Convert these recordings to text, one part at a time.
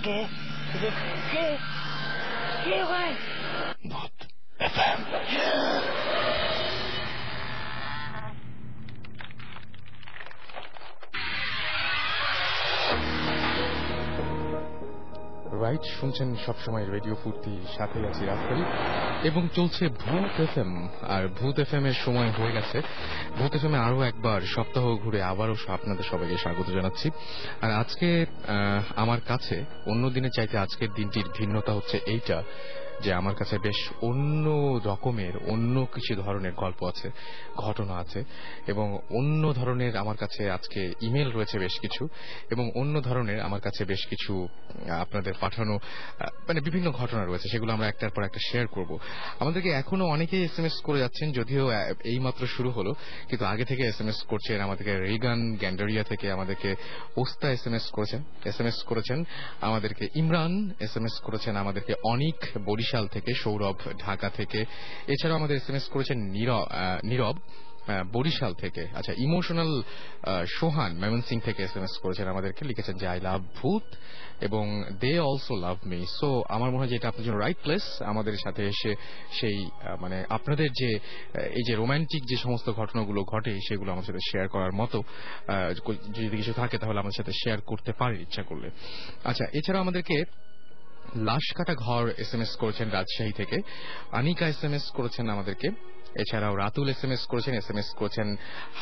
কে কে কে ভাই? ভূত FM. Right, শুনছেন সবসময় রেডিও ফুর্তি, সাথে আছি রাজশাহী এবং চলছে ভূত এফএম। আর ভূত এফএম এর সময় হয়ে গেছে। ভূত এফএম এ আরো একবার সপ্তাহ ঘুরে আবারও আপনাদের সবাইকে স্বাগত জানাচ্ছি। আর আজকে আমার কাছে অন্য দিনের চাইতে আজকের দিনটির ভিন্নতা হচ্ছে এইটা যে আমার কাছে বেশ অন্য রকমের অন্য কিছু ধরনের গল্প আছে, ঘটনা আছে এবং অন্য ধরনের আমার কাছে আজকে ইমেল রয়েছে বেশ কিছু, এবং অন্য ধরনের আমার কাছে বেশ কিছু আপনাদের পাঠানো মানে বিভিন্ন ঘটনা রয়েছে, সেগুলো আমরা একটার পর একটা শেয়ার করব। আমাদেরকে এখনো অনেকেই এসএমএস করে যাচ্ছেন, যদিও এই মাত্র শুরু হলো, কিন্তু আগে থেকে এসএমএস করছেন। আমাদেরকে রিগান গ্যান্ডারিয়া থেকে আমাদেরকে ওস্তা এসএমএস করেছেন আমাদেরকে, ইমরান এসএমএস করেছেন আমাদেরকে, অনিক বরিশাল থেকে, সৌরভ ঢাকা থেকে, এছাড়াও আমাদের এসএমএস করেছেন নীরব বরিশাল থেকে। আচ্ছা, ইমোশনাল সোহান ময়মনসিং থেকে এসএমএস করেছেন আমাদেরকে, লিখেছেন যে আই লাভ ভূত এবং they also love me. So আমার মনে হয় যে এটা আপনার জন্য রাইট প্লেস, আমাদের সাথে এসে সেই মানে আপনাদের যে এই যে রোমান্টিক যে সমস্ত ঘটনাগুলো ঘটে সেগুলো আমার সাথে শেয়ার করার মতো যদি কিছু থাকে তাহলে আমাদের সাথে শেয়ার করতে পারে ইচ্ছা করলে। আচ্ছা, এছাড়া আমাদেরকে লাশ কাটা ঘর এসএমএস করেছেন রাজশাহী থেকে, আনিকা এসএমএস করেছেন আমাদেরকে, এছাড়াও রাতুল এসএমএস করেছেন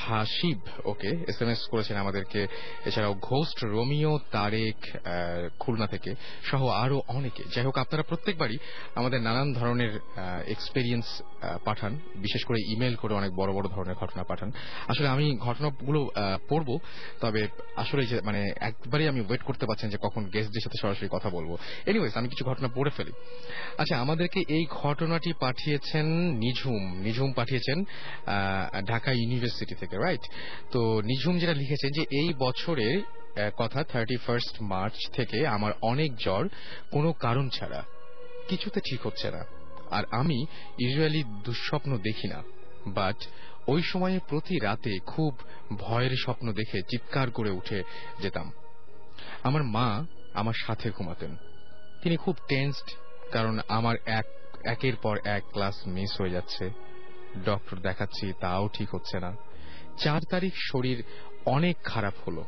হাসিব ওকে এসএমএস করেছেন আমাদেরকে, এছাড়াও ঘোস্ট রোমিও তারেক খুলনা থেকে সহ আরো অনেকে। যাই হোক, আপনারা প্রত্যেকবারই আমাদের নানান ধরনের এক্সপেরিয়েন্স পাঠান, বিশেষ করে ইমেল করে অনেক বড় বড় ধরনের ঘটনা পাঠান। আসলে আমি ঘটনাগুলো পড়ব, তবে আসলে যে মানে একবারই আমি ওয়েট করতে পারছেন যে কখন গেস্টদের সাথে সরাসরি কথা বলবো। এনিওয়েজ, আমি কিছু ঘটনা পড়ে ফেলি। আচ্ছা, আমাদেরকে এই ঘটনাটি পাঠিয়েছেন নিঝুম পাঠিয়েছেন ঢাকা ইউনিভার্সিটি থেকে, রাইট? তো নিঝুম যেটা লিখেছেন যে এই বছরের কথা 31 মার্চ থেকে আমার অনেক জ্বর, কোনো কারণ ছাড়া, কিছুতে ঠিক হচ্ছে না। আর আমি ইউজুয়ালি দুঃস্বপ্ন দেখি না, বাট ওই সময়ে প্রতি রাতে খুব ভয়ের স্বপ্ন দেখে চিৎকার করে উঠে যেতাম। আমার মা আমার সাথে ঘুমাতেন। তিনি খুব টেন্সড, কারণ আমার একের পর এক ক্লাস মিস হয়ে যাচ্ছে, ডক্টর দেখাচ্ছি তাও ঠিক হচ্ছে না। 4 তারিখ শরীর অনেক খারাপ হলো,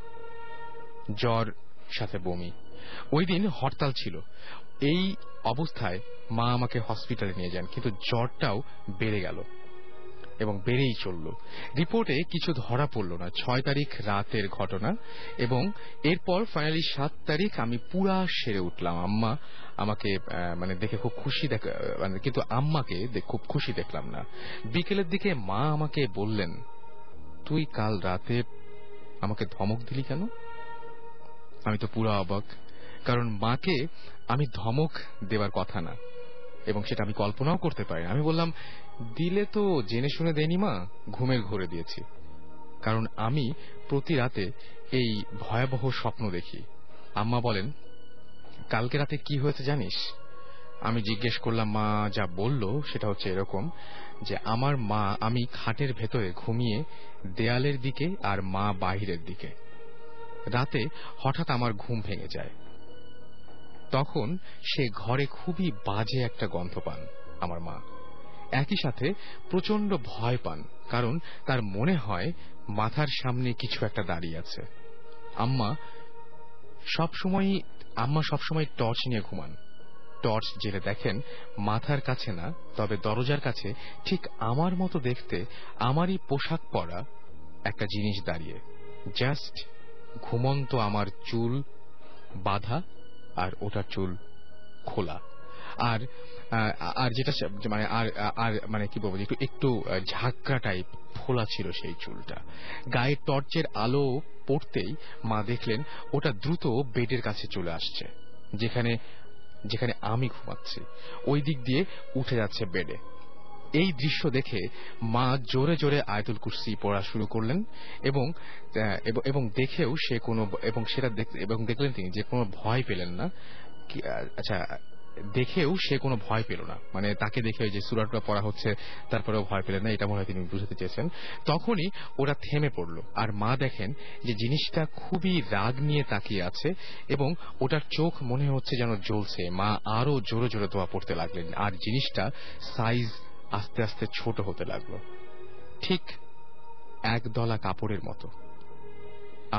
জ্বর সাথে বমি। ওই দিন হরতাল ছিল। এই অবস্থায় মা আমাকে হসপিটালে নিয়ে যান, কিন্তু জ্বরটাও বেড়ে গেল এবং বেড়েই চলল। রিপোর্টে কিছু ধরা পড়ল না। 6 তারিখ রাতের ঘটনা, এবং এরপর ফাইনালি 7 তারিখ আমি পুরা সেরে উঠলাম। আম্মা আমাকে মানে দেখে খুব খুশি, কিন্তু আম্মাকে খুব খুশি দেখলাম না। বিকেলের দিকে মা আমাকে বললেন, তুই কাল রাতে আমাকে ধমক দিলি কেন? আমি তো পুরো অবাক, কারণ মাকে আমি ধমক দেওয়ার কথা না, এবং সেটা আমি কল্পনাও করতে পারি না। আমি বললাম, দিলে তো জেনে শুনে দেয়নি মা, ঘুমের ঘোরে দিয়েছি, কারণ আমি প্রতি রাতে এই ভয়াবহ স্বপ্ন দেখি। আম্মা বলেন, কালকে রাতে কি হয়েছে জানিস? আমি জিজ্ঞেস করলাম। মা যা বলল সেটা হচ্ছে এরকম যে আমি খাটের ভেতরে ঘুমিয়ে দেয়ালের দিকে আর মা বাহিরের দিকে। রাতে হঠাৎ আমার ঘুম ভেঙে যায়। তখন সে ঘরে খুবই বাজে একটা গন্ধ পান আমার মা। একই সাথে প্রচন্ড ভয় পান, কারণ তার মনে হয় মাথার সামনে কিছু একটা দাঁড়িয়ে আছে। আম্মা সবসময় টর্চ নিয়ে ঘুমান। টর্চ জেলে দেখেন মাথার কাছে না, তবে দরজার কাছে ঠিক আমার মতো দেখতে, আমারই পোশাক পরা একটা জিনিস দাঁড়িয়ে, জাস্ট ঘুমন্ত আমার চুল বাঁধা, আর ওটা চুল খোলা, আর আর যেটা মানে আর মানে কি বলবো, একটু ঝাঁকড়া টাইপ ফোলা ছিল সেই চুলটা। গায়ে টর্চের আলো পড়তেই মা দেখলেন ওটা দ্রুত বেডের কাছে চলে আসছে, যেখানে যেখানে আমি ঘুমাচ্ছি, ওই দিক দিয়ে উঠে যাচ্ছে বেডে। এই দৃশ্য দেখে মা জোরে জোরে আয়াতুল কুরসি পড়া শুরু করলেন, এবং দেখেও সে কোনো এবং সেটা এবং দেখলেন তিনি যে কোনো ভয় পেলেন না। আচ্ছা, দেখেও সে কোনো ভয় পেল না, মানে তাকে দেখে যে সূরাটা পড়া হচ্ছে তারপরেও ভয় পেলেন না, এটা মনে হয় তিনি বুঝাতে চেয়েছেন। তখনই ওরা থেমে পড়ল, আর মা দেখেন যে জিনিসটা খুবই রাগ নিয়ে তাকিয়ে আছে এবং ওটার চোখ মনে হচ্ছে যেন জ্বলছে। মা আরো জোরে জোরে দোয়া পড়তে লাগলেন, আর জিনিসটা সাইজ আস্তে আস্তে ছোট হতে লাগলো, ঠিক একদলা কাপড়ের মতো।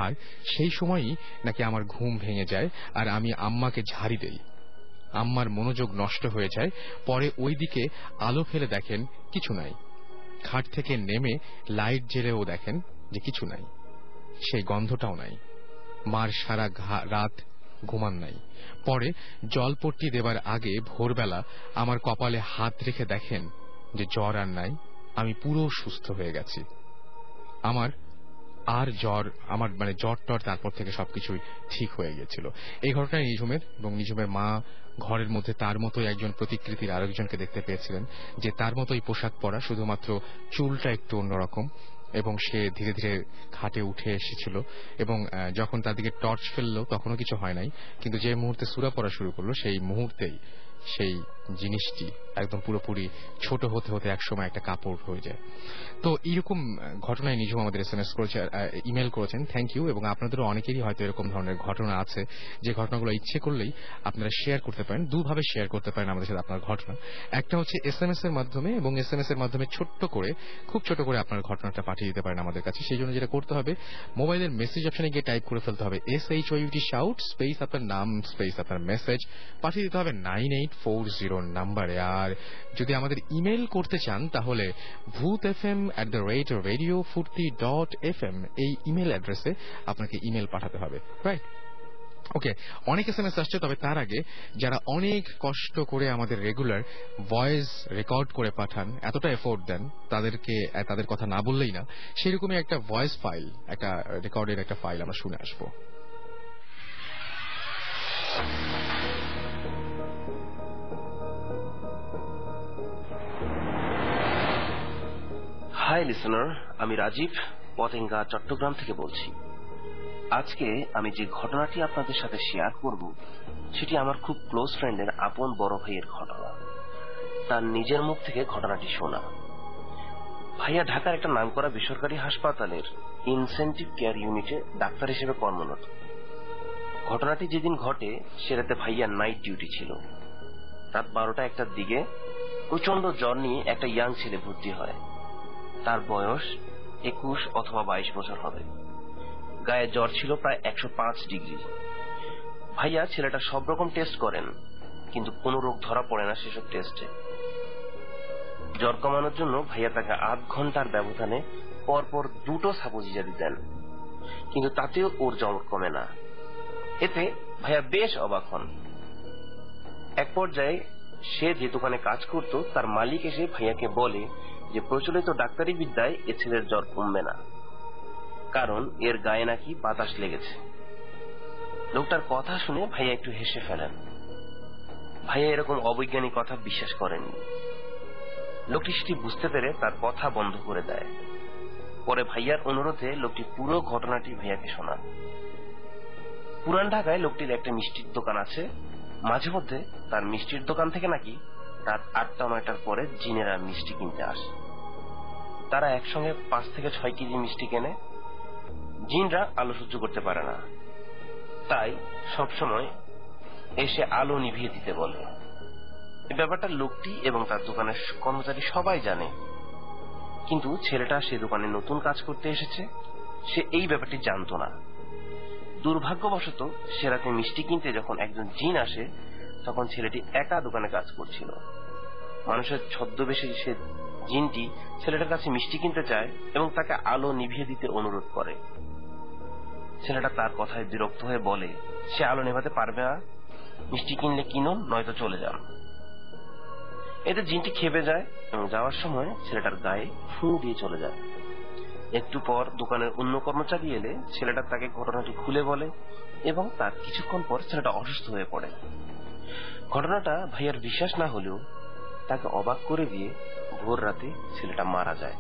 আর সেই সময়ই নাকি আমার ঘুম ভেঙে যায়, আর আমি আম্মাকে ঝাড়ি দেই। আম্মার মনোযোগ নষ্ট হয়ে যায়। পরে ওই দিকে আলো ফেলে দেখেন কিছু নাই। খাট থেকে নেমে লাইট জ্বেলেও দেখেন যে কিছু নাই, সেই গন্ধটাও নাই। মার সারা রাত ঘুমান নাই। পরে জলপট্টি দেবার আগে ভোরবেলা আমার কপালে হাত রেখে দেখেন যে জ্বর আর নাই, আমি পুরো সুস্থ হয়ে গেছি। আমার জ্বর টর তারপর থেকে সবকিছুই ঠিক হয়ে গেছিল। এই ঘটনায় নিঝুমের এবং নিঝুমের মা ঘরের মধ্যে তার মতোই একজন প্রতিকৃতির আরেকজনকে দেখতে পেয়েছিলেন, যে তার মতোই পোশাক পরা, শুধুমাত্র চুলটা একটু অন্যরকম, এবং সে ধীরে ধীরে খাটে উঠে এসেছিল। এবং যখন তার দিকে টর্চ ফেললো তখনও কিছু হয় নাই, কিন্তু যে মুহূর্তে সূরা পড়া শুরু করলো সেই মুহূর্তেই সেই জিনিসটি একদম পুরোপুরি ছোট হতে হতে একসময় একটা কাপড় হয়ে যায়। তো এইরকম ঘটনায় নিঝুম আমাদের এসএমএস করেছে, ইমেল করেছেন, থ্যাংক ইউ। এবং আপনাদেরও অনেকেরই হয়তো এরকম ধরনের ঘটনা আছে, যে ঘটনাগুলো ইচ্ছে করলেই আপনারা শেয়ার করতে পারেন। দুভাবে শেয়ার করতে পারেন আমাদের সাথে আপনার ঘটনা। একটা হচ্ছে এসএমএস এর মাধ্যমে, এবং এসএমএস এর মাধ্যমে খুব ছোট করে আপনার ঘটনাটা পাঠিয়ে দিতে পারেন আমাদের কাছে। সেই জন্য যেটা করতে হবে, মোবাইলের মেসেজ অপশনে গিয়ে টাইপ করে ফেলতে হবে SHOUT শাউট স্পেস আপনার নাম স্পেস আপনার মেসেজ, পাঠিয়ে দিতে হবে 9840 নাম্বারে। আর যদি আমাদের ইমেল করতে চান তাহলে bhutfm@radiofurti.fm এই ইমেল অ্যাড্রেসে আপনাকে ইমেল পাঠাতে হবে, রাইট? ওকে, অনেক এসএমএস আসছে, তবে তার আগে যারা অনেক কষ্ট করে আমাদের রেগুলার ভয়েস রেকর্ড করে পাঠান, এতটা এফোর্ট দেন, তাদের কথা না বললেই না, সেরকমই একটা ভয়েস ফাইল, একটা রেকর্ডের একটা ফাইল আমরা শুনে আসবো। হাই লিসেনার, আমি রাজীব পতেঙ্গা চট্টগ্রাম থেকে বলছি। আজকে আমি যে ঘটনাটি আপনাদের সাথে শেয়ার করব সেটি আমার খুব ক্লোজ ফ্রেন্ডের আপন বড় ভাইয়ের ঘটনা। তার নিজের মুখ থেকে ঘটনাটি শোনা। ভাইয়া ঢাকার একটা নামকরা বেসরকারি হাসপাতালের ইনসেন্টিভ কেয়ার ইউনিটে ডাক্তার হিসেবে কর্মরত। ঘটনাটি যেদিন ঘটে সেটাতে ভাইয়ার নাইট ডিউটি ছিল। রাত 12টা-1টার দিকে প্রচন্ড জ্বর নিয়ে একটা ইয়াং ছেলে ভর্তি হয়। তার বয়স 21 অথবা 22 বছর হবে। গায়ে জ্বর ছিল প্রায় 105 ডিগ্রি। ভাইয়া ছেলেটা সব রকম টেস্ট করেন, কিন্তু কোনো রোগ ধরা পড়ে না সেসব টেস্টে। জ্বর কমানোর জন্য ভাইয়া তাকে 8 ঘন্টার ব্যবধানে পরপর 2টো সাপোজিটারি দেন, কিন্তু তাতেও ওর জ্বর কমে না। এতে ভাইয়া বেশ অবাক হন। এক পর্যায়ে সে যে দোকানে কাজ করত তার মালিক এসে ভাইয়াকে বলে যে প্রচলিত ডাক্তারি বিদ্যায় এ ছেলের জ্বর কমবে না, কারণ এর গায়ে নাকি বাতাস লেগেছে। লোকটার কথা শুনে ভাইয়া একটু হেসে ফেলেন। ভাইয়া এরকম অবৈজ্ঞানিক কথা বিশ্বাস করেননি। লোকটি সেটি বুঝতে পেরে তার কথা বন্ধ করে দেয়। পরে ভাইয়ার অনুরোধে লোকটি পুরো ঘটনাটি ভাইয়াকে শোনান। পুরান ঢাকায় লোকটির একটা মিষ্টির দোকান আছে। মাঝে মধ্যে তার মিষ্টির দোকান থেকে নাকি রাত 8টা-9টার পরে জিনেরা মিষ্টি কিনতে আসে। তারা একসঙ্গে 5 থেকে 6 কেজি মিষ্টি কেনে। জিনরা আলো সহ্য করতে পারে না, তাই সবসময় এসে আলো নিভিয়ে দিতে বলে। এই ব্যাপারটা লোকটি এবং তার দোকানের কর্মচারী সবাই জানে, কিন্তু ছেলেটা সে দোকানে নতুন কাজ করতে এসেছে, সে এই ব্যাপারটি জানতো না। দুর্ভাগ্যবশত সে রাতে মিষ্টি কিনতে যখন একজন জিন আসে তখন ছেলেটি একা দোকানে কাজ করছিল। মানুষের ছদ্মবেশে সে জিনটি ছেলেটার কাছে মিষ্টি কিনতে চায় এবং তাকে আলো নিভিয়ে দিতে অনুরোধ করে। ছেলেটা তার কথায় বিরক্ত হয়ে বলে সে আলো নেভাতে পারবে না, মিষ্টি কিনলে কিনুন, নয়তো চলে যান। এতে জিনটি খেপে যায় এবং যাওয়ার সময় ছেলেটার গায়ে ফু দিয়ে চলে যায়। একটু পর দোকানের অন্য কর্মচারী এলে ছেলেটা তাকে ঘটনাটি খুলে বলে এবং তার কিছুক্ষণ পর ছেলেটা অসুস্থ হয়ে পড়ে। ঘটনাটা ভাইয়ার বিশ্বাস না হলেও তাকে অবাক করে দিয়ে ভোর রাতে ছেলেটা মারা যায়।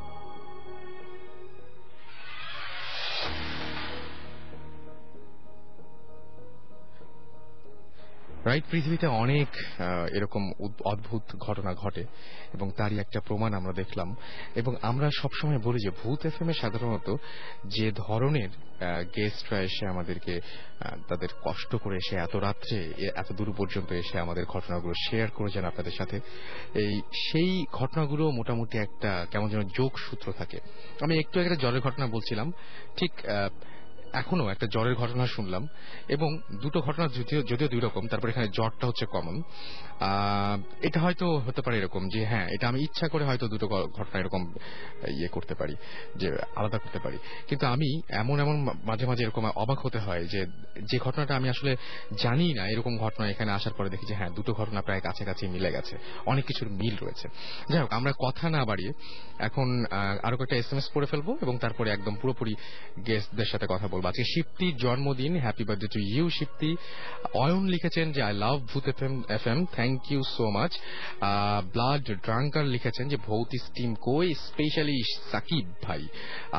রাইট, পৃথিবীতে অনেক এরকম অদ্ভুত ঘটনা ঘটে এবং তারই একটা প্রমাণ আমরা দেখলাম। এবং আমরা সবসময় বলি যে ভূত এফএম এ সাধারণত যে ধরনের গেস্টরা এসে আমাদেরকে তাদের কষ্ট করে এসে এত রাত্রে এত দূর পর্যন্ত এসে আমাদের ঘটনাগুলো শেয়ার করে যান আপনাদের সাথে, সেই ঘটনাগুলো মোটামুটি একটা কেমন যেন যোগসূত্র থাকে। আমি একটু একটা জ্বরের ঘটনা বলছিলাম, ঠিক এখনো একটা জ্বরের ঘটনা শুনলাম, এবং দুটো ঘটনা যদিও দুই রকম, তারপর এখানে জ্বরটা হচ্ছে কমন। এটা হয়তো হতে পারে এরকম যে হ্যাঁ, এটা আমি ইচ্ছা করে হয়তো দুটো ঘটনা এরকম ইয়ে করতে পারি, যে আলাদা করতে পারি। কিন্তু আমি এমন মাঝে মাঝে এরকম অবাক হতে হয় যে ঘটনাটা আমি আসলে জানি না, এরকম ঘটনা এখানে আসার পরে দেখি যে হ্যাঁ, দুটো ঘটনা প্রায় কাছাকাছি মিলে গেছে, অনেক কিছুর মিল রয়েছে। যাই হোক, আমরা কথা না বাড়িয়ে এখন আরো কয়েকটা SMS পড়ে ফেলবো এবং তারপরে একদম পুরোপুরি গেস্টদের সাথে কথা বলবো। আজকে শিপ্তির জন্মদিন, happy birthday to you Shipti. Ayon লিখেছেন যে I love Bhoot FM, thank you so much. Blood drinker লিখেছেন যে ভৌতি স্টিম কই, স্পেশালি সাকিব ভাই।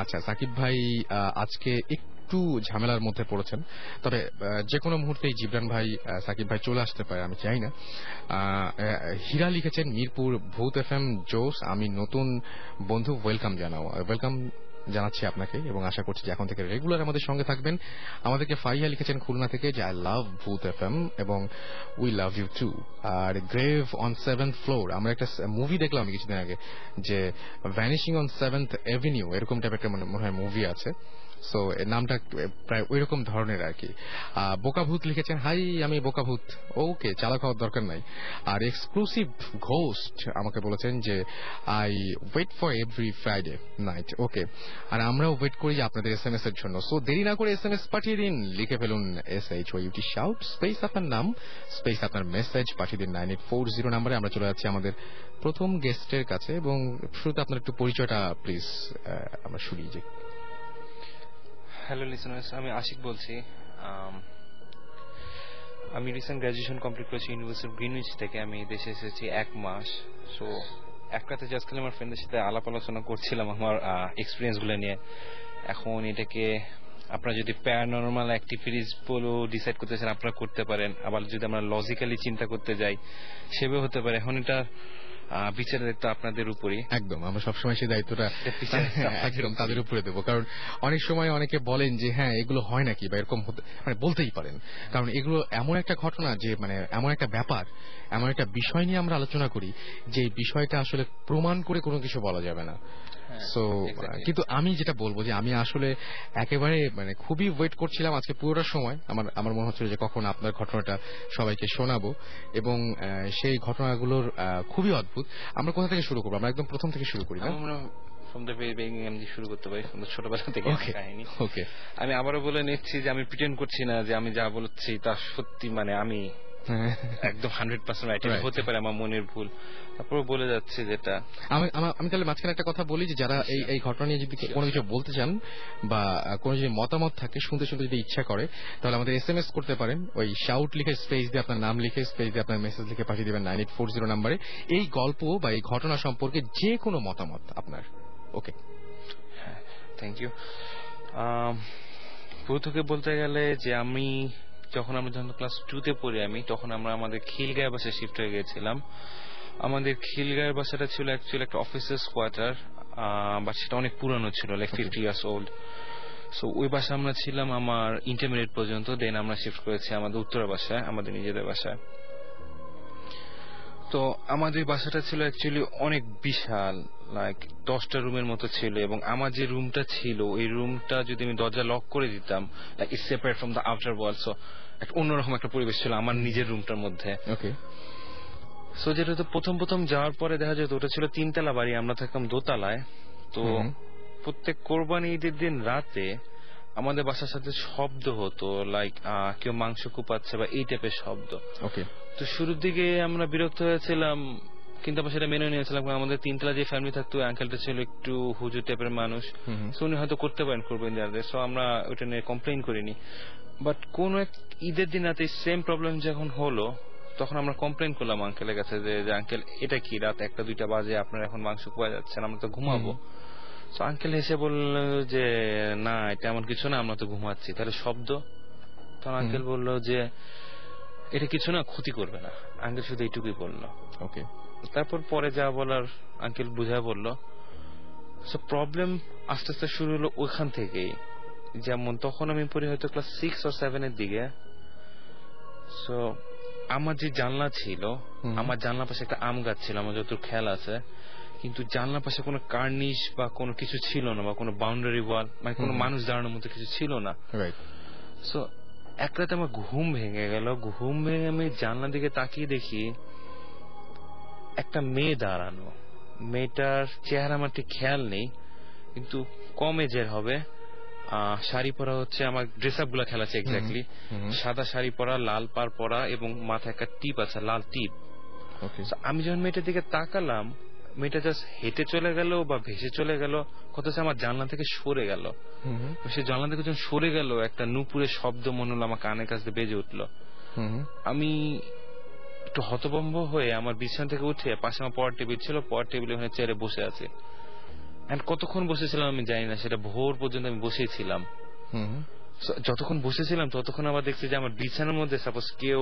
আচ্ছা, সাকিব ভাই আজকে একটু ঝামেলার মধ্যে পড়েছেন, তবে যে কোনো মুহূর্তেই জিবরান ভাই, সাকিব ভাই চলে আসতে পারে, আমি চাই না। হীরা লিখেছেন মিরপুর, ভূত এফএম জোস, আমি নতুন বন্ধু, ওয়েলকাম জানাচ্ছি আপনাকে এবং আশা করছি যে এখন থেকে রেগুলার আমাদের সঙ্গে থাকবেন। আমাদেরকে ফাইয়া লিখেছেন খুলনা থেকে যে আই লাভ ভূত এফএম এবং উই লাভ ইউ টু। আর গ্রেভ অন 7th ফ্লোর, আমরা একটা মুভি দেখলাম কিছুদিন আগে যে ভ্যানিশিং অন 7th এভিনিউ, এরকম টাইপের একটা মনে হয় মুভি আছে। সো এর নামটা প্রায় ওই রকম ধরনের আর কি। বোকাভূত লিখেছেন হাই, আমি বোকাভূত, ওকে, চালাক হওয়ার দরকার নাই। আর এক্সক্লুসিভ ঘোস্ট আমাকে বলেছেন যে I wait for every Friday night, okay. আর আমরাও ওয়েট করি আপনাদের SMS এর জন্য। সো দেরি না করে SMS পাঠিয়ে দিন, লিখে ফেলুন SHOUT শাউট স্পেস আপনার নাম স্পেস আপনার মেসেজ পাঠিয়ে দিন 9840 নম্বরে। আমরা চলে যাচ্ছি আমাদের প্রথম গেস্টের কাছে এবং শুরুতে আপনার একটু পরিচয়টা প্লিজ আমরা শুনি। যে হ্যালো লিসনার্স, আমি আশিক বলছি। আমি রিসেন্ট গ্র্যাজুয়েশন কমপ্লিট করেছি ইউনিভার্সিটি অফ গ্রিনউইচ থেকে। আমি দেশে এসেছি 1 মাস। সো এক রাতে আজকাল আমার ফ্রেন্ডের সাথে আলাপ আলোচনা করছিলাম আমার এক্সপিরিয়েন্সগুলো নিয়ে। এখন এটাকে আপনারা যদি প্যারানরমাল অ্যাক্টিভিটিস বলে ডিসাইড করতে চান আপনারা করতে পারেন, আবার যদি আমরা লজিক্যালি চিন্তা করতে যাই সেভাবে হতে পারে। এখন এটা বিচারের দায়িত্ব আপনাদের উপরই। একদম, আমরা সবসময় সেই দায়িত্বটা একদম তাদের উপরে দেবো, কারণ অনেক সময় অনেকে বলেন যে হ্যাঁ এগুলো হয় নাকি বা এরকম মানে বলতেই পারেন, কারণ এগুলো এমন একটা ঘটনা যে মানে এমন একটা ব্যাপার, এমন একটা বিষয় নিয়ে আমরা আলোচনা করি যে বিষয়টা আসলে প্রমাণ করে কোনো কিছু বলা যাবে না। সো কিন্তু আমি যেটা বলবো যে আমি আসলে একেবারে মানে খুবই ওয়েট করছিলাম আজকে পুরোটা সময়। আমার মনে হচ্ছিল যে কখন আপনার ঘটনাটা সবাইকে শোনাবো এবং সেই ঘটনাগুলোর খুবই অদ্ভুত। আমরা কোথা থেকে শুরু করবো? আমরা একদম প্রথম থেকে শুরু করি না? শুরু করতে পারি ছোটবেলা থেকে কাহিনী। ওকে, আমি আবারও বলে নিচ্ছি যে আমি প্রিটেন্ড করছি না যে আমি যা বলছি তা সত্যি, মানে আমি একদম 100% রাইট হতে পারে, আমার মনের ভুল, তারপর বলে যাচ্ছে যেটা আমি তাহলে মাঝখানে একটা কথা বলি যে যারা এই ঘটনা নিয়ে যদি কোনো কিছু বলতে চান বা কোনো যদি মতামত থাকে শুনতে যদি ইচ্ছা করে তাহলে আমাদের SMS করতে পারেন, ওই শাউট লিখে স্পেস দিয়ে আপনার নাম লিখে স্পেস দিয়ে আপনার মেসেজ লিখে পাঠিয়ে দেবেন 9840 নম্বরে এই গল্প বা এই ঘটনা সম্পর্কে যে কোনো মতামত আপনার। ওকে, হ্যাঁ, থ্যাংক ইউ। প্রথমে বলতে গেলে যে যখন ক্লাস 2-তে পড়ি তখন আমরা আমাদের খিলগাঁও বাসায় শিফট হয়ে গিয়েছিলাম। আমাদের খিলগাঁও বাসাটা ছিল অ্যাকচুয়ালি একটা অফিসার্স কোয়ার্টার, বাট সেটা অনেক পুরানো ছিল, লাইক 50 years old। সো ওই বাসা আমরা ছিলাম আমার ইন্টারমিডিয়েট পর্যন্ত, দেন আমরা শিফট করেছি আমাদের উত্তরা বাসায়, আমাদের নিজেদের বাসায়। তো আমাদের বাসাটা ছিল অ্যাকচুয়ালি অনেক বিশাল, লাইক 10টা রুমের মতো ছিল, এবং আমার যে রুমটা ছিল ওই রুমটা যদি আমি দরজা লক করে দিতাম, like it's separate from the outer world. So একটা অন্যরকম একটা পরিবেশ ছিল আমার নিজের রুমটার মধ্যে। ওকে, সো যেটা তো প্রথম যাওয়ার পরে দেখা যেত ওটা ছিল 3তলা বাড়ি, আমরা থাকতাম দোতলায়। তো প্রত্যেক কোরবানি ঈদের দিন রাতে আমাদের বাসার সাথে শব্দ হতো, লাইক কেউ মাংস কুপাচ্ছে বা এই টাইপের শব্দ। ওকে, তো শুরুর দিকে আমরা বিরক্ত হয়েছিলাম, কিন্তু আমরা সেটা মেনে নিয়েছিলাম, কারণ আমাদের 3তলা যে ফ্যামিলি থাকতো ওই আঙ্কেলটা ছিল একটু হুজুর টাইপের মানুষ, সো উনি হয়তো করতে পারেন করবেন যাদের, সো আমরা ওইটা নিয়ে কমপ্লেইন করিনি। বাট কোন এক ঈদের দিন রাতে সেম প্রবলেম যখন হলো তখন আমরা কমপ্লেইন করলাম আঙ্কেলের কাছে যে আঙ্কেল এটা কি রাত 1টা-2টা বাজে আপনার এখন মাংস কুয়া যাচ্ছেন, আমরা তো ঘুমাবো। তো আঙ্কেল এসে বলল যে না এটা এমন কিছু না, আমরা তো ঘুমাচ্ছি, তাহলে শব্দ? তখন আঙ্কেল বলল যে এটা কিছু না, ক্ষতি করবে না। আঙ্কেল শুধু এইটুকুই বললো। ওকে। তারপর পরে যা বলার আঙ্কেল বুঝায় বললো। সো প্রবলেম আস্তে আস্তে শুরু হলো ওইখান থেকেই। যেমন তখন আমি পড়ি হয়তো ক্লাস 6 or 7 এর দিকে। সো আমার যে জানলা ছিল, আমার জানলার পাশে একটা আম গাছ ছিল, আমার যতটুকু খেয়াল আছে, কিন্তু জানলার পাশে কোনো কার্নিশ বা কোনো কিছু ছিল না, বা কোনো বাউন্ডারি ওয়াল, মানে কোনো মানুষ দাঁড়ানোর মতো কিছু ছিল না। সো এক রাতে আমার ঘুম ভেঙে গেল। ঘুম ভেঙে আমি জানলার দিকে তাকিয়ে দেখি একটা মেয়ে দাঁড়ানো। মেয়েটার চেহারা আমার ঠিক খেয়াল নেই, কিন্তু কম এজের হবে। শাড়ি পরা হচ্ছে, আমার ড্রেস আপ গুলা খেলা আছে এক্স্যাক্টলি, সাদা শাড়ি পরা, লাল পাড় পরা, এবং মাথায় একটা টিপ আছে, লাল টিপ। আমি যখন মেয়েটার দিকে তাকালাম, মেয়েটা জাস্ট হেঁটে চলে গেল বা ভেসে চলে গেল, কত আমার জানলা থেকে সরে গেল। সে জানলা থেকে যখন সরে গেল, একটা নূপুরের শব্দ মনে হলো আমার কানের কাছে বেজে উঠলো। আমি একটু হতভম্ব হয়ে আমার বিছানা থেকে উঠে, পাশে আমার পড়ার টেবিল ছিল, পড়ার টেবিলে ওখানে চেয়ারে বসে আছে। কতক্ষণ বসেছিলাম আমি জানি না, সেটা ভোর পর্যন্ত আমি বসেই ছিলাম। যতক্ষণ বসেছিলাম ততক্ষণ আবার দেখছি যে আমার বিছানার মধ্যে সাপোজ কেউ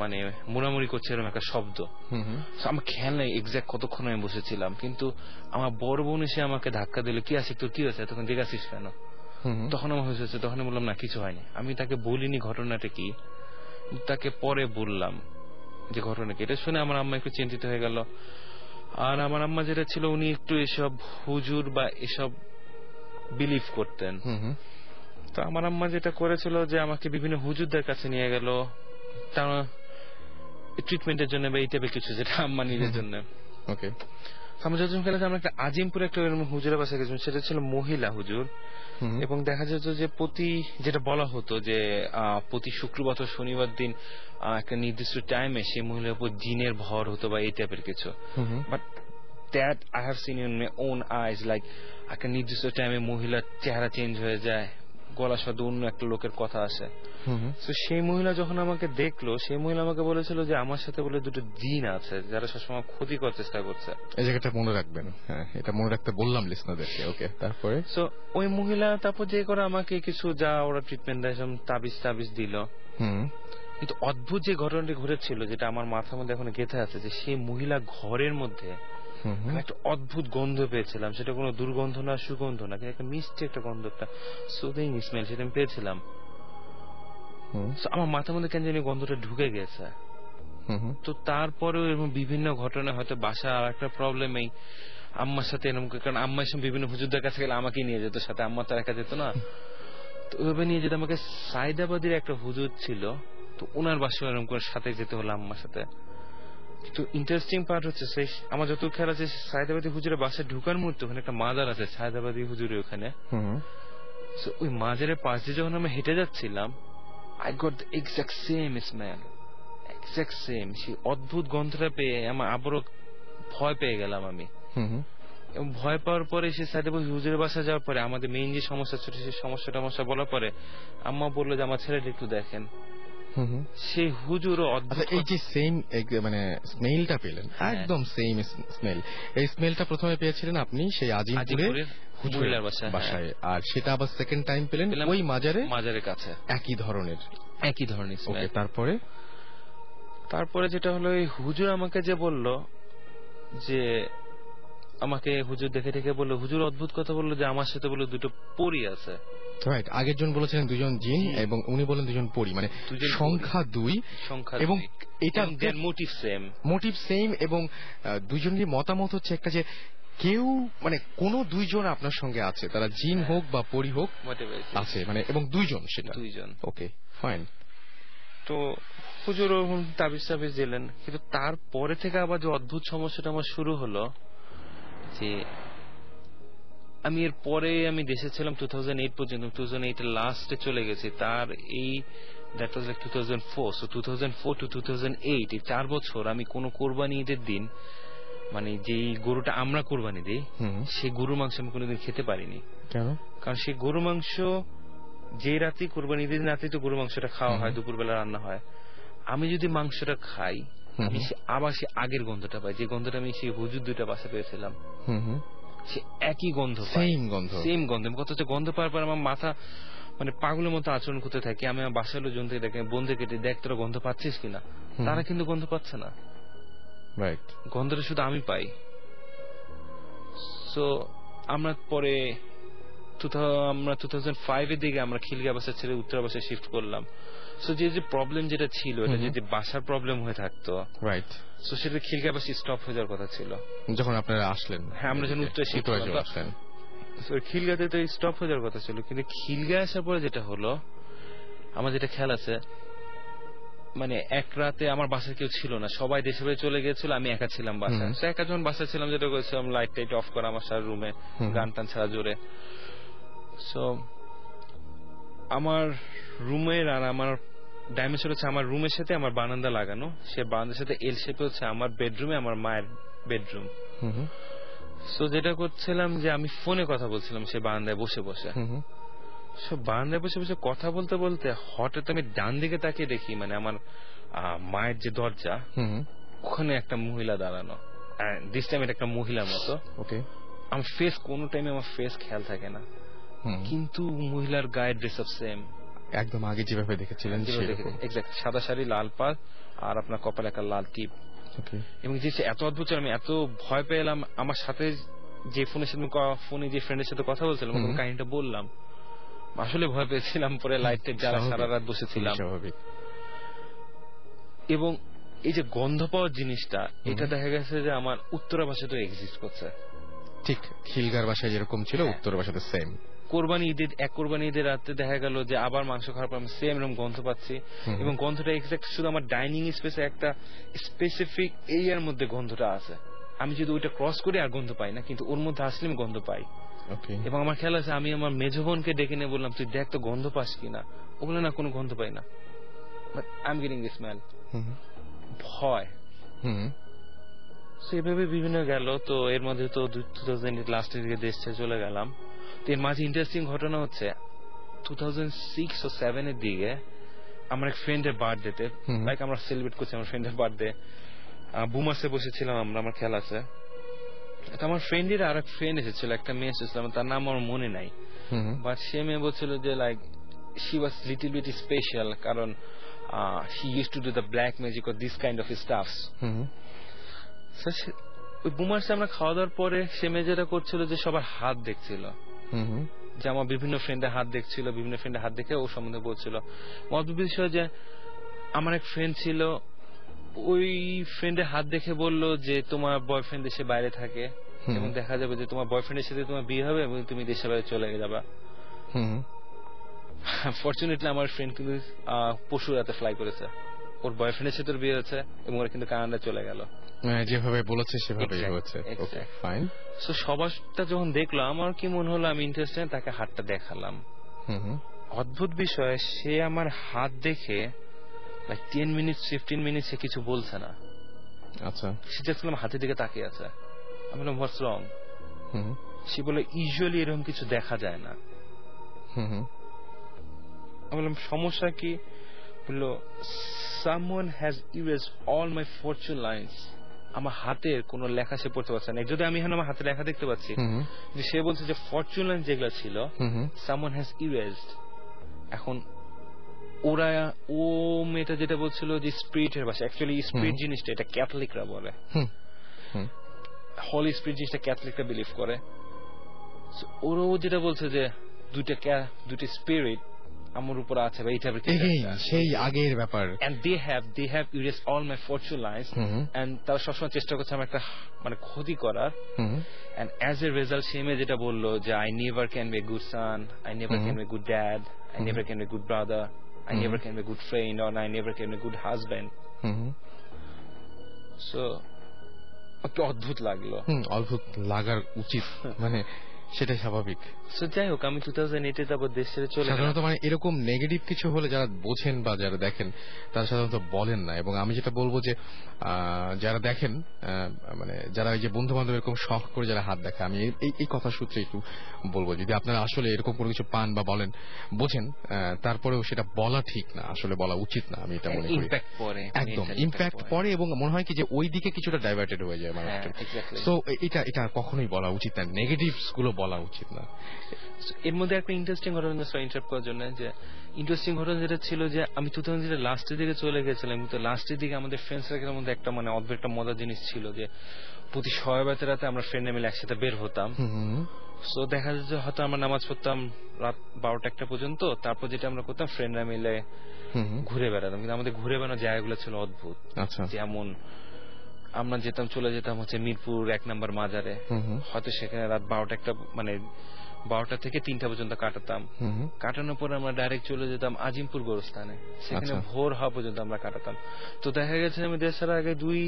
মানে মোড়ামুড়ি করছে, এরকম একটা শব্দ। আমার খেয়াল নেই এক্সাক্ট কতক্ষণ আমি বসেছিলাম, কিন্তু আমার বড় বোন এসে আমাকে ধাক্কা দিল, কি আছে তোর, কি হয়েছে, তখন জিজ্ঞাসিস কেন? তখন আমার হয়েছে, তখন বললাম না কিছু হয়নি। আমি তাকে বলিনি ঘটনাটা কি, তাকে পরে বললাম যে ঘটনা কি। এটা শুনে আমার আম্মা একটু চিন্তিত হয়ে গেল। আর আমার আম্মা যেটা ছিল, উনি একটু এসব হুজুর বা এসব বিলিভ করতেন। তো আমার আম্মা যেটা করেছিল যে আমাকে বিভিন্ন হুজুরদের কাছে নিয়ে গেল, তারা ট্রিটমেন্টের জন্য বা এই টাইপের কিছু, যেটা আম্মা নিজের জন্য। ওকে। আমরা যখন গেলাম, আমরা একটা আজিমপুরে একটা হুজুরের বাসায় গেছিলাম, সেটা ছিল মহিলা হুজুর। এবং দেখা যেত যে যেটা বলা হতো যে প্রতি শুক্রবার ও শনিবার দিন একটা নির্দিষ্ট টাইমে সেই মহিলার উপর জিনের ভর হতো বা এই টাইপের কিছু। But that I have seen in my own eyes, like একটা নির্দিষ্ট টাইমে মহিলার চেহারা চেঞ্জ হয়ে যায়, গলা সাথে অন্য একটা লোকের কথা আসে। তো সেই মহিলা যখন আমাকে দেখলো, সেই মহিলা আমাকে বলেছিল যে আমার সাথে বলে দুটো জিন আছে যারা সবসময় ক্ষতি করার চেষ্টা করছে। এই জায়গাটা মনে রাখবেন। হ্যাঁ, এটা মনে রাখতে বললাম লিসনারদেরকে। ওকে, তারপরে সো ওই মহিলা তারপর যে করে আমাকে কিছু যা ওরা ট্রিটমেন্ট দেয়, তাবিজ দিল। কিন্তু অদ্ভুত যে ঘটনাটি ঘটেছিল, যেটা আমার মাথার মধ্যে এখন গেঁথে আছে, যে সেই মহিলা ঘরের মধ্যে আমি একটা অদ্ভুত গন্ধ পেয়েছিলাম। সেটা কোনো দুর্গন্ধ না, সুগন্ধ না, কিন্তু একটা মিষ্টি একটা গন্ধ, একটা সুদিং স্মেল, সেটা আমি পেয়েছিলাম। আমার মাথার মধ্যে কেন জানি গন্ধটা ঢুকে গেছে। তো তারপরেও এরকম বিভিন্ন ঘটনা, হয়তো বাসা আর একটা প্রবলেম, এই আম্মার সাথে এরকম, কারণ আম্মা এসব বিভিন্ন হুজুরদের কাছে গেলে আমাকে নিয়ে যেত সাথে, আম্মা তো একা যেত না। তো ওইভাবে নিয়ে যেত আমাকে। সাইদাবাদের একটা হুজুর ছিল, তো ওনার বাসায় এরকম করে সাথে যেতে হলো আম্মার সাথে। তো ইন্টারেস্টিং পার্ট হচ্ছে, সেই আমার যত খেয়াল আছে, সাইদাবাদী হুজুরের বাসায় ঢুকার মুহূর্তে ওখানে একটা মাজার আছে, সাইদাবাদী হুজুরের ওখানে। ওই মাজারের পাশ দিয়ে যখন আমি হেঁটে যাচ্ছিলাম, I got the exact same smell, exact same. সেই অদ্ভুত গন্ধটা পেয়ে আমার আবারও ভয় পেয়ে গেলাম আমি। এবং ভয় পাওয়ার পরে সে সাইদাবাদী হুজুরের বাসা যাওয়ার পরে আমাদের মেইন যে সমস্যা ছিল, সেই সমস্যাটা বলার পরে আম্মা বললো যে আমার ছেলেটা একটু দেখেন। সেই হুজুরও অদ্ভুত। এই যে সেম মানে স্মেলটা পেলেন, একদম সেম স্মেল, এই স্মেলটা প্রথমে পেয়েছিলেন আপনি সেই আজিমপুরের হুজুরের বাসায়, আর সেটা আবার সেকেন্ড টাইম পেলেন ওই মাজারের কাছে, একই ধরনের স্মেল। তারপরে যেটা হলো, এই হুজুর আমাকে যে বলল, যে আমাকে হুজুর দেখে বললো, হুজুর অদ্ভুত কথা বললো যে আমার সাথে বললো দুটো পরী আছে। রাইট, আগের জন বলেছিলেন দুজন জিন, এবং উনি বলেন দুজন পরী, মানে সংখ্যা 2, এবং এটা মোটিভ সেম, এবং দুজনেরই মতামত হচ্ছে একটা, যে কেউ মানে কোন দুইজন আপনার সঙ্গে আছে, তারা জিন হোক বা পরী হোক আছে, মানে এবং দুইজন, সেটা দুইজন। ওকে, ফাইন। তো হুজুর তাবিজ দিলেন, কিন্তু তারপরে থেকে আবার যে অদ্ভুত সমস্যাটা আমার শুরু হলো, যে আমি এর পরে আমি দেশে ছিলাম 2008 পর্যন্ত, 2008 এর লাস্টে চলে গেছি। তার এই that was like 2004, so 2004 to 2008 এই 4 বছর আমি কোন কোরবানি ঈদের দিন, মানে যে গরুটা আমরা কোরবানি দিই, সেই গরুর মাংস আমি কোনোদিন খেতে পারিনি। কেন? কারণ সেই গরু মাংস যে রাতে কোরবানি ঈদের রাতে তো গরু মাংসটা খাওয়া হয়, দুপুরবেলা রান্না হয়। আমি যদি মাংসটা খাই, আমি আবার সে আগের গন্ধটা পাই, যে গন্ধটা আমি সেই হুজুর দুইটা বাসা পেয়েছিলাম, সে একই গন্ধ, সেম গন্ধ। কত হচ্ছে গন্ধ পাওয়ার পর আমার মাথা মানে পাগলের মতো আচরণ করতে থাকি। আমি আমার বাসার লোকজন থেকে দেখে বন্ধু কেটে দেখ তোরা গন্ধ পাচ্ছিস কিনা, তারা কিন্তু গন্ধ পাচ্ছে না, রাইট, গন্ধটা শুধু আমি পাই। সো আমরা পরে 2005 এর দিকে আমরা খিলগা বাসা ছেড়ে উত্তরা বাসায় শিফট করলাম। সো যে প্রবলেম যেটা ছিল, এটা যদি বাসার প্রবলেম হয়ে থাকতো, রাইট, সো সেটা খিলগা বাসে স্টপ হয়ে যাওয়ার কথা ছিল। যখন আপনারা আসলেন, হ্যাঁ, আমরা যখন উত্তরা শিফট করলাম, খিলগাতে তো স্টপ হয়ে যাওয়ার কথা ছিল। কিন্তু খিলগা আসার পরে যেটা হলো, আমার যেটা খেয়াল আছে, মানে এক রাতে আমার বাসায় কেউ ছিল না, সবাই দেশে বাড়ি চলে গিয়েছিল, আমি একা ছিলাম বাসায়। একা যখন বাসায় ছিলাম, যেটা করেছিলাম লাইট টাইট অফ করা আমার সারা রুমে, গান টান ছাড়া জোরে। সো আমার রুমের আর আমার ডাইমেনশন হচ্ছে আমার রুমের সাথে আমার বারান্দা লাগানো, সে বারান্দার সাথে এল শেপে হচ্ছে আমার বেডরুমে আমার মায়ের বেডরুম। সো যেটা করছিলাম যে আমি ফোনে কথা বলছিলাম সে বারান্দায় বসে বসে। সো বারান্দায় বসে বসে কথা বলতে বলতে হঠাৎ আমি ডান দিকে তাকিয়ে দেখি, মানে আমার মায়ের যে দরজা, ওখানে একটা মহিলা দাঁড়ানো। দিস টাইম এটা একটা মহিলার মতো। ওকে, আমার ফেস কোনো টাইমে আমার ফেস খেয়াল থাকে না, কিন্তু মহিলার গায়ের ড্রেস আপ সেম, একদম আগে যেভাবে দেখেছিলেন এক্স্যাক্ট, সাদা শাড়ি, লাল পাড়, আর আপনার কপালে একটা লাল টিপ। এবং যে এত অদ্ভুত, আমি এত ভয় পেলাম। আমার সাথে যে ফোনে যে ফ্রেন্ডের সাথে কথা বলছিলাম, কাহিনীটা বললাম, আসলে ভয় পেয়েছিলাম। পরে লাইটে যারা সারা রাত বসেছিলাম। এবং এই যে গন্ধ পাওয়ার জিনিসটা, এটা দেখা গেছে যে আমার উত্তরা ভাষাতেও এক্সিস্ট করছে। ঠিক খিলগার বাসায় যেরকম ছিল, উত্তর বাসাতে সেম। কোরবানি ঈদের রাতে দেখা গেল যে আবার মাংস খাওয়ার পর আমি সেম এরকম গন্ধ পাচ্ছি। এবং গন্ধটা এক্সাক্ট শুধু আমার ডাইনিং স্পেসে একটা স্পেসিফিক এরিয়ার মধ্যে গন্ধটা আছে। আমি যদি ওইটা ক্রস করি আর গন্ধ পাই না, কিন্তু ওর মধ্যে আসলে আমি গন্ধ পাই। এবং আমার খেয়াল আছে, আমি আমার মেজো বোনকে ডেকে নিয়ে বললাম, তুই দেখ তো গন্ধ পাস কিনা। ও বলে, না, কোনো গন্ধ পাই না, but I am getting the smell. ভয়। সেভাবে বিভিন্ন গেল। তো এর মধ্যে তো 2008 লাস্টের দিকে দেশ ছেড়ে চলে গেলাম। তো এর মাঝে ইন্টারেস্টিং ঘটনা হচ্ছে, 2006 ও 2007 এর দিকে আমার এক ফ্রেন্ডের বার্থডেতে, লাইক আমরা সেলিব্রেট করছি আমার ফ্রেন্ডের বার্থডে, বুমাসে বসেছিলাম আমরা, আমার খেয়াল আছে। আমার ফ্রেন্ডের আর এক ফ্রেন্ড এসেছিল, একটা মেয়ে এসেছিল, তার নাম আমার মনে নাই, বাট সে মেয়ে বলছিল যে like she was little bit special, কারণ she use to do the black magic or this kind of stuffs. ওই বুমার্সে আমরা খাওয়া দাওয়ার পরে সে মেয়ে যেটা করছিল যে সবার হাত দেখছিল, যে আমার বিভিন্ন ফ্রেন্ডের হাত দেখছিল, বিভিন্ন ফ্রেন্ডের হাত দেখে ও সম্বন্ধে বলছিল। অদ্ভুত বিষয় যে আমার এক ফ্রেন্ড ছিল, ওই ফ্রেন্ডের হাত দেখে বলল যে তোমার বয়ফ্রেন্ড দেশে বাইরে থাকে, এবং দেখা যাবে যে তোমার বয়ফ্রেন্ডের সাথে তোমার বিয়ে হবে এবং তুমি দেশের বাইরে চলে যাবা। ফরচুনেটলি আমার ফ্রেন্ড কিন্তু পরশু রাতে ফ্লাই করেছে, ওর বয়ফ্রেন্ডের সাথে বিয়ে হয়েছে এবং ওরা কিন্তু কানাডা চলে গেল। যেভাবে বলেছে সেভাবেই হয়েছে। ওকে, ফাইন। সো সবারটা যখন দেখলাম, আমার কি মনে হলো, আমি ইন্টারেস্টেড, তাকে হাতটা দেখালাম। অদ্ভুত বিষয়, সে আমার হাত দেখে 10 মিনিটস 15 মিনিট সে কিছু বলছে না। আচ্ছা, সে জাস্ট হাতের দিকে তাকিয়ে আছে। আমি বললাম, হোয়াটস রং? সে বলে, ইউজুয়ালি এরকম কিছু দেখা যায় না। আমি বললাম, সমস্যা কি? বললো, someone has erased all my fortune lines. আমার হাতের কোন লেখা সে পড়তে পারছে না। যদি আমি এখন আমার হাতে লেখা দেখতে পাচ্ছি, যে সে বলছে যে ফরচুন লাইন যেগুলো ছিল, someone has erased। এখন ওরা, ও মেয়েটা যেটা বলছিল যে স্পিরিটের ভাষা, অ্যাকচুয়ালি স্পিরিট জিনিসটা এটা ক্যাথলিকরা বলে, হলি স্পিরিট জিনিসটা ক্যাথলিকরা বিলিভ করে। ওরাও যেটা বলছে যে দুইটা স্পিরিট আমার উপর আছে, বা এটা সেই আগের ব্যাপার। and they have erased all my fortune lines, and তারা সবসময় চেষ্টা করছে আমার একটা মানে ক্ষতি করার। and as a result সে মেয়ে যেটা বললো যে I never can be a good son, I never can be a good dad, I never can be a good brother, I never can be a good friend, or I never can be a good husband. So অদ্ভুত লাগলো। অদ্ভুত লাগার উচিত, মানে সেটা স্বাভাবিক। যাই হোক, আমি 2008 তারপর দেশ ছেড়ে চলে গেলাম। সাধারণত মানে এরকম নেগেটিভ কিছু হলে যারা বোঝেন বা যারা দেখেন তারা সাধারণত বলেন না। এবং আমি যেটা বলবো যে যারা দেখেন, মানে যারা এই যে বন্ধু বান্ধব এরকম শখ করে যারা হাত দেখে, আমি এই কথা সূত্রে একটু বলবো, যদি আপনারা আসলে এরকম কোনো কিছু পান বা বলেন, বোঝেন, তারপরেও সেটা বলা ঠিক না, আসলে বলা উচিত না, আমি এটা মনে করি। একদম ইম্প্যাক্ট পড়ে, এবং মনে হয় কি যে ওই দিকে কিছুটা ডাইভার্টেড হয়ে যায় মানুষটা। তো এটা কখনোই বলা উচিত না, নেগেটিভস গুলো বলা উচিত না। এর মধ্যে একটা ইন্টারেস্টিং ঘটনা ইন্টারাপ্ট করার জন্য, যে ইন্টারেস্টিং ঘটনা যেটা ছিল যে আমি 2000 লাস্টের দিকে চলে গেছিলাম, কিন্তু লাস্টের দিকে আমাদের ফ্রেন্ড সার্কেলের মধ্যে একটা মানে অদ্ভুত একটা মজার জিনিস ছিল যে প্রতি শবে রাতে আমরা ফ্রেন্ড মিলে একসাথে বের হতাম। সো দেখা যাচ্ছে হয়তো আমরা নামাজ পড়তাম রাত 12টা-1টা পর্যন্ত, তারপর যেটা আমরা করতাম ফ্রেন্ডরা মিলে ঘুরে বেড়াতাম। কিন্তু আমাদের ঘুরে বেড়ানোর জায়গাগুলো ছিল অদ্ভুত। যেমন আমরা চলে যেতাম হচ্ছে মিরপুর 1 নম্বর মাজারে, হয়তো সেখানে রাত 12টা-1টা মানে 12টা থেকে 3টা পর্যন্ত কাটাতাম। কাটানোর পর আমরা ডাইরেক্ট চলে যেতাম আজিমপুর গোরস্থানে, সেখানে ভোর হওয়া পর্যন্ত আমরা কাটাতাম। তো দেখা গেছে আমি দেশের আগে 2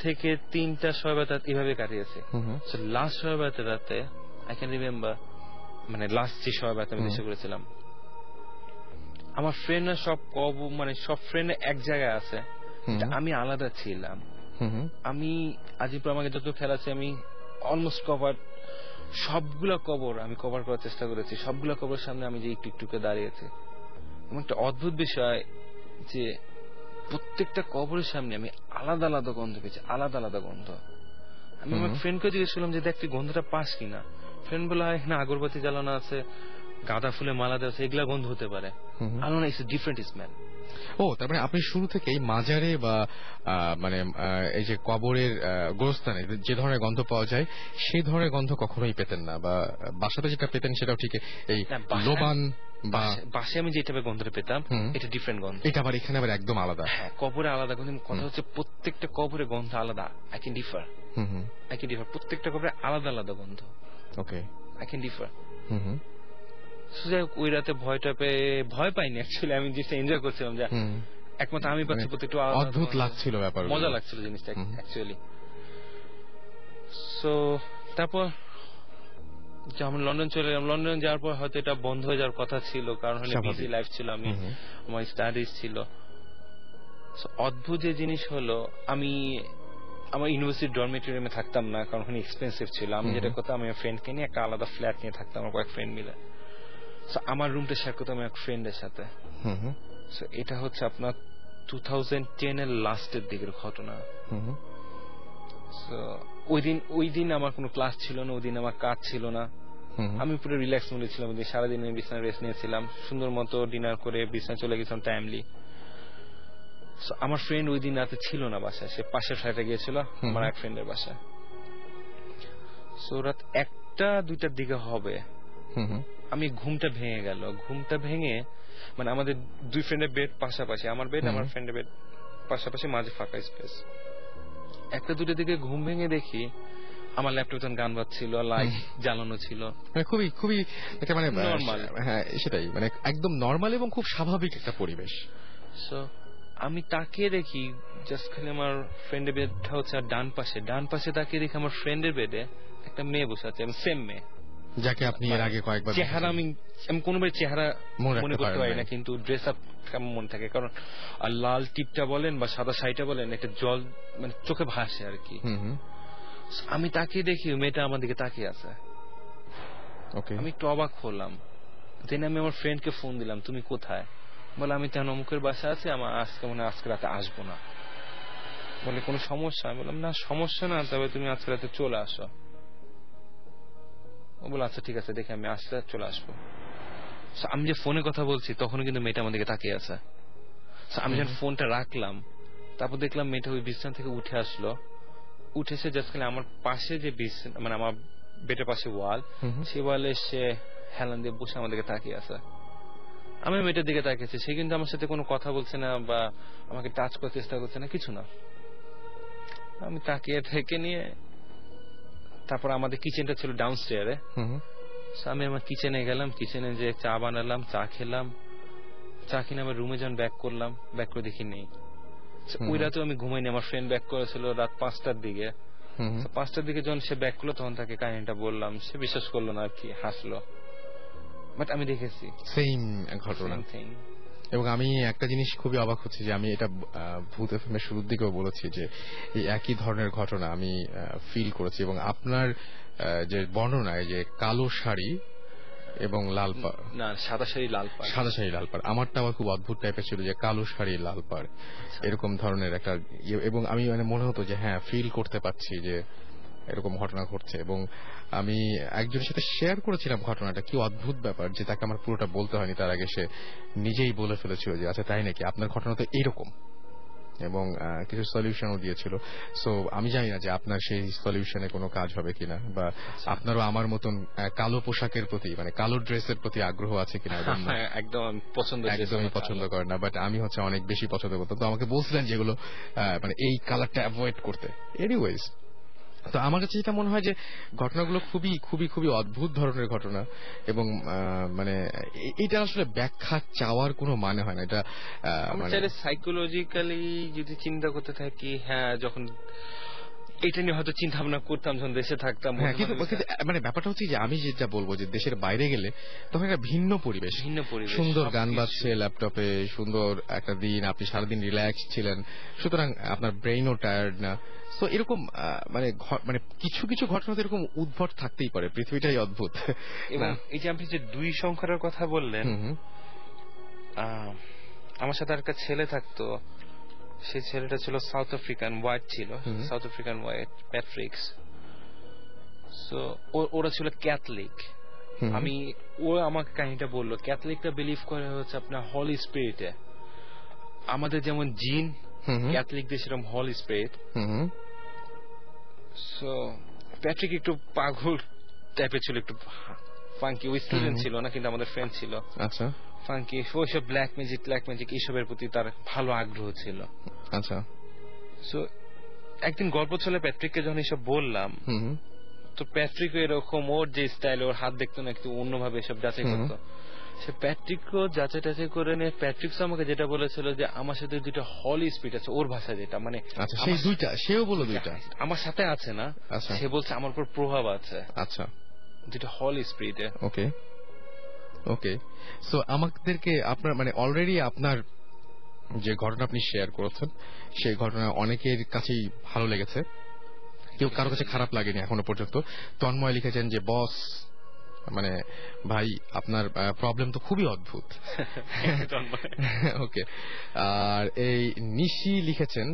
থেকে 3টা শবে রাত এভাবে কাটিয়েছি। লাস্ট শবে রাতে আই ক্যান রিমেম্বার, মানে লাস্ট যে শবে রাতে আমি দেশে করেছিলাম, আমার ফ্রেন্ডরা সব মানে সব ফ্রেন্ড এক জায়গায় আছে, আমি আলাদা ছিলাম। আমি আজিমপুর আমাকে যত খেলা আছে আমি অলমোস্ট কভার, সবগুলা কবর আমি কভার করার চেষ্টা করেছি। সবগুলা কবর সামনে আমি যে একটু একটুকে দাঁড়িয়েছি, এবং একটা অদ্ভুত বিষয় যে প্রত্যেকটা কবরের সামনে আমি আলাদা আলাদা গন্ধ পেয়েছি, আলাদা আলাদা গন্ধ। আমি আমার ফ্রেন্ডকে জিজ্ঞেস করলাম যে দেখ তুই গন্ধটা পাস কিনা। ফ্রেন্ড বলে এখানে আগরবাতি জ্বালানো আছে, গাঁদা ফুলে মালা দেওয়া আছে, এগুলা গন্ধ হতে পারে। আলাদা ইটস ডিফারেন্ট স্মেল। ও, তার মানে আপনি শুরু থেকেই মাজারে বা মানে এই যে কবরের গোরস্থানে যে ধরনের গন্ধ পাওয়া যায় সেই ধরনের গন্ধ কখনোই পেতেন না, বা বাসাতে যেটা পেতেন সেটাও ঠিক এই লোবান বা বাসে আমি যে টাইপের গন্ধটা পেতাম এটা ডিফারেন্ট গন্ধ, এটা আবার এখানে আবার একদম আলাদা। হ্যাঁ, কবরে আলাদা গন্ধ। কথা হচ্ছে প্রত্যেকটা কবরে গন্ধ আলাদা। আই ক্যান ডিফার, প্রত্যেকটা কবরে আলাদা আলাদা গন্ধ। ওকে, আই ক্যান ডিফার। ওই রাতে ভয় পাইনি অ্যাকচুয়ালি, আমি জিনিসটা এনজয় করছিলাম যে একমাত্র আমি পাচ্ছি, প্রত্যেকটা অদ্ভুত লাগছিল, ব্যাপার মজা লাগছিল জিনিসটা অ্যাকচুয়ালি। সো তারপর আমি লন্ডন চলে গেলাম। লন্ডন যাওয়ার পর হয়তো এটা বন্ধ হয়ে যাওয়ার কথা ছিল, কারণ হলে বিজি লাইফ ছিল, আমি আমার স্টাডিজ ছিল। অদ্ভুত যে জিনিস হলো, আমি আমার ইউনিভার্সিটি ডরমিটরিয়ামে থাকতাম না, কারণ ওখানে এক্সপেন্সিভ ছিল। আমি যেটা করতাম, আমি ফ্রেন্ডকে নিয়ে একটা আলাদা ফ্ল্যাট নিয়ে থাকতাম, আমার কয়েক ফ্রেন্ড মিলে। আমার রুমটা শেয়ার করতাম এক ফ্রেন্ডের সাথে। এটা হচ্ছে আপনার 2010 এর লাস্টের দিকের ঘটনা। ওই দিন আমার কোনো ক্লাস ছিল না, ওই দিন আমার কাজ ছিল না, আমি পুরো রিল্যাক্স মুডে ছিলাম। সারাদিন আমি বিছানায় রেস্ট নিয়েছিলাম, সুন্দর মতো ডিনার করে বিছানায় চলে গেছিলাম টাইমলি। আমার ফ্রেন্ড ওই দিন রাতে ছিল না বাসায়, সে পাশের ফ্ল্যাটে গিয়েছিল আমার এক ফ্রেন্ডের বাসায়। রাত 1টা-2টার দিকে হবে, আমি ঘুমটা ভেঙে গেল। ঘুমটা ভেঙে মানে আমাদের 2 ফ্রেন্ডের বেড পাশাপাশি, আমার বেড আমার ফ্রেন্ডের বেড পাশাপাশি, মাঝে ফাঁকা স্পেস। 1টা-2টার দিকে ঘুম ভেঙে দেখি আমার ল্যাপটপে গান বাজছিল, লাইট জ্বালানো ছিল, খুবই খুবই এটা মানে নরমাল। হ্যাঁ, সেটাই, মানে একদম নরমাল এবং খুব স্বাভাবিক একটা পরিবেশ। আমি তাকিয়ে দেখি জাস্ট খালি আমার ফ্রেন্ডের বেডটা হচ্ছে, আর ডান পাশে তাকিয়ে দেখি আমার ফ্রেন্ডের বেডে একটা মেয়ে বসে আছে, সেম মেয়ে যাকে আপনি এর আগে কয়েকবার চেহারা আমি কোনোবার চেহারা মনে করতে পারি না, কিন্তু ড্রেস আপ কেমন মনে থাকে, কারণ আর লাল টিপটা বলেন বা সাদা শাড়িটা বলেন, একটা জল মানে চোখে ভাসে আর কি। আমি তাকিয়ে দেখি মেয়েটা আমার দিকে তাকিয়ে আছে। আমি একটু অবাক হলাম। দেন আমি আমার ফ্রেন্ডকে ফোন দিলাম, তুমি কোথায়? বলে আমি তেন অমুকের বাসা আছে, আমার আজকে রাতে আসবো না। বলে কোনো সমস্যা? আমি বললাম না সমস্যা না, তবে তুমি আজকে রাতে চলে আসো। ও বলে আচ্ছা ঠিক আছে, দেখে আমি আসতে চলে আসবো। আমি যে ফোনে কথা বলছি তখন কিন্তু মেয়েটা আমার দিকে তাকিয়ে আছে। আমি যখন ফোনটা রাখলাম, তারপর দেখলাম মেয়েটা ওই বিছানা থেকে উঠে আসলো। উঠেছে জাস্ট খালি আমার পাশে যে বিছানা, মানে আমার বেডের পাশে ওয়াল, সেই ওয়ালে সে হেলান দিয়ে বসে আমার দিকে তাকিয়ে আছে। আমি মেয়েটার দিকে তাকিয়েছি, সে কিন্তু আমার সাথে কোনো কথা বলছে না বা আমাকে টাচ করার চেষ্টা করছে না, কিছু না। আমি তাকিয়ে থেকে নিয়ে তারপর আমাদের কিচেনটা ছিল ডাউন স্টেয়ারে, আমি আমার কিচেনে গেলাম, কিচেনে যে চা বানালাম, চা খেলাম, চা কিনে আমার রুমে যখন ব্যাক করলাম, ব্যাক করে দেখি নেই। ওই রাতে আমি ঘুমাইনি, আমার ফ্রেন্ড ব্যাক করেছিল রাত 5টার দিকে। 5টার দিকে যখন সে ব্যাক করলো তখন তাকে কাহিনীটা বললাম, সে বিশ্বাস করলো না আর কি, হাসলো। বাট আমি দেখেছি সেম ঘটনা। এবং আমি একটা জিনিস খুবই অবাক হচ্ছে যে আমি এটা ভূত এফএম এর শুরুর দিকেও বলেছি যে এই একই ধরনের ঘটনা আমি ফিল করেছি। এবং আপনার যে বর্ণনায় যে কালো শাড়ি এবং লাল পাড়, না সাদা শাড়ি লাল পাড়, আমারটা আবার খুব অদ্ভুত টাইপের ছিল যে কালো শাড়ি লাল পাড়, এরকম ধরনের একটা। এবং আমি মানে মনে হতো যে হ্যাঁ ফিল করতে পারছি যে এরকম ঘটনা ঘটছে, এবং আমি একজনের সাথে শেয়ার করেছিলাম ঘটনাটা। কি অদ্ভুত ব্যাপার যে তাকে আমার পুরোটা বলতে হয়নি, তার আগে সে নিজেই বলে ফেলেছিল যে আচ্ছা তাই নাকি, আপনার ঘটনা তো এইরকম, এবং কিছু সলিউশনও দিয়েছিল। সো আমি জানি না যে আপনার সেই সলিউশনে কোনো কাজ হবে কিনা, বা আপনারও আমার মতন কালো পোশাকের প্রতি, মানে কালো ড্রেসের প্রতি আগ্রহ আছে কিনা। একদম একদমই পছন্দ করেন না, বাট আমি হচ্ছে অনেক বেশি পছন্দ করতাম। তো আমাকে বলছিলেন যেগুলো মানে এই কালারটা অ্যাভয়েড করতে। এনিওয়েজ, তো আমার কাছে যেটা মনে হয় যে ঘটনাগুলো খুবই খুবই খুবই অদ্ভুত ধরনের ঘটনা, এবং মানে এটা আসলে ব্যাখ্যা চাওয়ার কোনো মানে হয় না। এটা মানে সাইকোলজিক্যালি যদি চিন্তা করতে থাকি, হ্যাঁ, যখন এটা নিয়ে হয়তো চিন্তা ভাবনা করতাম যখন দেশে থাকতাম। হ্যাঁ, কিন্তু মানে ব্যাপারটা হচ্ছে যে আমি যেটা বলবো যে দেশের বাইরে গেলে তখন একটা ভিন্ন পরিবেশ, সুন্দর গান বাজছে ল্যাপটপে, সুন্দর একটা দিন, আপনি সারাদিন রিল্যাক্স ছিলেন, সুতরাং আপনার ব্রেইনও টায়ার্ড না। তো এরকম মানে কিছু কিছু ঘটনা তো এরকম উদ্ভট থাকতেই পারে, পৃথিবীটাই অদ্ভুত। এবং এই যে আপনি যে 2 সংখ্যার কথা বললেন, আমার সাথে একটা ছেলে থাকতো, সেই ছেলেটা ছিল সাউথ আফ্রিকান, হোয়াইট ছিল, south African white, Patrick's. So ওরা ছিল ক্যাথলিক। ও আমাকে কাহিনীটা বললো, ক্যাথলিকটা বিলিভ করে হচ্ছে আপনার হলি স্পিরিটে। আমাদের যেমন জিন, ক্যাথলিকদের সেরকম হলি স্পিরিট। সো প্যাট্রিক একটু পাগল টাইপের ছিল, একটু ফাঙ্কি। ওই স্টুডেন্ট ছিল না, কিন্তু আমাদের ফ্রেন্ড ছিল। আচ্ছা, ফাঙ্কি, ওইসব ব্ল্যাক ম্যাজিক এইসবের প্রতি তার ভালো আগ্রহ ছিল। আচ্ছা, সো একদিন গল্প চলে প্যাট্রিককে যখন এইসব বললাম, তো প্যাট্রিক এরকম, ওর যে স্টাইল, ওর হাত দেখতো না, একটু অন্যভাবে এসব যাচাই করতো। সে প্যাট্রিকও যাচাই টাচাই করে নিয়ে প্যাট্রিক আমাকে যেটা বলেছিল যে আমার সাথে 2টা হলি স্পিরিট আছে, ওর ভাষা যেটা, মানে সেই 2টা, সেও বলো 2টা আমার সাথে আছে না, সে বলছে আমার উপর প্রভাব আছে। আচ্ছা, 2টা হলি স্পিরিটে। ওকে ওকে, সো আমাদেরকে আপনার মানে অলরেডি আপনার যে ঘটনা আপনি শেয়ার করেছেন, সেই ঘটনা অনেকের কাছেই ভালো লেগেছে, কেউ কারো কাছে খারাপ লাগেনি এখনো পর্যন্ত। তন্ময় লিখেছেন যে বস, মানে ভাই আপনার প্রবলেম তো খুবই অদ্ভুত। ওকে, আর এই নিশি লিখেছেন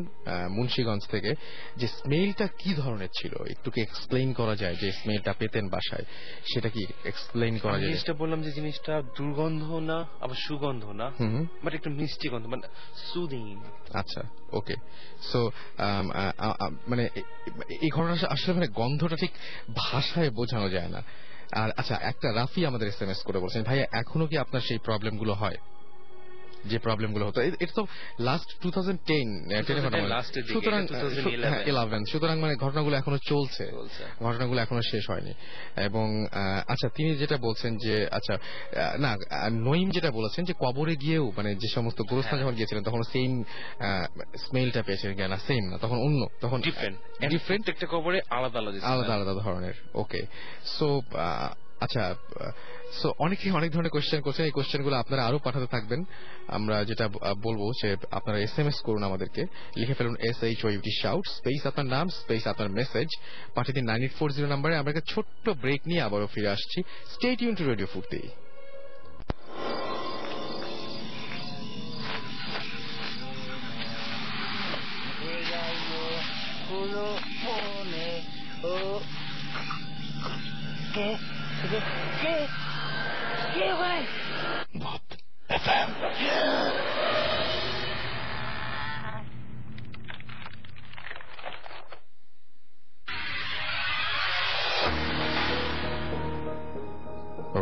মুন্সিগঞ্জ থেকে যে স্মেলটা কি ধরনের ছিল, একটু কি এক্সপ্লেইন করা যায়, যে স্মেলটা পেতেন বাসায়, সেটা কি এক্সপ্লেইন করা যায়? জিনিসটা বললাম যে জিনিসটা দুর্গন্ধ না, আবার সুগন্ধ না, বাট একটু মিষ্টি গন্ধ, মানে সুদিং। আচ্ছা, ওকে। সো মানে এই ঘটনাটা আসলে মানে গন্ধটা ঠিক ভাষায় বোঝানো যায় না। আর আচ্ছা, একটা রাফি আমাদের SMS করে বলছেন, ভাইয়া এখনো কি আপনার সেই প্রবলেমগুলো হয়, যে প্রবলেমগুলো হতো? এটা তো লাস্ট 2010, সুতরাং 11, সুতরাং মানে ঘটনাগুলো এখনো চলছে, ঘটনাগুলো এখনো শেষ হয়নি। এবং আচ্ছা, তিনি যেটা বলছেন যে আচ্ছা না, নঈম যেটা বলেছেন যে কবরে গিয়েও মানে যে সমস্ত গোরস্থান যখন গিয়েছিলেন তখন সেম স্মেলটা পেয়েছেন কিনা, সেম না, তখন অন্য, তখন ডিফারেন্ট, একটা কবরে আলাদা আলাদা আলাদা ধরনের। ওকে, সো আচ্ছা, সো অনেকে অনেক ধরনের কোয়েশ্চেন করছেন, এই কোয়েশ্চেনগুলো আপনারা আরো পাঠাতে থাকবেন। আমরা যেটা বলবো যে আপনারা SMS করুন, আমাদেরকে লিখে ফেলুন SHOUT শাউট স্পেস আপনার নাম স্পেস আপনার মেসেজ, পাঠিয়ে দিন 9840 নম্বরে। আমরা একটা ছোট্ট ব্রেক নিয়ে আবারও ফিরে আসছি। স্টে টিউন টু রেডিও ফুর্তি। ¿Qué, güey? Voot FM.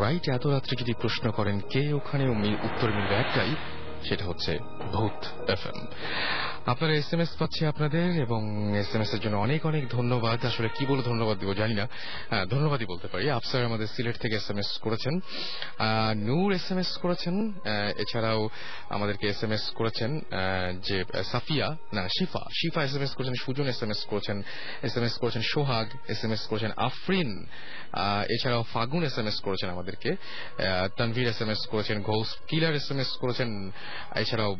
Right, এত রাত্রে যদি প্রশ্ন করেন কে ওখানে, উত্তর মিলবে একটাই, সেটা হচ্ছে ভূত FM। আপনারা SMS পাচ্ছি আপনাদের, এবং SMS এর জন্য অনেক অনেক ধন্যবাদ। আসলে কি বলে ধন্যবাদ দিব জানি না, ধন্যবাদই বলতে পারি। আফসার আমাদের সিলেট থেকে SMS করেছেন, নূর SMS করেছেন, এছাড়াও আমাদেরকে SMS করেছেন যে সাফিয়া না শিফা SMS করেছেন, সুজন SMS করেছেন সোহাগ SMS করেছেন, আফরিন, এছাড়াও ফাগুন SMS করেছেন আমাদেরকে, তানভীর SMS করেছেন, ঘোষ কিলার SMS করেছেন, এছাড়াও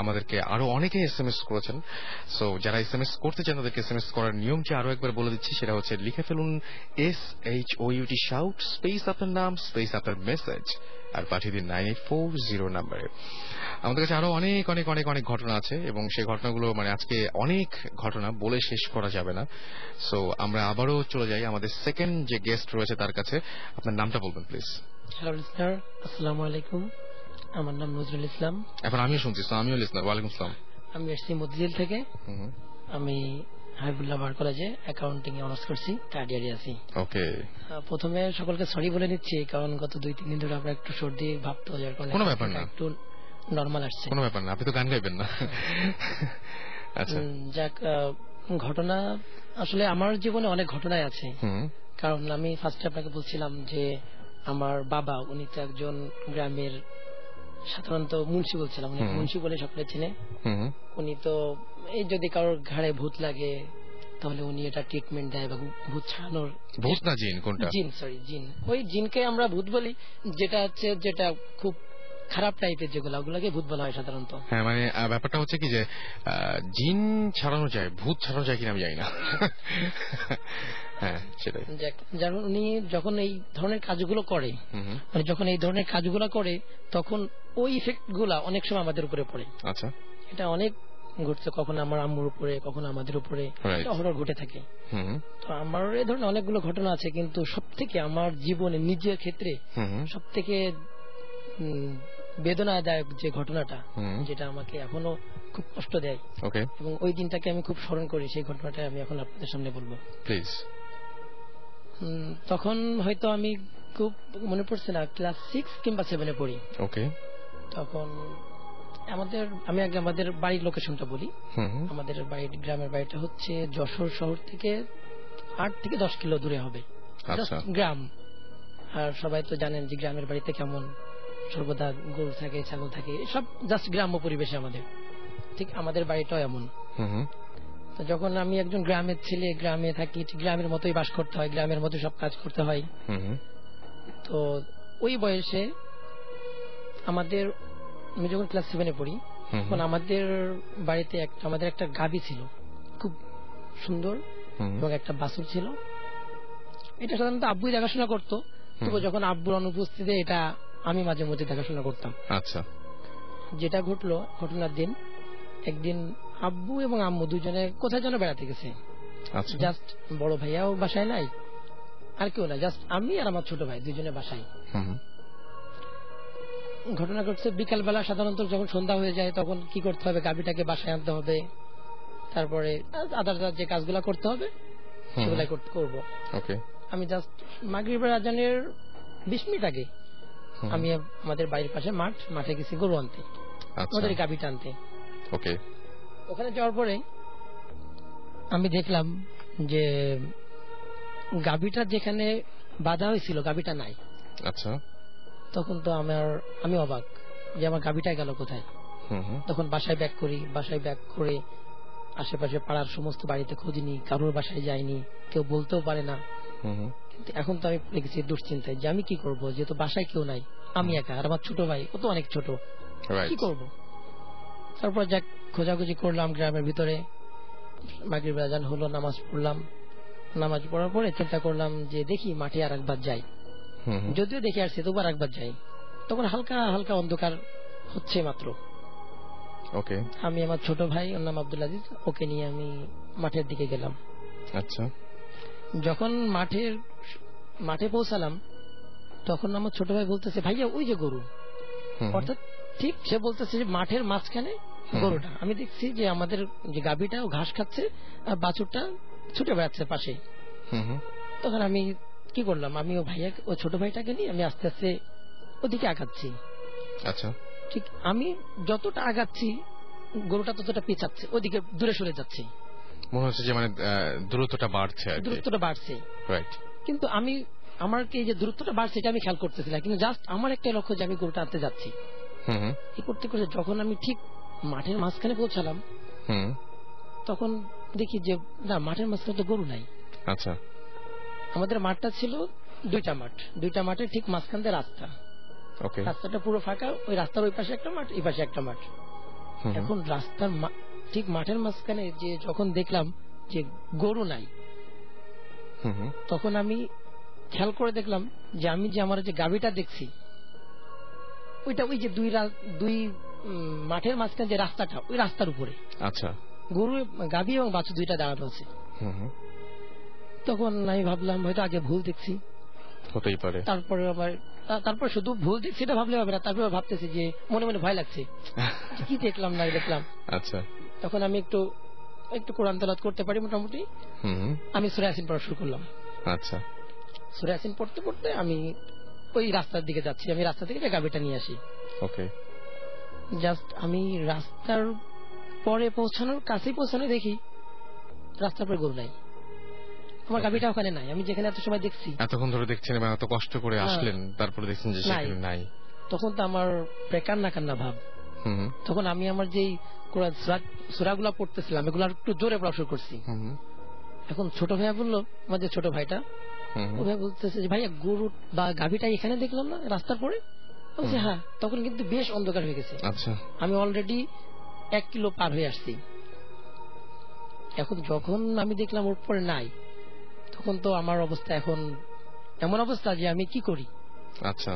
আমাদেরকে আরো অনেকে SMS করেছেন। সো যারা SMS করতে চান তাদেরকে SMS করার নিয়মটি আরো একবার বলে দিচ্ছি, সেটা হচ্ছে লিখে ফেলুন SHOUT শাউট স্পেস আপনার নাম স্পেস আপনার মেসেজ, আর পাঠিয়ে দিন 9840 নাম্বারে। আমাদের কাছে আরো অনেক অনেক অনেক অনেক ঘটনা আছে এবং সেই ঘটনাগুলো মানে আজকে অনেক ঘটনা বলে শেষ করা যাবে না। সো আমরা আবারও চলে যাই আমাদের সেকেন্ড যে গেস্ট রয়েছে তার কাছে। আপনার নামটা বলবেন প্লিজ। হ্যালো লিসনার, আসসালামু আলাইকুম। আমার নাম নজরুল ইসলাম। এখন আমিও শুনছি, আমিও লিসনার। ওয়ালাইকুম আসসালাম। আমি এসছি মতিঝিল থেকে। আমি হাবিবুল্লাহ বার কলেজে অ্যাকাউন্টিং এ অনার্স করছি, থার্ড ইয়ারে আছি। ওকে, প্রথমে সকলকে সরি বলে নিচ্ছি, কারণ গত 2-3 দিন ধরে আমরা একটু সর্দি ভাবতো, যার কারণে কোনো ব্যাপার না, একটু নরমাল আসছে। কোনো ব্যাপার না, আপনি তো গান গাইবেন না। আচ্ছা, যাক, ঘটনা আসলে আমার জীবনে অনেক ঘটনাই আছে। কারণ আমি ফার্স্টে আপনাকে বলছিলাম যে আমার বাবা, উনি তো একজন গ্রামের সাধারণত মুন্সি বলছিলাম, উনি মুন্সি বলে সকলে চিনে। উনি তো এই যদি কারোর ঘাড়ে ভূত লাগে তাহলে উনি এটা ট্রিটমেন্ট দেয় বা ভূত ছাড়ানোর। ভূত না জিন? কোনটা? জিন, সরি জিন। ওই জিনকে আমরা ভূত বলি, যেটা হচ্ছে যেটা খুব খারাপ টাইপের যেগুলো, ওগুলোকে ভূত বলা হয় সাধারণত। হ্যাঁ, মানে ব্যাপারটা হচ্ছে কি যে জিন ছাড়ানো যায়, ভূত ছাড়ানো যায় কিনা আমি জানি না। হ্যাঁ, সেটাই। যেমন উনি যখন এই ধরনের কাজগুলো করে, মানে যখন এই ধরনের কাজগুলো করে তখন ওই ইফেক্ট গুলা অনেক সময় আমাদের উপরে পড়ে। আচ্ছা, এটা অনেক ঘটছে, কখনো আমার আম্মুর উপরে, কখনো আমাদের উপরে, অহরহ ঘটে থাকে। তো আমার এই ধরনের অনেকগুলো ঘটনা আছে, কিন্তু সব থেকে আমার জীবনে নিজের ক্ষেত্রে সব থেকে বেদনাদায়ক যে ঘটনাটা, যেটা আমাকে এখনো খুব কষ্ট দেয় এবং ওই দিনটাকে আমি খুব স্মরণ করি, সেই ঘটনাটা আমি এখন আপনাদের সামনে বলবো প্লিজ। তখন হয়তো আমি খুব মনে পড়ছে না, ক্লাস 6 কিংবা 7 পড়ি। তখন আমি আগে আমাদের বাড়ির লোকেশনটা বলি। আমাদের গ্রামের বাড়িটা হচ্ছে যশোর শহর থেকে 8 থেকে 10 কিলো দূরে হবে, গ্রাম। আর সবাই তো জানেন যে গ্রামের বাড়িতে কেমন, সর্বদা গরু থাকে, ছাগল থাকে, সব জাস্ট গ্রাম্য পরিবেশে আমাদের। ঠিক আমাদের বাড়িটাও এমন। তো যখন আমি একজন গ্রামের ছেলে, গ্রামে থাকি, গ্রামের মতোই বাস করতে হয়, গ্রামের মতো সব কাজ করতে হয়। তো ওই বয়সে আমি যখন ক্লাস 7 পড়ি, তখন আমাদের বাড়িতে আমাদের একটা গাভী ছিল, খুব সুন্দর, এবং একটা বাছুর ছিল। এটা সাধারণত আব্বুই দেখাশোনা করতো, তবু যখন আব্বুর অনুপস্থিতিতে এটা আমি মাঝে মধ্যে দেখাশোনা করতাম। আচ্ছা, যেটা ঘটলো, ঘটনার দিন একদিন আব্বু এবং আম্মু দুজনে কোথায় যেন বেড়াতে গেছে। জাস্ট বড় ভাইয়াও বাসায় নাই, আর কেউ না, জাস্ট আমি আর আমার ছোট ভাই দুজনে বাসায়। ঘটনা ঘটছে বিকালবেলা। সাধারণত যখন সন্ধ্যা হয়ে যায় তখন কি করতে হবে, গাভীটাকে বাসায় আনতে হবে, তারপরে আদার যে কাজগুলা করতে হবে সেগুলাই করবো। আমি জাস্ট মাগরিবের আজানের 20 মিনিট আগে আমি আমাদের বাড়ির পাশে মাঠে গেছি গরু আনতে, আমাদের গাভীটা আনতে। ওখানে যাওয়ার পরে আমি দেখলাম যে গাভীটা যেখানে বাঁধা হয়েছিল গাভীটা নাই। আচ্ছা, তখন তো আমি অবাক যে আমার গাভীটা গেল কোথায়। তখন বাসায় ব্যাক করি, বাসায় ব্যাক করে আশেপাশে পাড়ার সমস্ত বাড়িতে খোঁজ নি, কারোর বাসায় যাইনি, কেউ বলতেও পারে না। কিন্তু এখন তো আমি পড়ে গেছি দুশ্চিন্তায় যে আমি কি করব, যেহেতু বাসায় কেউ নাই, আমি একা, আর আমার ছোট ভাই ও তো অনেক ছোট, কি করব। তারপর যাক খোঁজাখুঁজি করলাম গ্রামের ভিতরে, মাগরিব আজান হলো, নামাজ পড়লাম। নামাজ পড়ার পরে চিন্তা করলাম যে দেখি মাঠে আর একবার যাই, যদিও দেখে আসছি তবু আর একবার যাই। তখন হালকা হালকা অন্ধকার হচ্ছে মাত্র। আমি আমার ছোট ভাই, ওর নাম আব্দুল আজিজ, ওকে নিয়ে আমি মাঠের দিকে গেলাম। আচ্ছা, যখন মাঠে পৌঁছালাম তখন আমার ছোট ভাই বলতেছে, ভাইয়া ওই যে গরু। অর্থাৎ ঠিক সে বলতেছে যে মাঠের মাঝখানে গরুটা। আমি দেখছি যে আমাদের যে গাভীটা ও ঘাস খাচ্ছে আর বাছুরটা ছুটে বেড়াচ্ছে পাশে। তখন আমি কি করলাম, আমি ও ছোট ভাইটাকে নিয়ে আমি আস্তে আস্তে ওদিকে আগাচ্ছি। আচ্ছা, ঠিক আমি যতটা আগাচ্ছি গরুটা ততটা পেঁচাচ্ছে, ওদিকে দূরে সরে যাচ্ছে। মনে হচ্ছে যে মানে দূরত্বটা বাড়ছে। কিন্তু আমার যে দূরত্বটা বাড়ছে এটা আমি খেয়াল করতেছিলাম, কিন্তু জাস্ট আমার একটা লক্ষ্য যে আমি গরুটা আনতে যাচ্ছি। এই করতে করতে যখন আমি ঠিক মাঠের মাঝখানে পৌঁছালাম তখন দেখি যে না, মাঠের মাঝখানে তো গরু নাই। আচ্ছা, আমাদের মাঠটা ছিল 2টা মাঠ, 2টা মাঠের ঠিক মাঝখান দিয়ে রাস্তা। রাস্তাটা পুরো ফাঁকা, ওই রাস্তার ওই পাশে একটা মাঠ, এই পাশে একটা মাঠ। এখন রাস্তার ঠিক মাঠের মাঝখানে যে যখন দেখলাম যে গরু নাই, তখন আমি খেয়াল করে দেখলাম যে আমি যে আমার যে গাভীটা দেখছি ওইটা ওই যে দুই মাঠের মাঝখানে যে রাস্তাটা, ওই রাস্তার উপরে। আচ্ছা। গরু, গাভী এবং বাছুর দুইটা দাঁড়ানো আছে। তখন আমি ভাবলাম হয়তো আগে ভুল দেখছি, হতেই পারে। তারপর শুধু ভুল দেখছি এটা ভাবলে হবে না, তারপর ভাবতেছি যে মনে মনে ভয় লাগছে কি দেখলাম না দেখলাম। আচ্ছা। তখন আমি একটু কোরআন তেলাওয়াত করতে পারি মোটামুটি। আমি সূরা ইয়াসিন পড়া শুরু করলাম। আচ্ছা। সূরা ইয়াসিন পড়তে পড়তে আমি ওই রাস্তার দিকে যাচ্ছি। আমি রাস্তা থেকে গাভীটা নিয়ে আসি। ওকে। জাস্ট আমি রাস্তার পরে কাছে পৌঁছানো দেখি রাস্তার পরে গরু নাই, আমার গাভীটা ওখানে নাই। আমি যেখানে এত সময় দেখছি, এতক্ষণ ধরে দেখছেন এবং এত কষ্ট করে আসলেন, তারপরে দেখছেন যে সেখানে নাই। তখন তো আমার কান্না ভাব। তখন আমি আমার যেই সূরাগুলো পড়তেছিলাম এগুলো একটু জোরে পড়া শুরু করছি। এখন ছোট ভাইয়া বললো, আমাদের ছোট ভাইটা, ও ভাই বলতেছে যে ভাইয়া গরু বা গাভীটা এখানে দেখলাম না রাস্তার পরে। বলছে হ্যাঁ। তখন কিন্তু বেশ অন্ধকার হয়ে গেছে। আচ্ছা। আমি অলরেডি 1 কিলো পার হয়ে আসছি। এখন যখন আমি দেখলাম ওর পরে নাই, তখন তো আমার অবস্থা এখন এমন অবস্থা যে আমি কি করি। আচ্ছা।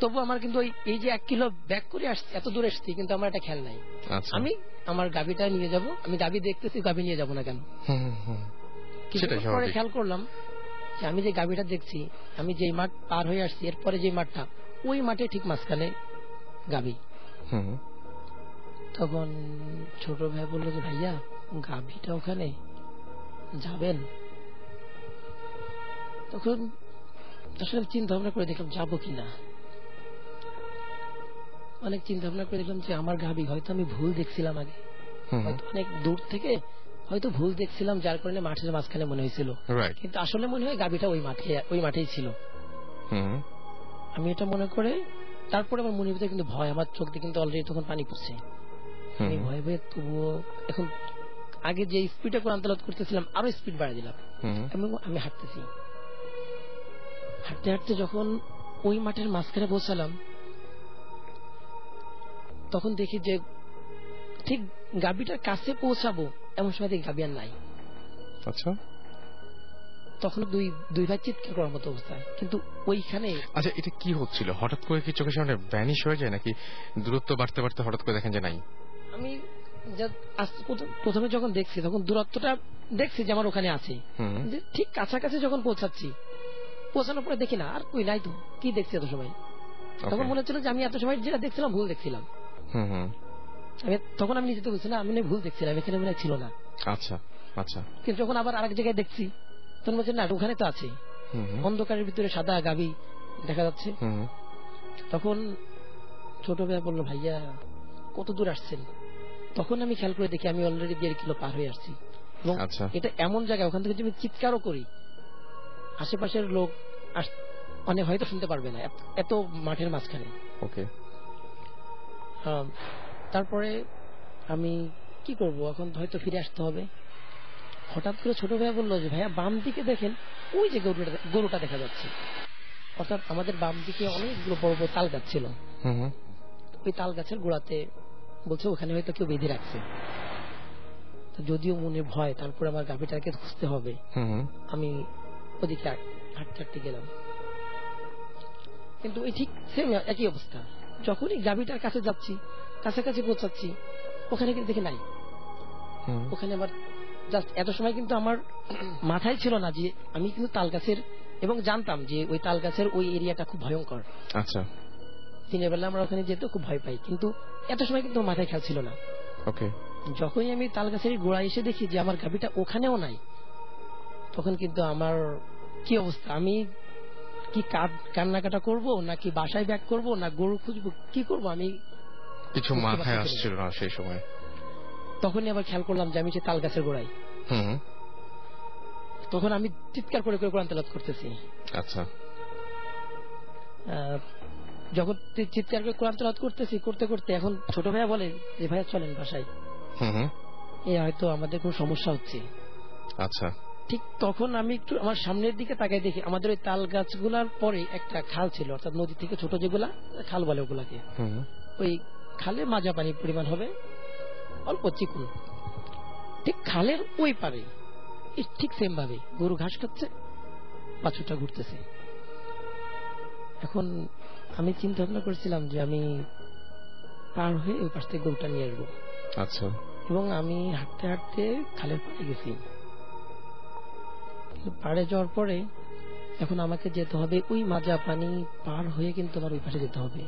তবু আমার কিন্তু এই যে 1 কিলো ব্যাক করে আসছি, এত দূরে আসছি, কিন্তু আমার একটা খেয়াল নাই। আমি আমার গাভীটা নিয়ে যাব, আমি গাভী দেখতেছি, গাভী নিয়ে যাব না কেন। পরে খেয়াল করলাম যে আমি যে গাভীটা দেখছি, আমি যে মাঠ পার হয়ে আসছি, এরপরে যে মাঠটা, ওই মাঠে ঠিক মাঝখানে গাভী। তখন ছোট ভাই বললো যে ভাইয়া গাভীটা ওখানে যাবেন? তখন আসলে চিন্তা ভাবনা করে দেখলাম যাবো কিনা। অনেক চিন্তা ভাবনা করে দেখলাম যে আমার গাভী হয়তো আমি ভুল দেখছিলাম আগে, হয়তো অনেক দূর থেকে হয়তো ভুল দেখছিলাম, যার কারণে মাঠের মাঝখানে মনে হয়েছিল, কিন্তু আসলে মনে হয় গাভীটা ওই মাঠেই ছিল। আমি এটা মনে করে তারপরে আমার মনের ভিতরে কিন্তু ভয়, আমার চোখ দিয়ে কিন্তু অলরেডি তখন পানি পড়ছে। আমি ভয় তবুও এখন আগে যে স্পিডে কোরআন তেলাওয়াত করতেছিলাম আরো স্পিড বাড়িয়ে দিলাম এবং আমি হাঁটতেছি। হাঁটতে হাঁটতে যখন ওই মাঠের মাঝখানে পৌঁছালাম, তখন দেখি যে ঠিক গাভীটার কাছে পৌঁছাবো এমন সময় দেখি গাভী আর নাই। আচ্ছা। তখন দুই ভাই চিৎকার করার মতো অবস্থায়, কিন্তু ওইখানে। আচ্ছা, এটা কি হচ্ছিল? হঠাৎ করে কি চোখের সামনে ভ্যানিশ হয়ে যায়, নাকি দূরত্ব বাড়তে বাড়তে হঠাৎ করে দেখেন যে নাই? আমি প্রথমে যখন দেখছি তখন দূরত্বটা দেখছি যে আমার ওখানে আছে, যে ঠিক কাছাকাছি যখন পৌঁছানোর পরে দেখি না আর কই নাই, তো কি দেখছি এত সময়। তখন মনে হচ্ছিল যে আমি এত সময় যেটা দেখছিলাম ভুল দেখছিলাম। তখন আমি নিজেতে বলছি না আমি ভুল দেখছিলাম, এখানে মনে ছিল না। আচ্ছা আচ্ছা। কিন্তু যখন আবার আরেক জায়গায় দেখছি তখন বলছি না ওখানে তো আছে, অন্ধকারের ভিতরে সাদা গাভী দেখা যাচ্ছে। তখন ছোট ভাইয়া বললো ভাইয়া কত দূর আসছেন? তখন আমি খেয়াল করে দেখি আমি অলরেডি 1.5 কিলো পার হয়ে আসছি, এবং এটা এমন জায়গা ওখান থেকে যদি চিৎকারও করি আশেপাশের লোক অনেক হয়তো শুনতে পারবে না, এত মাঠের মাঝখানে। ওকে। তারপরে আমি কি করব, এখন হয়তো ফিরে আসতে হবে। হঠাৎ করে ছোট ভাইয়া বললো যে ভাইয়া বাম দিকে দেখেন, ওই যে গরুটা দেখা যাচ্ছে। অর্থাৎ আমাদের বাম দিকে অনেকগুলো বড় বড় তাল গাছ ছিল, ওই তাল গাছের গোড়াতে বলছে ওখানে হয়তো কেউ বেঁধে রাখছে। যদিও মনে ভয়, তারপরে আমার গাভীটাকে খুঁজতে হবে। আমি ওদিকে হাঁটতে হাঁটতে গেলাম, কিন্তু ওই ঠিক সেম একই অবস্থা। যখনই গাভীটার কাছে যাচ্ছি, কাছাকাছি পৌঁছাচ্ছি, ওখানে কিন্তু দেখি নাই। ওখানে আবার জাস্ট এত সময় কিন্তু আমার মাথায় ছিল না যে আমি কিন্তু তাল গাছের, এবং জানতাম যে ওই তাল গাছের ওই এরিয়াটা খুব ভয়ঙ্কর। আচ্ছা। দিনের বেলা আমরা ওখানে যেতে খুব ভয় পাই, কিন্তু এত সময় কিন্তু মাথায় খেয়াল ছিল না। ওকে। যখনই আমি তাল গাছের গোড়ায় এসে দেখি যে আমার গাভীটা ওখানেও নাই, তখন কিন্তু আমার কি অবস্থা, আমি কি কান্নাকাটা করবো, নাকি বাসায় ব্যাক করবো, না গরু খুঁজবো, কি করবো আমি কিছু মাথায় আসছিল না সেই সময়। তখনই আবার খেয়াল করলাম যে আমি সে তাল গাছের গোড়ায়। তখন আমি চিৎকার করে করে কোরআন তেলাওয়াত করতেছি। আচ্ছা। যখন চিৎকার করে কোরআন তেলাওয়াত করতেছি, করতে করতে এখন ছোট ভাইয়া বলে যে ভাইয়া চলেন বাসায়, হয়তো আমাদের কোন সমস্যা হচ্ছে। আচ্ছা। ঠিক তখন আমি একটু আমার সামনের দিকে তাকাই দেখি আমাদের ওই তাল গাছগুলার পরে একটা খাল ছিল, অর্থাৎ নদী থেকে ছোট যেগুলা খাল বলে ওগুলাকে, ওই খালে মাজা পানির পরিমাণ হবে অল্প চিকুন। ঠিক খালের ওই পারে ঠিক সেম ভাবে গরু ঘাস খাচ্ছে, বাছুরটা ঘুরতেছে। এখন আমি চিন্তা ভাবনা করছিলাম যে আমি পার হয়ে ওই পাশ থেকে গরুটা নিয়ে আসবো। আচ্ছা। এবং আমি হাঁটতে হাঁটতে খালের পাড়ে গেছি। পাড়ে যাওয়ার পরে এখন আমাকে যেতে হবে ওই মাজা পানি পার হয়ে, কিন্তু আমার ওই পাশে যেতে হবে।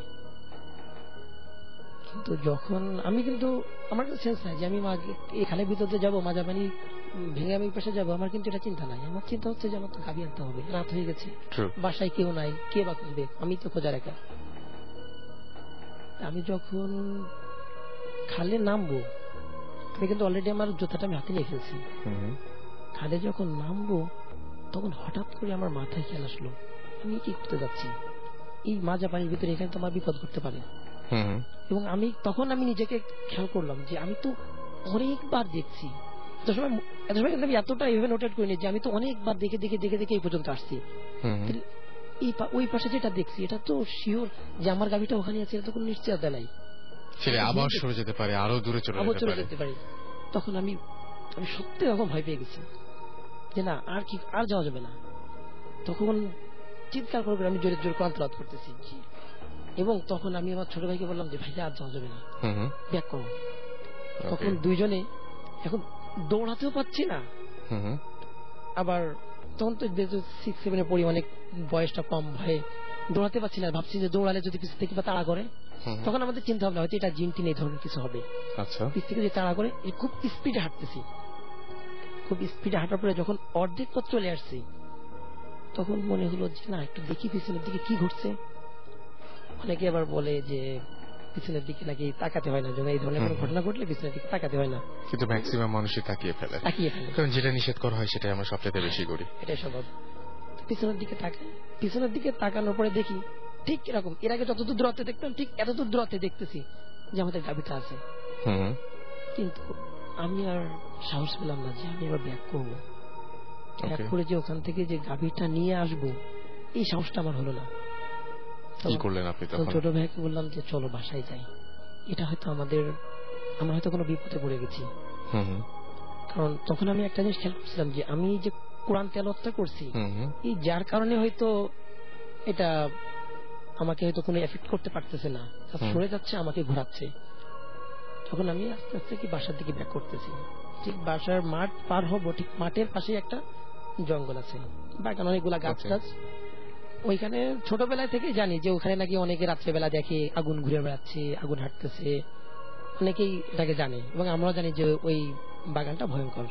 কিন্তু যখন আমি কিন্তু আমার সেন্স নাই যে আমি এই খালের ভিতরে যাবো, মাজা পানি ভেঙে আমি পাশে যাবো, আমার কিন্তু এটা চিন্তা নাই। আমার চিন্তা হচ্ছে যে আমার তো গাভী আনতে হবে, রাত হয়ে গেছে, বাসায় কেউ নাই, কে বা খুঁজবে, আমি তো খোঁজার একা। আমি যখন খালে নামবো, আমি কিন্তু অলরেডি আমার জুতাটা আমি হাতে নিয়ে ফেলছি। খালে যখন নামবো তখন হঠাৎ করে আমার মাথায় খেয়াল আসলো আমি কি করতে যাচ্ছি, এই মাজা পানির ভিতরে, এখানে তো আমার বিপদ করতে পারে। এবং আমি তখন আমি নিজেকে খেয়াল করলাম যে আমি তো অনেকবার দেখছি, এত সময় কিন্তু আমি এতটা এভাবে নোটেট করিনি যে আমি তো অনেকবার দেখে দেখে দেখে দেখে এই পর্যন্ত আসছি। ওই পাশে যেটা দেখছি এটা তো শিওর যে আমার গাভীটা ওখানে আছে, এটা তো কোনো নিশ্চয়তা নাই, সেটা আবার সরে যেতে পারে, আরো দূরে চলে যেতে পারে। তখন আমি সত্যি রকম ভয় পেয়ে গেছি যে না, আর যাওয়া যাবে না। তখন চিৎকার করে আমি জোরে জোরে ক্লান্ত করতেছি। এবং তখন আমি আমার ছোট ভাইকে বললাম যে ভাইয়া আর যাওয়া যাবে না, ব্যাক করো। তখন দুইজনে, এখন দৌড়াতেও পাচ্ছি না, আবার তখন তো 6-7 পড়ি, অনেক বয়সটা কম, ভয়ে দৌড়াতে পারছি না। ভাবছি যে দৌড়ালে যদি পিছন থেকে তাড়া করে, তখন আমাদের চিন্তা ভাবনা হয়তো এটা জিনটিন এই ধরনের কিছু হবে। পিছ থেকে যে তাড়া করে, খুব স্পিডে হাঁটতেছি। খুব স্পিডে হাঁটার পরে যখন অর্ধেক পথ চলে আসছি, তখন মনে হলো যে না, একটু দেখি পিছনের দিকে কি ঘটছে। অনেকে আবার বলে যে পিছনের দিকে নাকি তাকাতে হয় না, যখন এই ধরনের কোনো ঘটনা ঘটলে পিছনের দিকে তাকাতে হয় না, কিন্তু ম্যাক্সিমাম মানুষই তাকিয়ে ফেলে। কারণ যেটা নিষেধ করা হয় সেটাই আমরা সবচেয়ে বেশি করি, এটাই স্বভাব। পিছনের দিকে তাকাই, পিছনের দিকে তাকানোর পরে দেখি ঠিক এরকম, এর আগে যতদূর দূরত্বে দেখতাম ঠিক এতদূর দূরত্বে দেখতেছি যে আমাদের গাভীটা আছে। কিন্তু আমি আর সাহস পেলাম না যে আমি এবার ব্যাক করবো, ব্যাক করে যে ওখান থেকে যে গাভীটা নিয়ে আসবো, এই সাহসটা আমার হলো না। কি করলেন আপনি তখন? ছোট ভাইকে বললাম যে চলো বাসায় যাই, এটা হয়তো আমরা হয়তো কোনো বিপদে পড়ে গেছি। কারণ তখন আমি একটা জিনিস খেয়াল করছিলাম যে আমি যে কোরআন তেলাওয়াতটা করছি, এই যার কারণে হয়তো এটা আমাকে হয়তো কোনো এফেক্ট করতে পারতেছে না, সরে যাচ্ছে, আমাকে ঘোরাচ্ছে। তখন আমি আস্তে আস্তে কি বাসার দিকে ব্যাক করতেছি। ঠিক বাসার মাঠ পার হব, ঠিক মাঠের পাশে একটা জঙ্গল আছে, বাগান, অনেকগুলা গাছ টাছ। ওইখানে ছোটবেলায় থেকে জানি যে ওখানে নাকি অনেকে রাত্রেবেলা দেখে আগুন ঘুরে বেড়াচ্ছে, আগুন হাঁটতেছে, অনেকেই এটাকে জানে। এবং আমরাও জানি যে ওই বাগানটা ভয়ঙ্কর।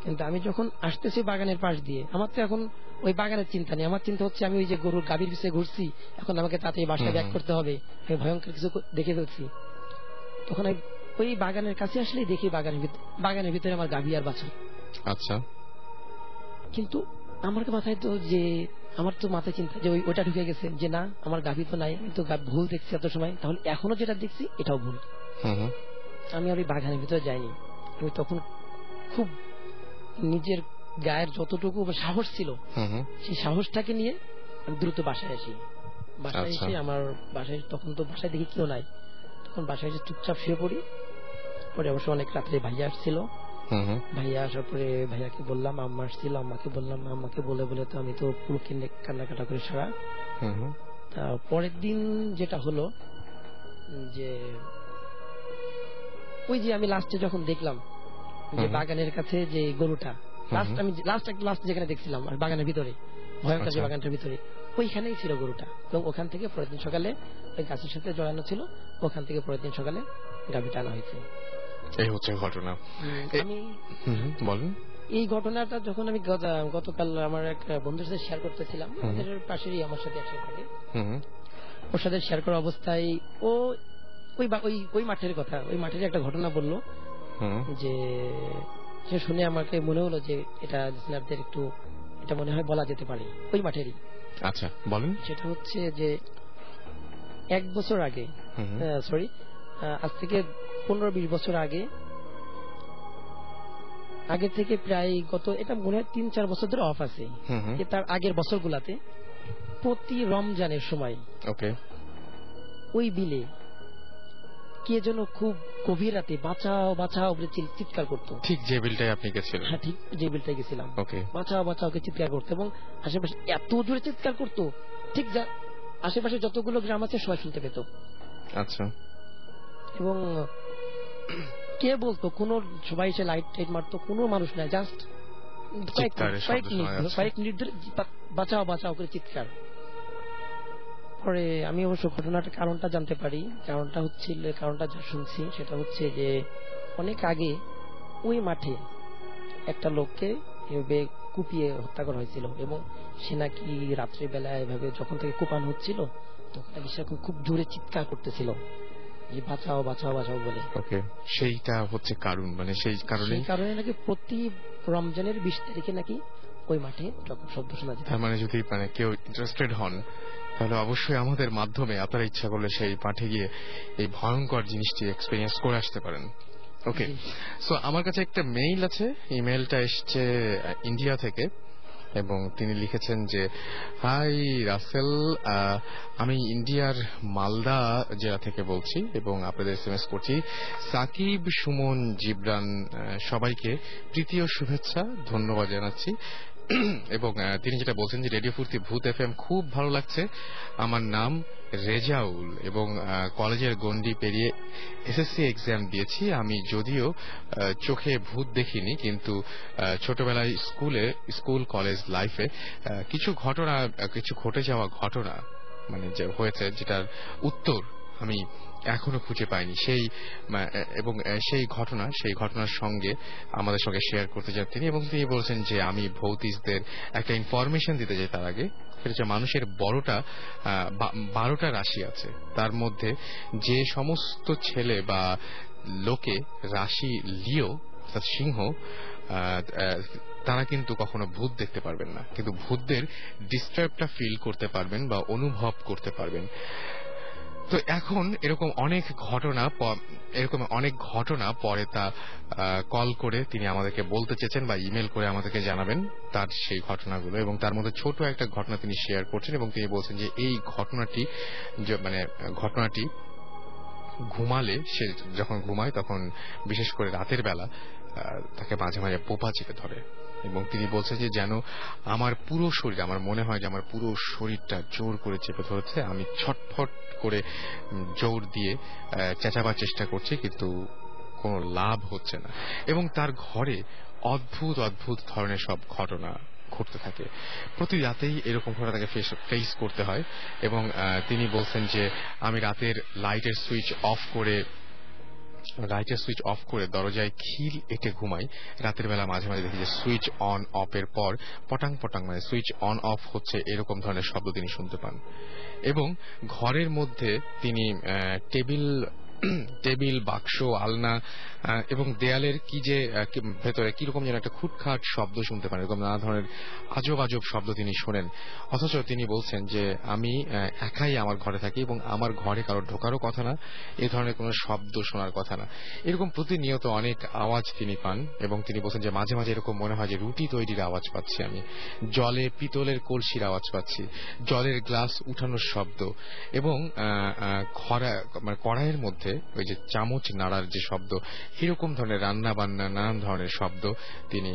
কিন্তু আমি যখন আসতেছি বাগানের পাশ দিয়ে, আমার তো এখন ওই বাগানের চিন্তা নেই, আমার চিন্তা হচ্ছে আমি ওই যে গরুর গাভীর পিছিয়ে ঘুরছি, এখন আমাকে তাড়াতাড়ি বাসায় ব্যাক করতে হবে, আমি ভয়ঙ্কর কিছু দেখে ফেলছি। তখন ওই বাগানের কাছে আসলেই দেখি বাগানের ভিতরে আমার গাভী আর বাছুর। আচ্ছা। কিন্তু আমার মাথায় তো যে আমার তো মাথায় চিন্তা যে ওইটা ঢুকে গেছে যে না, আমার গাভী তো নাই, আমি তো ভুল দেখছি এত সময়, তাহলে এখনো যেটা দেখছি এটাও ভুল। আমি আর ওই বাগানের ভিতরে যাইনি। আমি তখন খুব নিজের গায়ের যতটুকু সাহস ছিল, সেই সাহসটাকে নিয়ে আমি দ্রুত বাসায় আসি। বাসায় এসে আমার বাসায়, তখন তো বাসায় দেখি কেউ নাই, তখন বাসায় এসে চুপচাপ শুয়ে পড়ি। পরে অবশ্য অনেক রাত্রে ভাইয়া আসছিল, ভাইয়া আসার পরে ভাইয়াকে বললাম, আম্মা আসছিল, আম্মাকে বললাম, আম্মাকে বলে বলে তো আমি তো পুরো কান্নাকাটা করে সারা। তা পরের দিন যেটা হলো যে ওই যে আমি লাস্টে যখন দেখলাম যে বাগানের কাছে যে গরুটা, লাস্ট যেখানে দেখছিলাম আর বাগানের ভিতরে, ভয়ঙ্কর যে বাগানটার ভিতরে, ওইখানেই ছিল গরুটা। এবং ওখান থেকে পরের দিন সকালে ওই গাছের সাথে জড়ানো ছিল, ওখান থেকে পরের দিন সকালে গাভীটা আনা হয়েছে। এই হচ্ছে ঘটনা। আমি বলেন, এই ঘটনাটা যখন আমি গতকাল আমার এক বন্ধুর সাথে শেয়ার করতেছিলাম, আমাদের পাশেরই আমার সাথে একসাথে থাকে, ওর সাথে শেয়ার করা অবস্থায় ও ওই মাঠের কথা, ওই মাঠের একটা ঘটনা বললো যে সে শুনে আমাকে মনে হলো যে এটা লিসনারদের একটু এটা মনে হয় বলা যেতে পারে, ওই মাঠেরই। আচ্ছা বলেন। সেটা হচ্ছে যে 1 বছর আগে, সরি আজ থেকে 15-20 বছর আগে থেকে প্রায় গত এটা মনে হয় 3-4 বছর ধরে অফ আছে, তার আগের বছরগুলাতে প্রতি রমজানের সময় ওই বিলে কে যেন খুব গভীর রাতে বাঁচাও বাঁচাও বলে চিৎকার করতো। ঠিক যে বিলটাই আপনি গেছিলেন? হ্যাঁ, ঠিক যে বিলটাই গেছিলাম। বাঁচাও বাঁচাও কে চিৎকার করতো এবং আশেপাশে এত জোরে চিৎকার করতো, ঠিক আশেপাশে যতগুলো গ্রাম আছে সবাই শুনতে পেত। আচ্ছা। এবং কে বলতো, কোন সবাই এসে লাইট টাইট মারতো, কোনো মানুষ নাই, জাস্ট কয়েক মিনিট ধরে বাঁচাও বাঁচাও করে চিৎকার। পরে আমি অবশ্য ঘটনাটার কারণটা জানতে পারি। কারণটা যা শুনছি সেটা হচ্ছে যে অনেক আগে ওই মাঠে একটা লোককে এভাবে কুপিয়ে হত্যা করা হয়েছিল, এবং সে নাকি রাত্রিবেলা এভাবে যখন থেকে কুপানো হচ্ছিল তখন নাকি সে খুব জোরে চিৎকার করতেছিল যে বাঁচাও বাঁচাও বাঁচাও বলে। ওকে, সেইটা হচ্ছে কারণ, মানে সেই কারণে নাকি প্রতি রমজানের 20 তারিখে নাকি ওই মাঠে যখন শব্দ শোনা যায়। তার মানে যদি কেউ ইন্টারেস্টেড হন তাহলে অবশ্যই আমাদের মাধ্যমে আপনারা ইচ্ছা করলে সেই মাঠে গিয়ে এই ভয়ঙ্কর জিনিসটি এক্সপেরিয়েন্স করে আসতে পারেন। ওকে, সো আমার কাছে একটা মেইল আছে। ইমেলটা এসছে ইন্ডিয়া থেকে, এবং তিনি লিখেছেন যে, হাই রাসেল, আমি ইন্ডিয়ার মালদা জেলা থেকে বলছি এবং আপনাদের SMS করছি। সাকিব, সুমন, জিবরান সবাইকে প্রীতি ও শুভেচ্ছা, ধন্যবাদ জানাচ্ছি। এবং তিনি যেটা বলছেন যে রেডিও ফুর্তি ভূত FM খুব ভালো লাগছে। আমার নাম রেজাউল এবং কলেজের গণ্ডি পেরিয়ে SSC এক্সাম দিয়েছি। আমি যদিও চোখে ভূত দেখিনি, কিন্তু ছোটবেলায় স্কুল কলেজ লাইফে কিছু ঘটে যাওয়া ঘটনা মানে যে হয়েছে, যেটার উত্তর আমি এখনো খুঁজে পাইনি। সেই ঘটনার সঙ্গে আমাদের সঙ্গে শেয়ার করতে চান তিনি, এবং তিনি বলছেন যে আমি ভৌতিকদের একটা ইনফরমেশন দিতে চাই তার আগে। সেটা হচ্ছে মানুষের 12টা রাশি আছে, তার মধ্যে যে সমস্ত ছেলে বা লোকে রাশি লিও অর্থাৎ সিংহ, তারা কিন্তু কখনো ভূত দেখতে পারবেন না, কিন্তু ভূতদের ডিস্টার্বটা ফিল করতে পারবেন বা অনুভব করতে পারবেন। তো এখন এরকম অনেক ঘটনা পরে তা কল করে তিনি আমাদেরকে বলতে চেয়েছেন বা ইমেল করে আমাদেরকে জানাবেন তার সেই ঘটনাগুলো, এবং তার মধ্যে ছোট একটা ঘটনা তিনি শেয়ার করছেন, এবং তিনি বলছেন যে এই ঘটনাটি ঘুমালে, সে যখন ঘুমায় তখন বিশেষ করে রাতের বেলা তাকে মাঝে মাঝে পোপা চেপে ধরে, এবং তিনি বলছেন যে যেন আমার মনে হয় যে আমার পুরো শরীরটা জোর করে চেপে ধরেছে। আমি ছটফট করে জোর দিয়ে চেঁচাবার চেষ্টা করছি, কিন্তু কোনো লাভ হচ্ছে না, এবং তার ঘরে অদ্ভুত অদ্ভুত ধরনের সব ঘটনা ঘটতে থাকে। প্রতি রাতেই এরকম ঘটনা তাকে ফেস করতে হয়, এবং তিনি বলছেন যে আমি রাতের লাইটের সুইচ অফ করে দরজায় খিল এঁটে ঘুমাই। রাতের বেলা মাঝে মাঝে দেখি যে সুইচ অন অফ এর পর পটাং পটাং, মানে সুইচ অন অফ হচ্ছে, এরকম ধরনের শব্দ তিনি শুনতে পান। এবং ঘরের মধ্যে তিনি টেবিল, বাক্স, আলনা এবং দেয়ালের ভেতরে কিরকম যেন একটা খুটখাট শব্দ শুনতে পান। এরকম নানা ধরনের আজব শব্দ তিনি শোনেন। অথচ তিনি বলছেন যে আমি একাই আমার ঘরে থাকি এবং আমার ঘরে কারো ঢোকারও কথা না, এ ধরনের কোনো শব্দ শোনার কথা না। এরকম প্রতিনিয়ত অনেক আওয়াজ তিনি পান, এবং তিনি বলছেন যে মাঝে মাঝে এরকম মনে হয় যে রুটি তৈরির আওয়াজ পাচ্ছি, আমি জলে পিতলের কলসির আওয়াজ পাচ্ছি, জলের গ্লাস উঠানোর শব্দ, এবং কড়াইয়ের মধ্যে ওই যে চামচ নাড়ার যে শব্দ, এরকম ধরনের রান্না বান্না নানান ধরনের শব্দ তিনি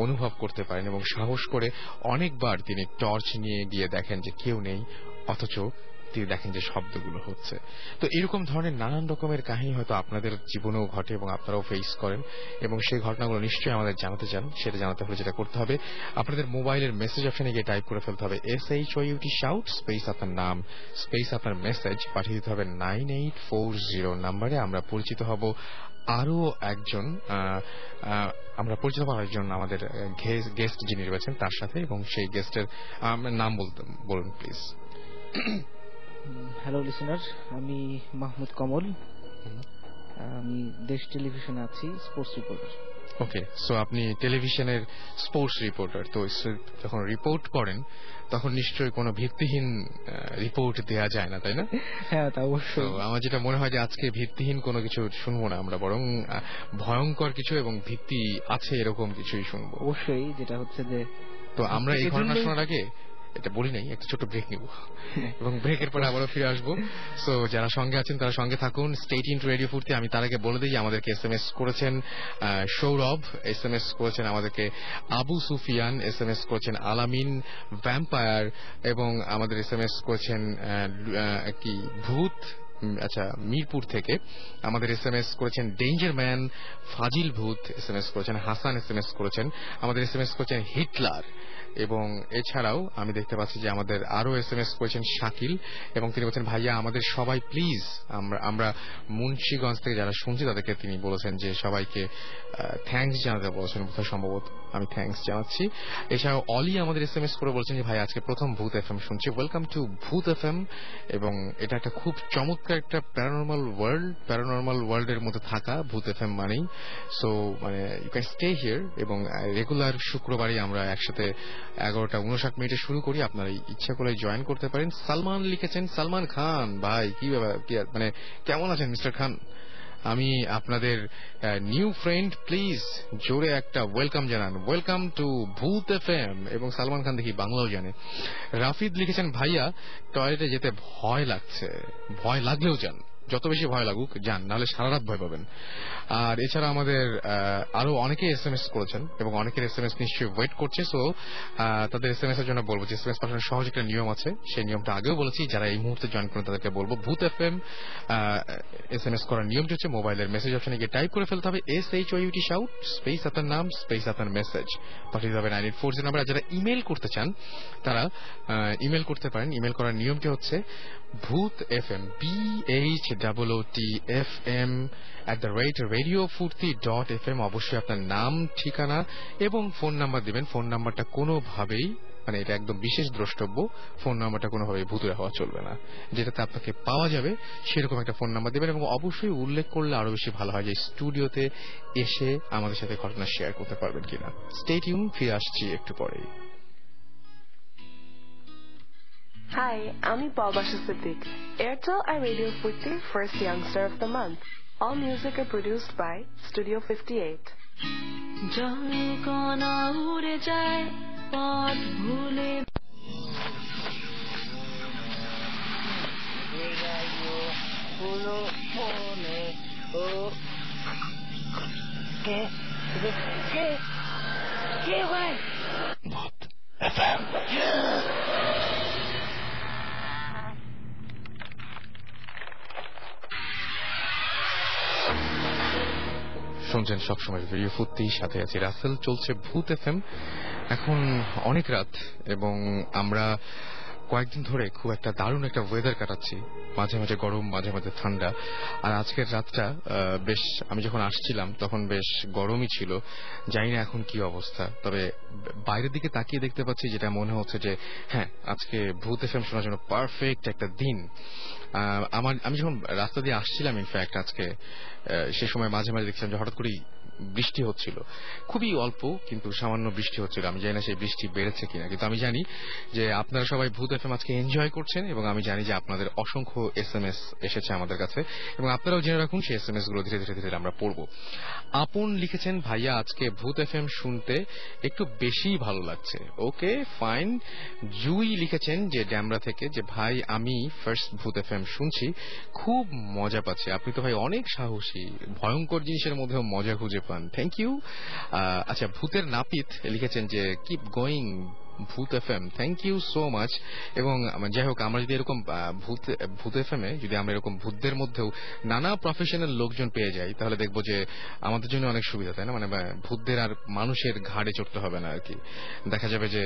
অনুভব করতে পারেন। এবং সাহস করে অনেকবার তিনি টর্চ নিয়ে গিয়ে দেখেন যে কেউ নেই, অথচ তিনি দেখেন যে শব্দগুলো হচ্ছে। তো এরকম ধরনের নানান রকমের কাহিনী হয়তো আপনাদের জীবনেও ঘটে এবং আপনারাও ফেস করেন, এবং সেই ঘটনাগুলো নিশ্চয়ই আমাদের জানাতে চান। সেটা জানাতে হলে যেটা করতে হবে, আপনাদের মোবাইলের মেসেজ অপশনে গিয়ে টাইপ করে ফেলতে হবে SHOUT শাউট স্পেস আপনার নাম স্পেস আপনার মেসেজ পাঠিয়ে দিতে হবে 9840 নম্বরে। আমরা পরিচিত হব আরো একজন আমাদের গেস্ট যিনি রয়েছেন তার সাথে, এবং সেই গেস্টের নাম বলুন প্লিজ। হ্যালো লিসেনার, আমি মাহমুদ কমল, আমি দেশ টেলিভিশনে আছি, স্পোর্টস রিপোর্টার। ওকে, সো আপনি টেলিভিশনের স্পোর্টস রিপোর্টার, তো যখন রিপোর্ট করেন তখন নিশ্চয়ই কোনো ভিত্তিহীন রিপোর্ট দেওয়া যায় না, তাই না? হ্যাঁ, তা অবশ্যই। আমার যেটা মনে হয় যে আজকে ভিত্তিহীন কোনো কিছু শুনবো না আমরা, বরং ভয়ঙ্কর কিছু এবং ভিত্তি আছে এরকম কিছুই শুনবো। অবশ্যই, যেটা হচ্ছে যে তো আমরা এই ঘটনা শোনার আগে এটা বলি নাই, একটা ছোট ব্রেক নিব এবং ব্রেকের পরে আবারও ফিরে আসবো। সো যারা সঙ্গে আছেন তারা সঙ্গে থাকুন, স্টেট ইন টু রেডিও ফুর্তি। আমি তার আগে বলে দিই আমাদেরকে SMS করেছেন সৌরভ, SMS করেছেন আমাদেরকে আবু সুফিয়ান, SMS করেছেন আলামিন ভ্যাম্পায়ার, এবং আমাদের SMS করেছেন কি ভূত, আচ্ছা মিরপুর থেকে আমাদের SMS করেছেন ডেঞ্জার ম্যান, ফাজিল ভূত SMS করেছেন, হাসান SMS করেছেন, আমাদের SMS করেছেন হিটলার, এবং এছাড়াও আমি দেখতে পাচ্ছি যে আমাদের আরো SMS করেছেন শাকিল, এবং তিনি বলছেন ভাইয়া আমাদের সবাই প্লিজ, আমরা মুন্সিগঞ্জ থেকে যারা শুনছি তাদেরকে তিনি বলেছেন যে সবাইকে থ্যাঙ্কস জানাতে বলেছেন, সম্ভবত আমি থ্যাঙ্কস জানাচ্ছি। এছাড়াও অলি আমাদের SMS করে বলছেন যে ভাই আজকে প্রথম ভূত FM শুনছি, ওয়েলকাম টু ভূত FM, এবং এটা একটা খুব চমৎকার একটা প্যারানর্মাল ওয়ার্ল্ডের মধ্যে থাকা ভূত FM মানেই। সো মানে ইউ ক্যান স্টে হিয়ার, এবং রেগুলার শুক্রবারই আমরা একসাথে 11:59 শুরু করি, আপনারা ইচ্ছা করে জয়েন করতে পারেন। সালমান লিখেছেন, সালমান খান ভাই কি মানে কেমন আছেন মিস্টার খান? আমি আপনাদের নিউ ফ্রেন্ড, প্লিজ জোরে একটা ওয়েলকাম জানান, ওয়েলকাম টু ভূত FM। এবং সালমান খান দেখি বাংলাও জানে। রাফিদ লিখেছেন ভাইয়া টয়লেটে যেতে ভয় লাগছে, ভয় লাগলেও যান, যত বেশি ভয় লাগুক যান, নাহলে সারা রাত ভয় পাবেন। আর এছাড়া আমাদের আরো অনেকে SMS করেছেন এবং অনেকের SMS নিশ্চয়ই ওয়েট করছে। সো তাদের SMS এর জন্য বলবো যে SMS পাঠানোর সহজ একটা নিয়ম আছে, সেই নিয়মটা আগেও বলেছি, যারা এই মুহূর্তে জয়েন করেন তাদেরকে বলবো ভূত FM SMS করার নিয়মটি হচ্ছে মোবাইলের মেসেজ অপশনে গিয়ে টাইপ করে ফেলতে হবে SHOUT শাউট স্পেস আপনার নাম স্পেস আপনার মেসেজ পাঠিয়ে দেবে 9840 নাম্বার। আর যারা ইমেল করতে চান তারা ইমেল করতে পারেন। ইমেল করার নিয়মটি হচ্ছে ভূত FM BHOOTFM@radiofurti.fm। অবশ্যই আপনার নাম, ঠিকানা এবং ফোন নাম্বার দিবেন। ফোন নাম্বারটা কোনোভাবেই, মানে এটা একদম বিশেষ দ্রষ্টব্য, ফোন নাম্বারটা কোনোভাবেই ভূতুরে হওয়া চলবে না, যেটাতে আপনাকে পাওয়া যাবে সেরকম একটা ফোন নাম্বার দিবেন। এবং অবশ্যই উল্লেখ করলে আরো বেশি ভালো হয় যে স্টুডিওতে এসে আমাদের সাথে ঘটনা শেয়ার করতে পারবেন কিনা। স্টে টিউন, ফিরে আসছি একটু পরেই। Hi, I'm Babasha Siddiq. Airtel and Radio Furti First Youngster of the Month. All music are produced by Studio 58. জল কণা উড়ে যায় পথ ভুলে কে ভাই ভূত FM। শুনছেন সবসময় রেডিও ফুর্তি, সাথে আছে রাসেল, চলছে ভূত FM। এখন অনেক রাত এবং আমরা কয়েকদিন ধরে খুব একটা দারুণ একটা ওয়েদার কাটাচ্ছি, মাঝে মাঝে গরম, মাঝে মাঝে ঠান্ডা। আর আজকের রাতটা বেশ, আমি যখন আসছিলাম তখন বেশ গরমই ছিল, জানি না এখন কি অবস্থা। তবে বাইরের দিকে তাকিয়ে দেখতে পাচ্ছি যেটা মনে হচ্ছে যে হ্যাঁ, আজকে ভূত FM শোনার জন্য পারফেক্ট একটা দিন। আমি যখন রাস্তা দিয়ে আসছিলাম ইনফ্যাক্ট আজকে, সে সময় মাঝে মাঝে দেখছিলাম যে হঠাৎ করেই বৃষ্টি হচ্ছিল, খুবই অল্প কিন্তু সামান্য বৃষ্টি হচ্ছিল। আমি জানি না সেই বৃষ্টি বেড়েছে কিনা, কিন্তু আমি জানি যে আপনারা সবাই ভূত FM আজকে এনজয় করছেন এবং আমি জানি যে আপনাদের অসংখ্য SMS এসেছে আমাদের কাছে এবং আপনারাও জেনে রাখুন সেই SMS গুলো ধীরে ধীরে ধীরে আমরা পড়ব। আপন লিখেছেন ভাইয়া আজকে ভূত FM শুনতে একটু বেশি ভালো লাগছে। Okay fine. জুই লিখেছেন যে ড্যামরা থেকে যে ভাই আমি ফার্স্ট ভূত FM শুনছি, খুব মজা পাচ্ছি। আপনি তো ভাই অনেক সাহসী, ভয়ঙ্কর জিনিসের মধ্যেও মজা খুঁজে পান। Thank you. আচ্ছা, ভূতের নাপিত লিখেছেন যে keep going Bhoot FM, thank you so much. এবং যাই হোক, আমরা যদি এরকম ভূত FM এ যদি আমরা এরকম ভূতদের মধ্যেও নানা প্রফেশনাল লোকজন পেয়ে যাই তাহলে দেখবো যে আমাদের জন্য অনেক সুবিধা, তাই না? মানে ভূতদের আর মানুষের ঘাড়ে চড়তে হবে না আর কি, দেখা যাবে যে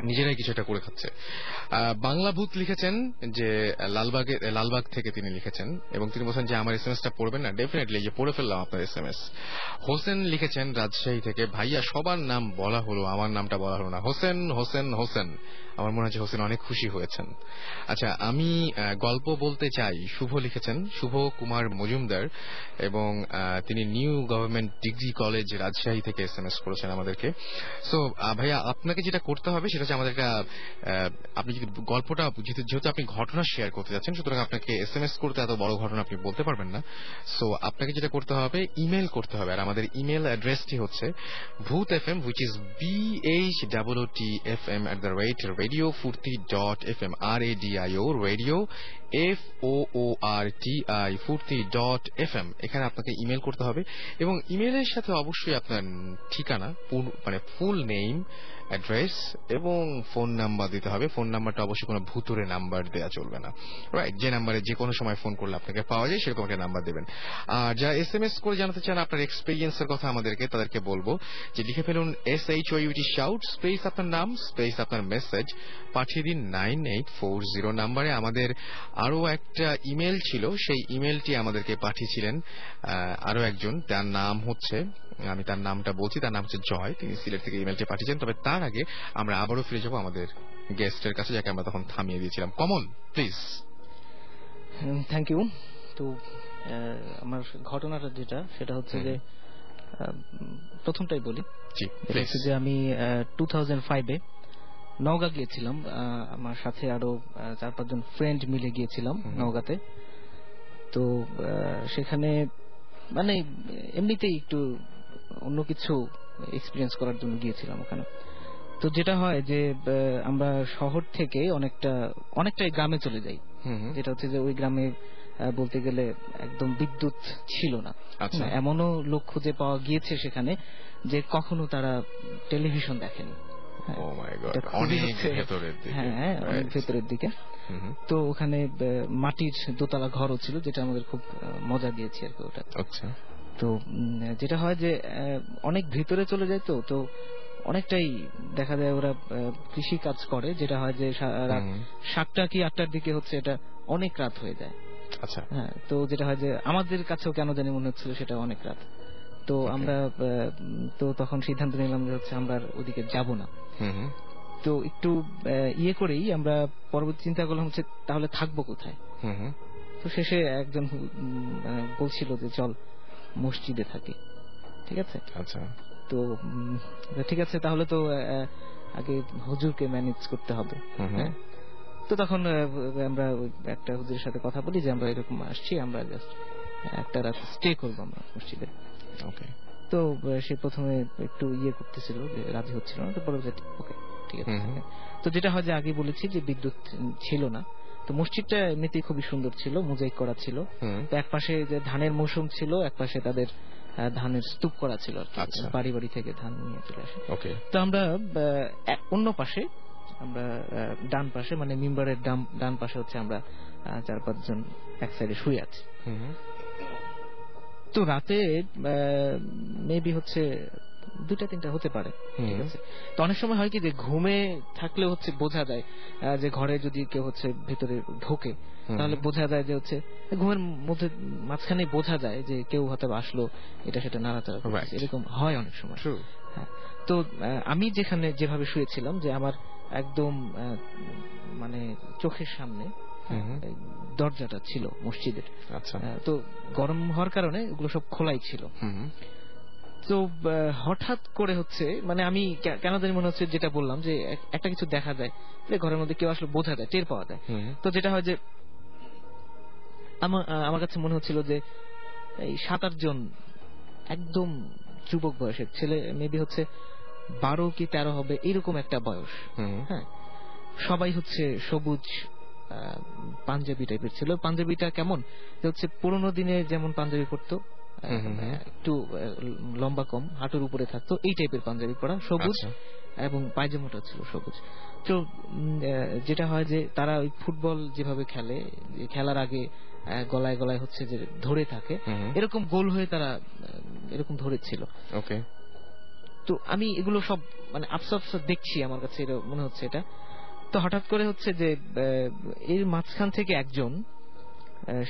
নিজেরাই কিছু একটা করে খাচ্ছে। বাংলা ভূত লিখেছেন যে লালবাগ থেকে তিনি লিখেছেন এবং তিনি বলছেন যে আমার SMS টা পড়বেন না। ডেফিনেটলি, যে পড়ে ফেললাম আপনার SMS। হোসেন লিখেছেন রাজশাহী থেকে, ভাইয়া সবার নাম বলা হলো, আমার নামটা বলা হলো না। হোসেন হোসেন হোসেন, আমার মনে হচ্ছে হোসেন অনেক খুশি হয়েছেন। আচ্ছা, আমি গল্প বলতে চাই, শুভ লিখেছেন, শুভ কুমার মজুমদার, এবং তিনি new government degree college Rajshahi থেকে SMS করেছেন আমাদেরকে। সো ভাইয়া আপনাকে যেটা করতে হবে সেটা হচ্ছে আমাদের আপনি যদি গল্পটা যেহেতু আপনি ঘটনা শেয়ার করতে যাচ্ছেন, সুতরাং আপনাকে SMS করতে এত বড় ঘটনা আপনি বলতে পারবেন না। সো আপনাকে যেটা করতে হবে, ইমেল করতে হবে। আর আমাদের ইমেল অ্যাড্রেসটি হচ্ছে bhootfm, which is BHOOTFM@radiofurti.fm, RADIO radio FOORTI furti.fm। এখানে আপনাকে ইমেল করতে হবে এবং ইমেলের সাথে অবশ্যই আপনার ঠিকানা, মানে ফুল নেম, অ্যাড্রেস এবং ফোন নাম্বার দিতে হবে। ফোন নাম্বারটা অবশ্যই কোনো ভুতুরে নাম্বার দেওয়া চলবে না, রাইট? যে নাম্বারে যে কোনো সময় ফোন করলে আপনাকে পাওয়া যায় সেরকম একটা নাম্বার দেবেন। আর যারা SMS করে জানাতে চান আপনার এক্সপেরিয়েন্সের কথা আমাদেরকে, তাদেরকে বলবো যে লিখে ফেলুন SHOUT শাউট স্পেস আপনার নাম স্পেস আপনার মেসেজ, পাঠিয়ে দিন 9840 নাম্বারে। আমাদের আরো একটা ইমেল ছিল, সেই ইমেলটি আমাদেরকে পাঠিয়েছিলেন আরো একজন, তার নাম হচ্ছে, আমি তার নামটা বলছি, তার নাম হচ্ছে জয়। তিনি সিলেট থেকে ইমেলটি পাঠিয়েছেন। তবে তার আগে আমরা আবারও ফিরে যাবো আমাদের গেস্টের কাছে, যাকে আমরা তখন থামিয়ে দিয়েছিলাম। কমল, প্লিজ। Thank you. তো আমার ঘটনাটা যেটা, সেটা হচ্ছে যে প্রথমটাই বলি, যে আমি 2005-এ নওগাঁ গিয়েছিলাম। আমার সাথে আরো 4-5 জন ফ্রেন্ড মিলে গিয়েছিলাম নওগাঁতে। তো সেখানে মানে এমনিতেই একটু অন্য কিছু এক্সপিরিয়েন্স করার জন্য গিয়েছিলাম ওখানে। তো যেটা হয় যে আমরা শহর থেকে অনেকটাই গ্রামে চলে যাই, যেটা হচ্ছে যে ওই গ্রামে বলতে গেলে একদম বিদ্যুৎ ছিল না। এমনও লোক খুঁজে পাওয়া গিয়েছে সেখানে যে কখনো তারা টেলিভিশন দেখেনি। হ্যাঁ, অনেক ভেতরের দিকে। তো ওখানে মাটির দোতলা ঘরও ছিল, যেটা আমাদের খুব মজা দিয়েছে আর কি ওটা। তো যেটা হয় যে অনেক ভিতরে চলে যায়, তো অনেকটাই দেখা যায় ওরা কৃষি কাজ করে, যেটা হয় যে রাত 7টা কি 8টার দিকে হচ্ছে এটা অনেক রাত হয়ে যায়। আচ্ছা, হ্যাঁ। তো যেটা হয় যে আমাদের কাছেও কেন জানি মনে হচ্ছিল সেটা অনেক রাত। তো আমরা তো তখন সিদ্ধান্ত নিলাম যে হচ্ছে আমরা ওদিকে যাব না। তো একটু ইয়ে করেই আমরা পরবর্তী চিন্তা করলাম হচ্ছে তাহলে থাকবো কোথায়। তো শেষে একজন বলছিল যে চল মসজিদে থাকি। ঠিক আছে, আচ্ছা। তো ঠিক আছে, তাহলে তো আগে হুজুরকে ম্যানেজ করতে হবে। তো তখন আমরা একটা হুজুরের সাথে কথা বলি যে আমরা এরকম আসছি, আমরা জাস্ট একটা রাত স্টে করবো আমরা মসজিদে। তো সে প্রথমে একটু ইয়ে করতেছিল, যে রাজি হচ্ছিল না। তো বলল যে ওকে ঠিক আছে। তো যেটা হয় যে আগে বলেছি যে বিদ্যুৎ ছিল না। তো মসজিদটা এমনিতেই খুবই সুন্দর ছিল, মোজাইক করা ছিল। তো এক পাশে যে ধানের মৌসুম ছিল, এক পাশে তাদের ধানের স্তূপ করা ছিল আর কি, বাড়ি বাড়ি থেকে ধান নিয়ে চলে আসে। তো আমরা অন্য পাশে, আমরা ডান পাশে মানে মিম্বারের ডান পাশে হচ্ছে আমরা 4-5 জন এক সাইডে শুয়ে আছি। তো রাতে মেবি হচ্ছে 2টা-3টা হতে পারে। ঠিক আছে। তো অনেক সময় হয় কি যে ঘুমে থাকলে হচ্ছে বোঝা যায় যে ঘরে যদি কেউ হচ্ছে ভিতরে ঢোকে, তাহলে বোঝা যায় যে হচ্ছে ঘুমের মধ্যে মাঝখানে বোঝা যায় যে কেউ হয়তো আসলো, এটা সেটা নাড়াচাড়া করছে, এরকম হয় অনেক সময়। হ্যাঁ। তো আমি যেভাবে শুয়েছিলাম যে আমার একদম মানে চোখের সামনে দরজাটা ছিল মসজিদের। তো গরম হওয়ার কারণে ওগুলো সব খোলাই ছিল। তো হঠাৎ করে হচ্ছে মানে আমি কেন জানি মনে হচ্ছে, যেটা বললাম যে একটা কিছু দেখা যায়, ঘরের মধ্যে কেউ আসলে বোঝা যায়, টের পাওয়া যায়। তো যেটা হয় যে আমার কাছে মনে হচ্ছিল যে এই 7-8 জন একদম যুবক বয়সের ছেলে, মেবি হচ্ছে 12 কি 13 হবে, এরকম একটা বয়স। হ্যাঁ, সবাই হচ্ছে সবুজ পাঞ্জাবি টাইপের ছিল। পাঞ্জাবিটা কেমন যে হচ্ছে পুরোনো দিনে যেমন পাঞ্জাবি পরতো, একটু লম্বা কম, হাঁটুর উপরে থাকতো, এই টাইপের পাঞ্জাবি পরা, সবুজ, এবং পায়জামাটা ছিল সবুজ। তো যেটা হয় যে তারা ওই ফুটবল যেভাবে খেলে, খেলার আগে গলায় গলায় হচ্ছে যে ধরে থাকে, এরকম গোল হয়ে তারা এরকম ধরেছিল। তো আমি এগুলো সব মানে আফসোস দেখছি, আমার কাছে মনে হচ্ছে এটা। তো হঠাৎ করে হচ্ছে যে এর মাঝখান থেকে একজন,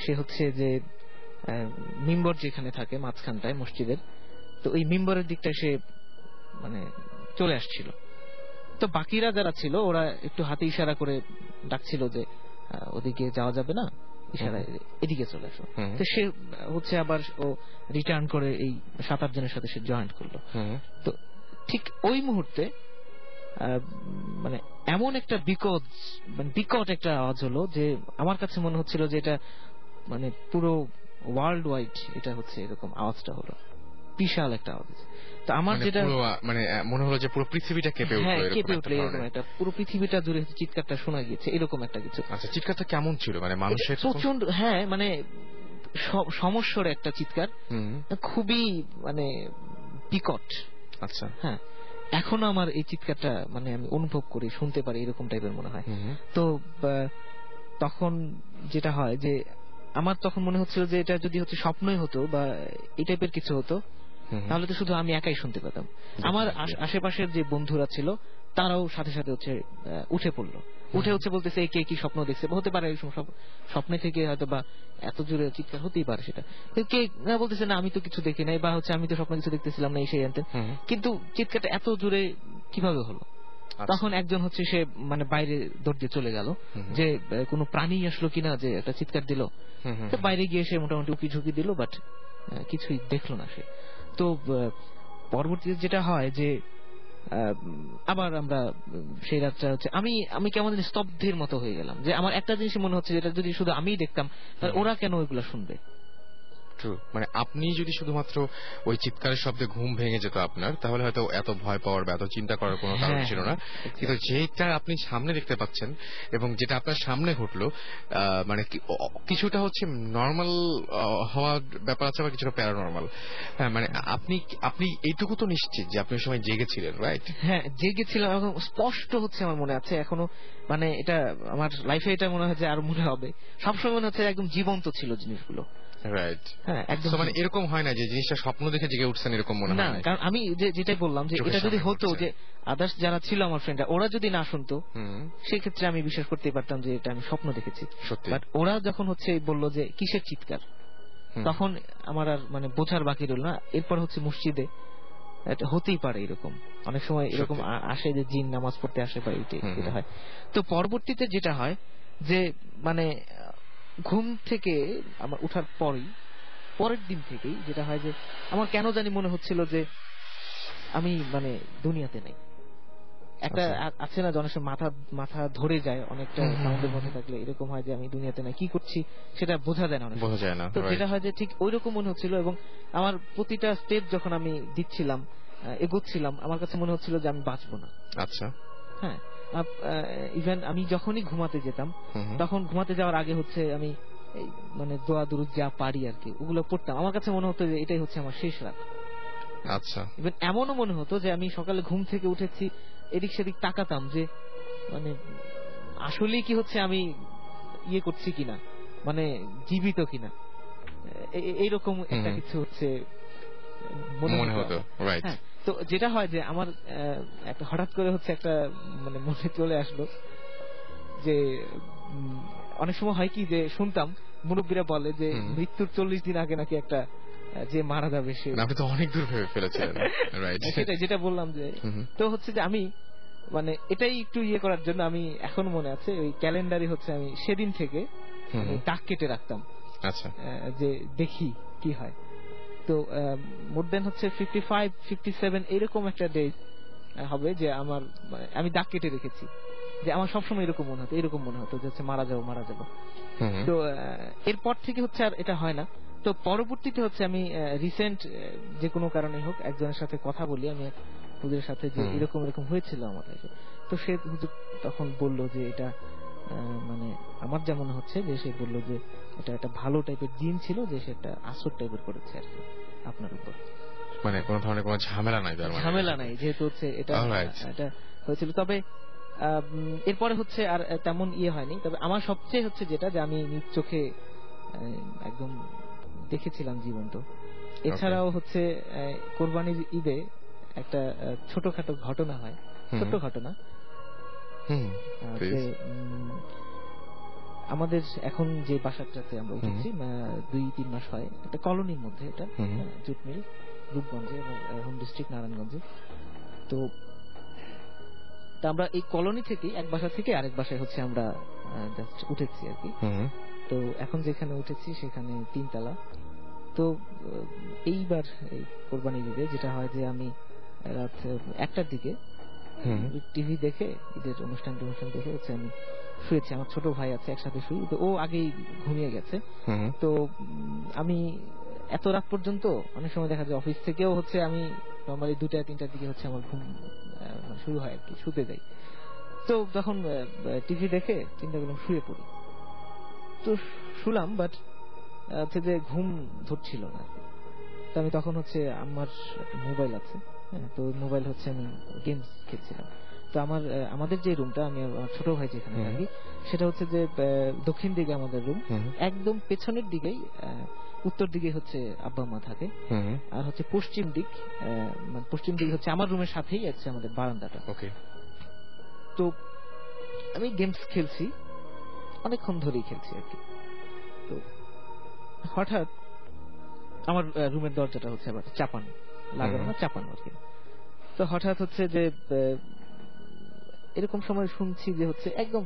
সে হচ্ছে যে মিম্বর যেখানে থাকে মাঝখানটায় মসজিদের, তো ওই মিম্বরের দিকটায় সে মানে চলে আসছিল। তো বাকিরা যারা ছিল ওরা একটু হাতে ইশারা করে ডাকছিল যে ওদিকে যাওয়া যাবে না, ইশারায় এদিকে চলে আসো। তো সে হচ্ছে আবার ও রিটার্ন করে এই 7-8 জনের সাথে সে জয়েন্ট করলো। তো ঠিক ওই মুহূর্তে মানে এমন একটা বিকট একটা আওয়াজ হলো যে আমার কাছে মনে হচ্ছিল যে এটা মানে পুরো ওয়ার্ল্ড ওয়াইড এটা হচ্ছে এরকম আওয়াজটা হলো, বিশাল একটা আওয়াজ। তো আমার যেটা মানে মনে হলো যে পুরো পৃথিবীটা কেঁপে উঠলো, এরকম একটা পুরো পৃথিবীটা জুড়ে চিৎকারটা শোনা গিয়েছে, এরকম একটা কিছু। আচ্ছা, চিৎকারটা কেমন ছিল? মানে মানুষের প্রচন্ড, হ্যাঁ মানে সমস্যার একটা চিৎকার, খুবই মানে বিকট। আচ্ছা, হ্যাঁ এখনো আমার এই চিৎকারটা মানে আমি অনুভব করি, শুনতে পারি, এরকম টাইপের মনে হয়। তো তখন যেটা হয় যে আমার তখন মনে হচ্ছিল যে এটা যদি হচ্ছে স্বপ্নই হতো বা এই টাইপের কিছু হতো তাহলে তো শুধু আমি একাই শুনতে পেতাম। আমার আশেপাশের যে বন্ধুরা ছিল তারাও সাথে সাথে হচ্ছে উঠে পড়লো, উঠে হচ্ছে বলতেছে কে কি স্বপ্ন দেখছে, হতে পারে স্বপ্নে থেকে হয়তো বা এত জোরে চিৎকার হতেই পারে, সেটা কে বলতেছে না আমি তো কিছু দেখি নাই, বা হচ্ছে আমি তো স্বপ্নে কিছু দেখতেছিলাম না, এই সেই আনতেন, কিন্তু চিৎকারটা এত জোরে কিভাবে হলো? তখন একজন হচ্ছে সে মানে বাইরে দৌড়ে চলে গেল যে কোনো প্রাণী আসলো কিনা যে একটা চিৎকার দিল। তো বাইরে গিয়ে সে মোটামুটি উকি ঝুঁকি দিল, বাট কিছুই দেখলো না সে। তো পরবর্তীতে যেটা হয় যে আবার আমরা সেই রাতটা হচ্ছে আমি কেমন স্তব্ধের মতো হয়ে গেলাম, যে আমার একটা জিনিস মনে হচ্ছে যেটা যদি শুধু আমিই দেখতাম তাহলে ওরা কেন ওইগুলো শুনবে। মানে আপনি যদি শুধুমাত্র ওই চিৎকারের শব্দে ঘুম ভেঙে যেত আপনার, তাহলে হয়তো এত ভয় পাওয়ার বা এত চিন্তা করার কোনো কারণ ছিল না। কিন্তু যেটা আপনি সামনে দেখতে পাচ্ছেন এবং যেটা আপনার সামনে ঘটলো, মানে কিছুটা হচ্ছে নর্মাল হওয়ার ব্যাপার আছে, আবার কিছুটা প্যারানর্মাল। হ্যাঁ, মানে আপনি এইটুকু তো নিশ্চিত যে আপনি ওই সময় জেগেছিলেন, রাইট? হ্যাঁ, জেগেছিলাম, এখন স্পষ্ট হচ্ছে আমার মনে আছে এখনো, মানে এটা আমার লাইফে এটা মনে হয় যে আর মনে হবে, সবসময় মনে হচ্ছে একদম জীবন্ত ছিল জিনিসগুলো। রাইট, হ্যাঁ একদম। মানে এরকম হয় না যে জিনিসটা স্বপ্ন দেখে জেগে উঠছেন, এরকম মনে হয় না। কারণ আমি যেটাই বললাম যে এটা যদি হতো যে আদার্স যারা ছিল আমার ফ্রেন্ডরা, ওরা যদি না শুনতো সেক্ষেত্রে আমি বিশ্বাস করতে পারতাম যে এটা আমি স্বপ্ন দেখেছি। বাট ওরা যখন হচ্ছে বললো যে কিসের চিৎকার, তখন আমার আর মানে বোঝার বাকি রইল না। এরপর হচ্ছে মসজিদে হতেই পারে এরকম, অনেক সময় এরকম আসে যে জিন নামাজ পড়তে আসে বা এটা হয়। তো পরবর্তীতে যেটা হয় যে মানে ঘুম থেকে আমার উঠার পরের দিন থেকেই যেটা হয় যে আমার কেন জানি মনে হচ্ছিল যে আমি মানে দুনিয়াতে নেই। একটা আছে না অনেক সময় মাথা ধরে যায় অনেকটা সাউন্ডের মধ্যে থাকলে, এরকম হয় যে আমি দুনিয়াতে নাই, কি করছি সেটা বোঝা যায় না, বোঝা যায় না। তো যেটা হয় যে ঠিক ওই রকম মনে হচ্ছিল, এবং আমার প্রতিটা স্টেপ যখন আমি দিচ্ছিলাম, এগোচ্ছিলাম, আমার কাছে মনে হচ্ছিল যে আমি বাঁচবো না। আচ্ছা, হ্যাঁ, ইভেন আমি যখনই ঘুমাতে যেতাম তখন ঘুমাতে যাওয়ার আগে হচ্ছে আমি মানে দোয়া দুরুদ যা পারি আর কি ওগুলো পড়তাম। আমার কাছে মনে হতো যে এটাই হচ্ছে আমার শেষ রাত। আচ্ছা, ইভেন এমনও মনে হতো যে আমি সকালে ঘুম থেকে উঠেছি, এদিক সেদিক তাকাতাম যে মানে আসলেই কি হচ্ছে, আমি ইয়ে করছি কিনা, মানে জীবিত কিনা, এইরকম একটা কিছু হচ্ছে মনে হতো। হ্যাঁ, তো যেটা হয় যে আমার একটা হঠাৎ করে হচ্ছে একটা মানে মনে চলে আসলো যে অনেক সময় হয় কি যে শুনতাম মুরব্বীরা বলে যে মৃত্যুর 40 দিন আগে নাকি একটা যে মারা যাবে সে, আপনি তো অনেক দূর ভেবে ফেলেছিলেন। সেটাই যেটা বললাম যে তো হচ্ছে যে আমি মানে এটাই একটু ইয়ে করার জন্য আমি এখন মনে আছে ওই ক্যালেন্ডারে হচ্ছে আমি সেদিন থেকে দাগ কেটে রাখতাম। আচ্ছা, যে দেখি কি হয়। তো মোর দেন হচ্ছে 55, 57 এরকম একটা ডে হবে যে আমার আমি দাগ কেটে রেখেছি যে আমার সবসময় এরকম মনে হতো যে হচ্ছে মারা যাবো। তো এরপর থেকে হচ্ছে আর এটা হয় না। তো পরবর্তীতে হচ্ছে আমি রিসেন্ট যে কোনো কারণে হোক একজনের সাথে কথা বলি, আমি হুজুরের সাথে যে এরকম হয়েছিল আমার লাইফে। তো সে হুজুর তখন বলল যে এটা মানে আমার যা মনে হচ্ছে যে সে বলল যে এটা একটা ভালো টাইপের জিন ছিল, যে সে একটা আসর টাইপের করেছে আর কি আপনার উপর, মানে কোনো ধরনের কোনো ঝামেলা নাই, যেহেতু হচ্ছে এটা হয়েছিল। তবে এরপরে হচ্ছে আর তেমন ইয়ে হয়নি। তবে আমার সবচেয়ে হচ্ছে যেটা যে আমি নিজ চোখে একদম দেখেছিলাম জীবন্ত। এছাড়াও হচ্ছে কোরবানির ঈদে একটা ছোটখাটো ঘটনা হয়, ছোট্ট ঘটনা। আমাদের এখন যে বাসাটাতে আমরা উঠেছি 2-3 মাস হয়, একটা কলোনির মধ্যে, এটা জুটমিল রূপগঞ্জে এবং হোম ডিস্ট্রিক্ট নারায়ণগঞ্জে। তো আমরা এই কলোনি থেকে এক বাসা থেকে আরেক বাসায় হচ্ছে আমরা জাস্ট উঠেছি আর কি। তো এখন যেখানে উঠেছি সেখানে 3 তলা। তো এইবার এই কোরবানির ঈদে যেটা হয় যে আমি রাত 1টার দিকে টিভি দেখে ঈদের অনুষ্ঠান দেখে হচ্ছে আমি শুয়েছি। আমার ছোট ভাই আছে, একসাথে শুই, তো ও আগেই ঘুমিয়ে গেছে। তো আমি এত রাত পর্যন্ত অনেক সময় দেখা যায় অফিস থেকেও হচ্ছে আমি নর্মালি 2টা-3টার দিকে হচ্ছে আমার ঘুম শুরু হয় আর কি, শুতে যাই। তো তখন টিভি দেখে চিন্তা করলাম শুয়ে পড়ি, তো শুলাম, বাট হচ্ছে যে ঘুম ধরছিল না। তো আমি তখন হচ্ছে আমার একটা মোবাইল আছে, তো মোবাইল হচ্ছে আমি গেমস খেলছিলাম। তো আমাদের যে রুমটা, আমি আমার ছোট ভাই যেখানে থাকি, সেটা হচ্ছে যে দক্ষিণ দিকে আমাদের রুম, একদম পেছনের দিকেই উত্তর দিকে হচ্ছে আব্বা মা থাকে, আর হচ্ছে পশ্চিম দিক হচ্ছে আমার রুমের সাথেই আছে আমাদের বারান্দাটা। তো আমি গেমস খেলছি, অনেকক্ষণ ধরেই খেলছি আর কি। তো হঠাৎ আমার রুমের দরজাটা হচ্ছে আবার চাপানো, লাগানো না, চাপানো আর কি। তো হঠাৎ হচ্ছে যে এরকম সময় শুনছি যে হচ্ছে একদম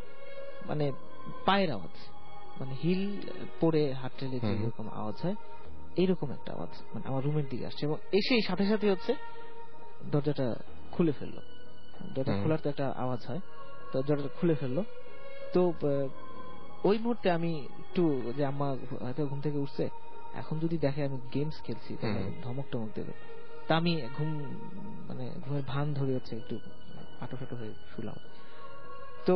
মানে পায়ের আওয়াজ, মানে হিল পরে হাত টেলে এরকম আওয়াজ হয়, এইরকম একটা আওয়াজ মানে আমার রুমের দিকে আসছে, এবং এসেই সাথে সাথে হচ্ছে দরজাটা খুলে ফেললো। দরজা খোলার তো একটা আওয়াজ হয়, তো দরজাটা খুলে ফেললো। তো ওই মুহূর্তে আমি একটু, যে আম্মা হয়তো ঘুম থেকে উঠছে, এখন যদি দেখে আমি গেমস খেলছি তাহলে ধমক টমক দেবে। তা আমি ঘুমের ভান ধরে হচ্ছে একটু আটো হয়ে শুলাম। তো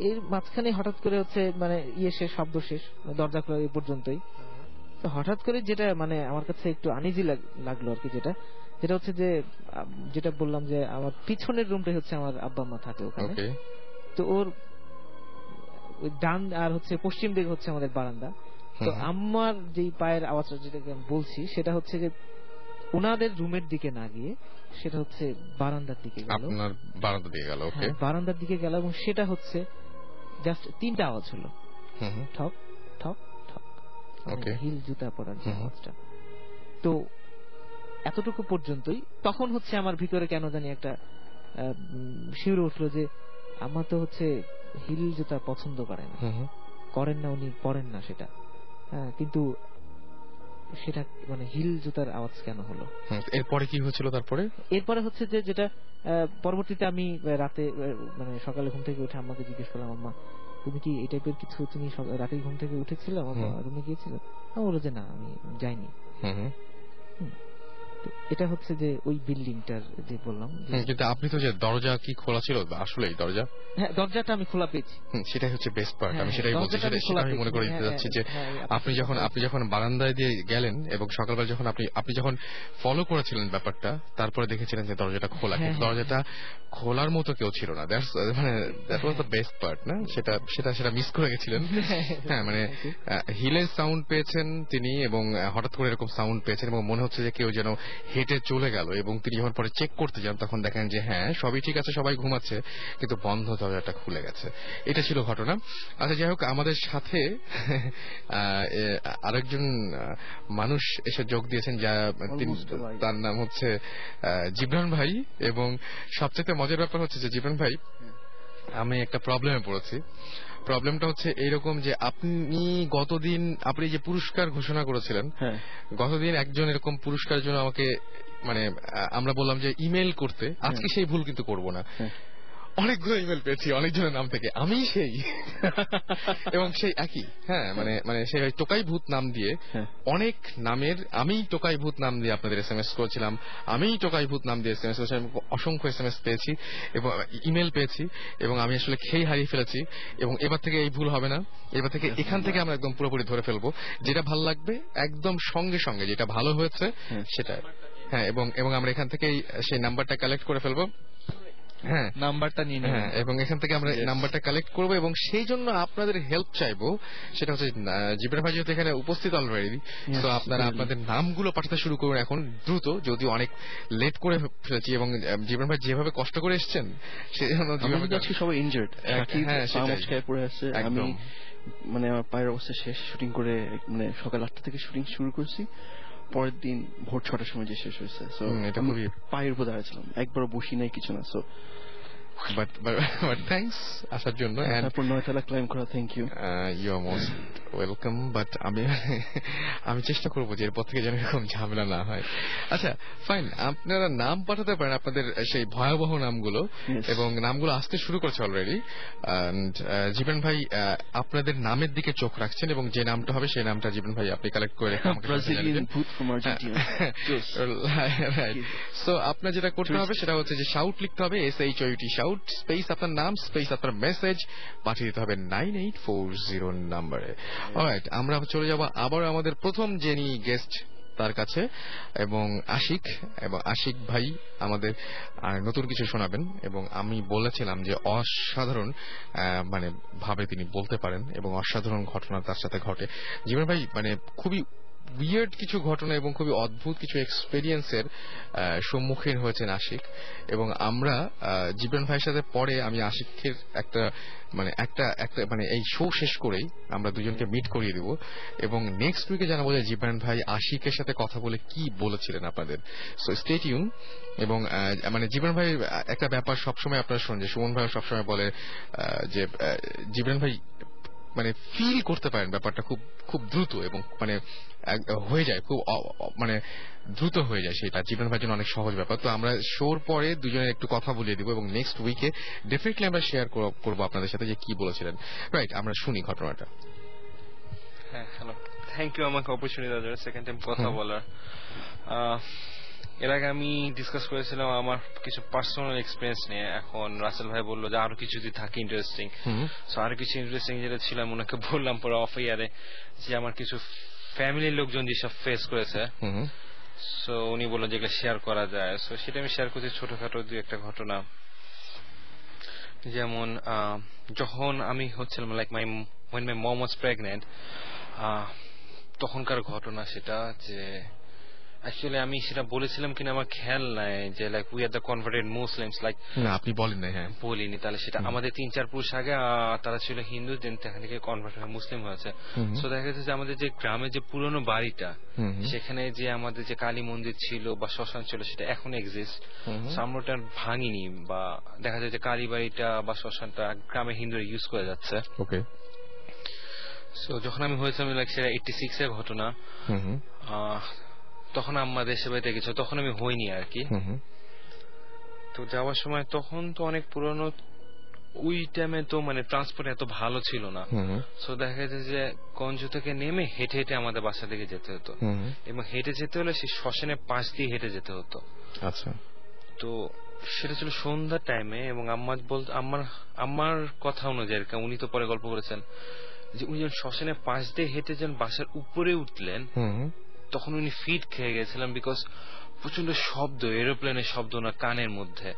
এর মাঝখানে হঠাৎ করে হচ্ছে মানে শেষ, শব্দ শেষ, দরজা খোলা এই পর্যন্তই। তো হঠাৎ করে যেটা মানে আমার কাছে একটু আনইজি লাগলো আর কি, যেটা হচ্ছে যে যেটা বললাম যে আমার পিছনের রুমটাই হচ্ছে আমার আব্বা মা থাকে ওখানে। তো ওর ডান আর হচ্ছে পশ্চিম দিকে হচ্ছে আমাদের বারান্দা। তো আমার যেই পায়ের আওয়াজটা যেটাকে আমি বলছি, সেটা হচ্ছে যে ওনাদের রুমের দিকে না গিয়ে সেটা হচ্ছে বারান্দার দিকে গেল, আপনার বারান্দার দিকে গেল। ওকে, বারান্দার দিকে গেল, এবং সেটা হচ্ছে জাস্ট 3টা আওয়াজ হলো, ঠক ঠক ঠক, হিল জুতা পরার যে আওয়াজটা। তো এতটুকু পর্যন্তই। তখন হচ্ছে আমার ভিতরে কেন জানি একটা শিউরে উঠলো যে আমার তো হচ্ছে হিল জুতা পছন্দ করেন না উনি, পরেন না সেটা, কিন্তু সেটা মানে হিল জুতার আওয়াজ কেন হলো। এরপরে কি হয়েছিল? এরপরে হচ্ছে যে যেটা পরবর্তীতে আমি রাতে মানে সকালে ঘুম থেকে উঠে আম্মাকে জিজ্ঞেস করলাম, আম্মা তুমি কি এই টাইপের কিছু, তুমি রাতে ঘুম থেকে উঠেছিল, আমার রুমে গিয়েছিল? বললো যে না, আমি যাইনি। এটা হচ্ছে যে ওই বিল্ডিংটার যে বললাম। কিন্তু আপনি তো যে দরজা কি খোলা ছিল, আসলেই দরজা? হ্যাঁ, দরজাটা আমি খোলা পেয়েছি। সেটাই হচ্ছে বেস্ট পার্ট। আমি সেটাই বলছি, সেটা আমি মনে করে দিতে যাচ্ছি যে আপনি যখন বারান্দায় দিয়ে গেলেন এবং সকালবেলা যখন আপনি যখন ফলো করেছিলেন ব্যাপারটা, তারপরে দেখেছিলেন যে দরজাটা খোলা, কিন্তু দরজাটা খোলার মতো কেউ ছিল না। That was the best part না? সেটা মিস করে গেছিলেন। হ্যাঁ, মানে হিলের সাউন্ড পেয়েছেন তিনি, এবং হঠাৎ করে এরকম সাউন্ড পেয়েছেন, এবং মনে হচ্ছে যে কেউ যেন হেঁটে চলে গেল, এবং তিনি যখন পরে চেক করতে যান তখন দেখেন যে হ্যাঁ সবই ঠিক আছে, সবাই ঘুমাচ্ছে, কিন্তু বন্ধ দরজাটা খুলে গেছে। এটা ছিল ঘটনা। আচ্ছা, যাই হোক, আমাদের সাথে আরেকজন মানুষ এসে যোগ দিয়েছেন, তার নাম হচ্ছে জিবরান ভাই। এবং সবচেয়ে মজার ব্যাপার হচ্ছে যে জিবরান ভাই, আমি একটা প্রবলেমে পড়েছি। প্রবলেমটা হচ্ছে এইরকম যে আপনি যে পুরস্কার ঘোষণা করেছিলেন, গতদিন একজন এরকম পুরস্কারের জন্য আমাকে মানে আমরা বললাম যে ইমেল করতে। আজকে সেই ভুল কিন্তু করব না। অনেকগুলো ইমেল পেয়েছি অনেকজনের নাম থেকে, আমি সেই এবং সেই একই, হ্যাঁ, মানে সেই টোকাই ভূত নাম দিয়ে অনেক নামের, আমি টোকাই ভূত নাম দিয়ে আপনাদের SMS করেছিলাম, আমি টোকাই ভূত নাম দিয়ে SMS করেছিলাম, অসংখ্য SMS পেয়েছি এবং ইমেল পেয়েছি, এবং আমি আসলে খেয়ে হারিয়ে ফেলেছি। এবং এবার থেকে এই ভুল হবে না, এবার থেকে এখান থেকে আমরা একদম পুরোপুরি ধরে ফেলবো, যেটা ভালো লাগবে একদম সঙ্গে সঙ্গে, যেটা ভালো হয়েছে সেটা। হ্যাঁ, এবং আমরা এখান থেকেই সেই নাম্বারটা কালেক্ট করে ফেলবো। হ্যাঁ, নাম্বারটা নিয়ে নেব, এবং এখান থেকে আমরা নাম্বারটা কালেক্ট করবো, এবং সেই জন্য আপনাদের হেল্প চাইবো। সেটা হচ্ছে জিবরান ভাই যেহেতু এখানে উপস্থিত অলরেডি, তো আপনারা আপনাদের নামগুলো পাঠাতে শুরু করুন এখন দ্রুত, যদিও অনেক লেট করে ফেলেছি। এবং জিবরান ভাই যেভাবে কষ্ট করে এসেছেন, সেজন্য সবাই ইনজার্ড, পড়ে আছে। আমি মানে আমার পায়ের অবস্থা শেষ, শুটিং করে মানে সকাল 8টা থেকে শুটিং শুরু করছি, পরের দিন ভোর 6টার সময় যে শেষ হয়েছে। পায়ের উপর দাঁড়াচ্ছিলাম, একবারও বসি নাই, কিছু না। But thanks আসার জন্য and তারপর 9 তলা ক্লাইম করা thank you you are most welcome but আমি চেষ্টা করব যে এরপর থেকে যেন এরকম ঝামেলা না হয় আচ্ছা ফাইন আপনারা নাম পাঠাতে পারেন আপনাদের সেই ভয়াবহ নামগুলো এবং নামগুলো আসতে শুরু করেছে অলরেডি and জীবন ভাই আপনাদের নামের দিকে চোখ রাখছেন এবং যে নামটা হবে সেই নামটা জীবন ভাই আপনি কালেক্ট করে আমাকে ব্রাজিলিয়ান ভূত ফ্রম আর্জেন্টিনা সো আপনার যেটা করতে হবে সেটা হচ্ছে যে শাউট লিখতে হবে SHOUT শাউট স্পেস আপনার নাম স্পেস আপনার মেসেজ পাঠিয়ে দিতে হবে 9840 নম্বরে অলরাইট আমরা চলে যাব আবার আমাদের প্রথম যিনি গেস্ট তার কাছে এবং আশিক ভাই আমাদের নতুন কিছু শোনাবেন এবং আমি বলেছিলাম যে অসাধারণ মানে ভাবে তিনি বলতে পারেন এবং অসাধারণ ঘটনা তার সাথে ঘটে জীবন ভাই মানে খুবই উইয়ার্ড কিছু ঘটনা এবং খুবই অদ্ভুত কিছু এক্সপেরিয়েন্সের সম্মুখীন হয়েছেন আশিক এবং আমরা জীবন ভাইয়ের সাথে পরে আমি আশিকের একটা মানে এই শো শেষ করেই আমরা দুজনকে মিট করিয়ে দিব এবং নেক্সট উইকে জানাবো যে জীবন ভাই আশিকের সাথে কথা বলে কি বলেছিলেন আপনাদের সো স্টে টিউন এবং মানে জীবন ভাই একটা ব্যাপার সবসময় আপনারা শোনেন যে সুমন ভাই সবসময় বলে যে জীবন ভাই মানে ফিল করতে পারেন ব্যাপারটা খুব খুব দ্রুত এবং মানে হয়ে যায় খুব মানে দ্রুত হয়ে যায় সেটা জীবন ভাইয়ের জন্য অনেক সহজ ব্যাপার তো আমরা শোর পরে দুজনের একটু কথা বলিয়ে দিব এবং নেক্সট উইকে ডেফিনেটলি আমরা শেয়ার করবো আপনাদের সাথে যে কি বলেছিলেন রাইট আমরা শুনি ঘটনাটা হ্যাঁ হ্যালো থ্যাংক ইউ আমাকে অপরচুনিটি দেওয়ার সেকেন্ড টাইম কথা বলার এর আগে আমি ডিসকাস করেছিলাম আমার কিছু পার্সোনাল এক্সপিরিয়েন্স নিয়ে এখন রাসেল ভাই বললো যে আরো কিছু যদি থাকে ইন্টারেস্টিং সো আরো কিছু ইন্টারেস্টিং যেটা ছিল আমি ওনাকে বললাম পরে অফ ইয়ারে যে আমার কিছু ফ্যামিলির লোকজন যেসব ফেস করেছে সো উনি বললো যেগুলো শেয়ার করা যায় সো সেটা আমি শেয়ার করছি ছোটখাটো দুই একটা ঘটনা যেমন যখন আমি হচ্ছিলাম like when my mom was pregnant তখনকার ঘটনা সেটা যে অ্যাকচুয়ালি আমি সেটা বলেছিলাম কিনা আমার খেয়াল নাই যে like we are the converted Muslims like না আপনি বলেন না হ্যাঁ বলিনি তাহলে সেটা আমাদের 3-4 পুরুষ আগে তারা ছিল হিন্দু দেন সেখান থেকে কনভার্ট হয়ে মুসলিম হয়েছে সো দেখা যাচ্ছে যে আমাদের যে গ্রামের যে পুরনো বাড়িটা সেখানে যে আমাদের যে কালী মন্দির ছিল বা শ্মশান ছিল সেটা এখন এক্সিস্ট সো আমরা ওটা ভাঙিনি বা দেখা যায় যে কালী বাড়িটা বা শ্মশানটা গ্রামে হিন্দুরা ইউজ করে যাচ্ছে ওকে সো যখন আমি হয়েছিলাম লাইক সেটা 86 এর ঘটনা তখন আম্মা দেশে বাড়িতে গেছে তখন আমি হইনি আর কি তো যাওয়ার সময় তখন তো অনেক পুরনো ওই টাইমে তো মানে ট্রান্সপোর্ট এত ভালো ছিল না সো দেখা যাচ্ছে যে গঞ্জ থেকে নেমে হেঁটে হেঁটে আমাদের বাসা থেকে যেতে হতো এবং হেঁটে যেতে হলে সেই শ্মশানের পাশ দিয়ে হেঁটে যেতে হতো আচ্ছা তো সেটা ছিল সন্ধ্যার টাইমে এবং আম্মার কথা অনুযায়ী উনি তো পরে গল্প করেছেন যে উনি যখন শ্মশানের পাশ দিয়ে হেঁটে যখন বাসার উপরে উঠলেন তখন উনি ফিট খেয়ে গেছিলেন বিকজ প্রচন্ড শব্দ এরোপ্লেনের শব্দ না কানের মধ্যে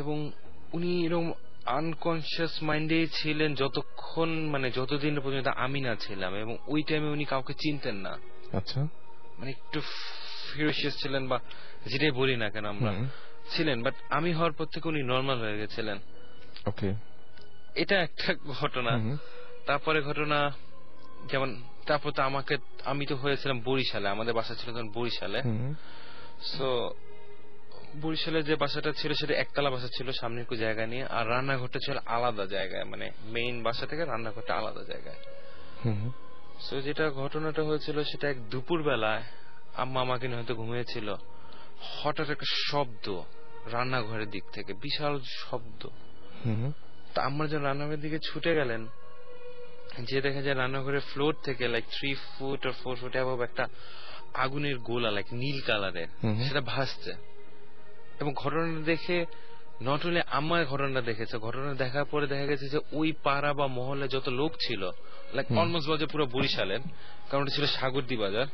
এবং উনি এরকম আনকনসিয়াস মাইন্ডে ছিলেন যতক্ষণ মানে যতদিন পর্যন্ত আমি না ছিলাম এবং ওই টাইমে উনি কাউকে চিনতেন না আচ্ছা মানে একটু ফিউরিয়াস ছিলেন বা যেটাই বলি না কেন আমরা ছিলেন বাট আমি হওয়ার পর থেকে উনি নর্মাল হয়ে গেছিলেন ওকে এটা একটা ঘটনা তারপরে ঘটনা যেমন তারপর তো আমি তো হয়েছিলাম বরিশালে আমাদের বাসা ছিল তখন বরিশালে সো বরিশালের যে বাসাটা ছিল সেটা একতলা বাসা ছিল সামনে একটু জায়গা নিয়ে আর রান্নাঘরটা ছিল আলাদা জায়গায় মানে মেইন বাসা থেকে রান্নাঘরটা আলাদা জায়গায় সো যেটা ঘটনাটা হয়েছিল সেটা এক দুপুর বেলায় আম্মা আমাকে নিয়ে হয়তো ঘুমিয়েছিল হঠাৎ একটা শব্দ রান্নাঘরের দিক থেকে বিশাল শব্দ তা আম্মা যখন রান্নাঘরের দিকে ছুটে গেলেন যে দেখা যায় রান্নাঘরের ফ্লোর থেকে লাইক 3 ফুট আর 4 ফুট অ্যাবভ একটা আগুনের গোলা লাইক নীল কালারের সেটা ভাসছে এবং ঘটনাটা দেখে নট অনলি আমার ঘটনাটা দেখেছে ঘটনা দেখার পরে দেখা গেছে যে ওই পাড়া বা মহল্লে যত লোক ছিল লাইক অলমোস্ট বাজার পুরো বরিশালের কারণ এটা ছিল সাগরদী বাজার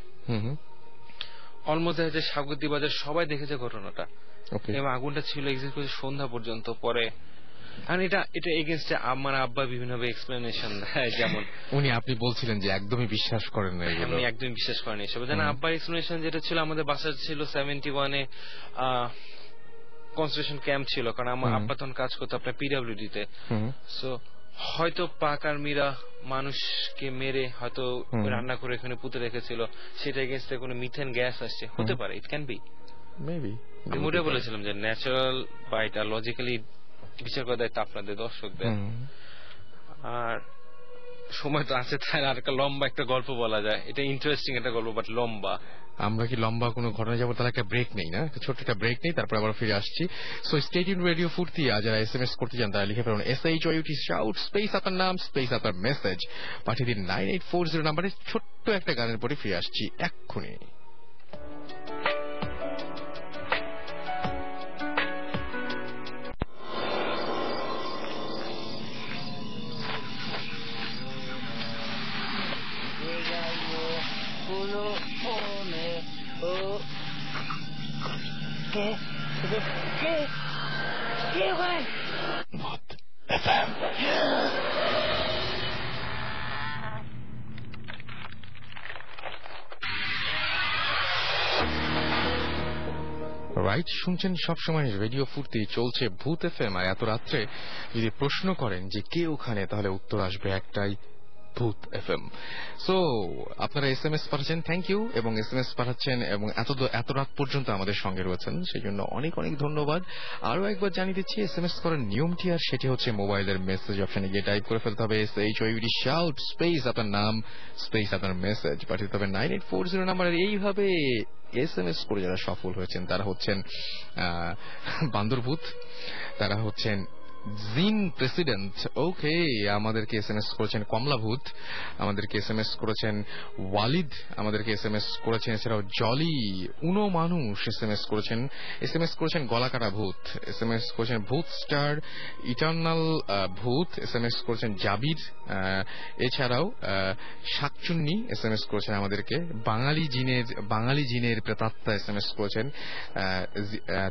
অলমোস্ট দেখা যায় সাগরদী বাজার সবাই দেখেছে ঘটনাটা এবং আগুনটা ছিল এক্সিস্ট করছে সন্ধ্যা পর্যন্ত পরে আর এটা এগেইনস্টে আমার আব্বা বিভিন্নভাবে এক্সপ্লেনেশন দেয় যেমন আপনি বলছিলেন যে একদমই বিশ্বাস করেন না এগুলো আমি একদমই বিশ্বাস করিনি এসব জানেন আব্বার এক্সপ্লেনেশন যেটা ছিল আমাদের বাসা ছিল 71 এ কনসেন্ট্রেশন ক্যাম্প ছিল কারণ আমার আব্বা তখন কাজ করতো আপনার পিডব্লিউডি তে সো হয়তো পাক আর্মিরা মানুষকে মেরে হয়তো রান্না করে এখানে পুঁতে রেখেছিল সেটা এগেইনস্টে কোনো মিথেন গ্যাস আসছে হতে পারে ইট ক্যান বি মেবি আমি মোটে বলেছিলাম যে ন্যাচারাল বা এটা লজিক্যালি বিচার করার দায়িত্ব আপনাদের, দর্শকদের। আর সময় তো আছে, তাই আর একটা লম্বা একটা গল্প বলা যায়, এটা ইন্টারেস্টিং একটা গল্প, বাট লম্বা। আমরা কি লম্বা কোনো ঘটনা যাবো, তাহলে একটা ব্রেক নেই না, ছোট্ট একটা ব্রেক নেই, তারপর আবার ফিরে আসছি। সো স্টে টিউনড রেডিও ফুর্তি। আর যারা SMS করতে চান তারা লিখে ফেলুন SHOUT শাউট স্পেস আপনার নাম স্পেস আপনার মেসেজ, পাঠিয়ে দিন 9840 নাম্বারে। ছোট্ট একটা গানের পরে ফিরে আসছি এক্ষুনি। Voot FM. রাইট, শুনছেন সবসময় রেডিও ফুর্তি, চলছে ভূত FM। আর এত রাত্রে যদি প্রশ্ন করেন যে কে ওখানে, তাহলে উত্তর আসবে একটাই, ভূত FM। সো আপনারা SMS পাঠাচ্ছেন, থ্যাংক ইউ, এবং SMS পাঠাচ্ছেন এবং এত রাত পর্যন্ত আমাদের সঙ্গে রয়েছেন, সেই জন্য অনেক অনেক ধন্যবাদ। আরো একবার জানিয়ে দিচ্ছি SMS করার নিয়মটি, আর সেটি হচ্ছে মোবাইলের মেসেজ অপশনে গিয়ে টাইপ করে ফেলতে হবে SHOUT শাউট স্পেস আপনার নাম স্পেস আপনার মেসেজ, পাঠিয়ে হবে 9840 নাম্বারে। এইভাবে SMS করে যারা সফল হয়েছেন তারা হচ্ছেন বান্দরভূত, তারা হচ্ছেন জিন প্রেসিডেন্ট, ওকে, আমাদেরকে SMS করেছেন কমলাভূত, আমাদেরকে SMS করেছেন ওয়ালিদ, আমাদেরকে SMS করেছেন এছাড়াও জলি, উনো মানুষ SMS করেছেন গলাকাটা ভূত, SMS করেছেন ভূত স্টার, ইটার্নাল ভূত SMS করেছেন জাবির, এছাড়াও শাকচুন্নি SMS করেছেন আমাদেরকে, বাঙালি জিনের প্রেতাত্মা SMS করেছেন,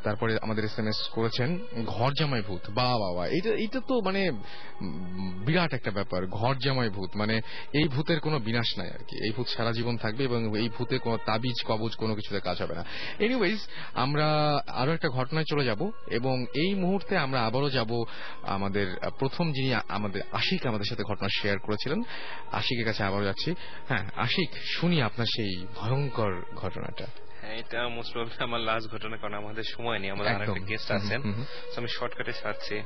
তারপরে আমাদের SMS করেছেন ঘর জামাই ভূত। বাবা, এটা তো মানে বিরাট একটা ব্যাপার, ঘর জামাই ভূত, মানে এই ভূতের কোনো বিনাশ নাই আর কি, এই ভূত সারা জীবন থাকবে এবং এই ভূতের কোনো তাবিজ কবজ কোনো কিছুতে কাজ হবে না। এনিওয়েজ, আমরা আরো একটা ঘটনায় চলে যাব এবং এই মুহূর্তে আমরা আবারও যাব আমাদের প্রথম যিনি আমাদের আশিক আমাদের সাথে ঘটনা শেয়ার করেছিলেন, আশিকের কাছে আবারও যাচ্ছি। হ্যাঁ আশিক, শুনি আপনার সেই ভয়ঙ্কর ঘটনাটা। এটা মোস্ট প্রবাবলি আমার লাস্ট ঘটনা, কারণ আমাদের সময় নেই, আমাদের আরেকটা গেস্ট আছেন, আমি শর্টকাটে ছাড়ছি।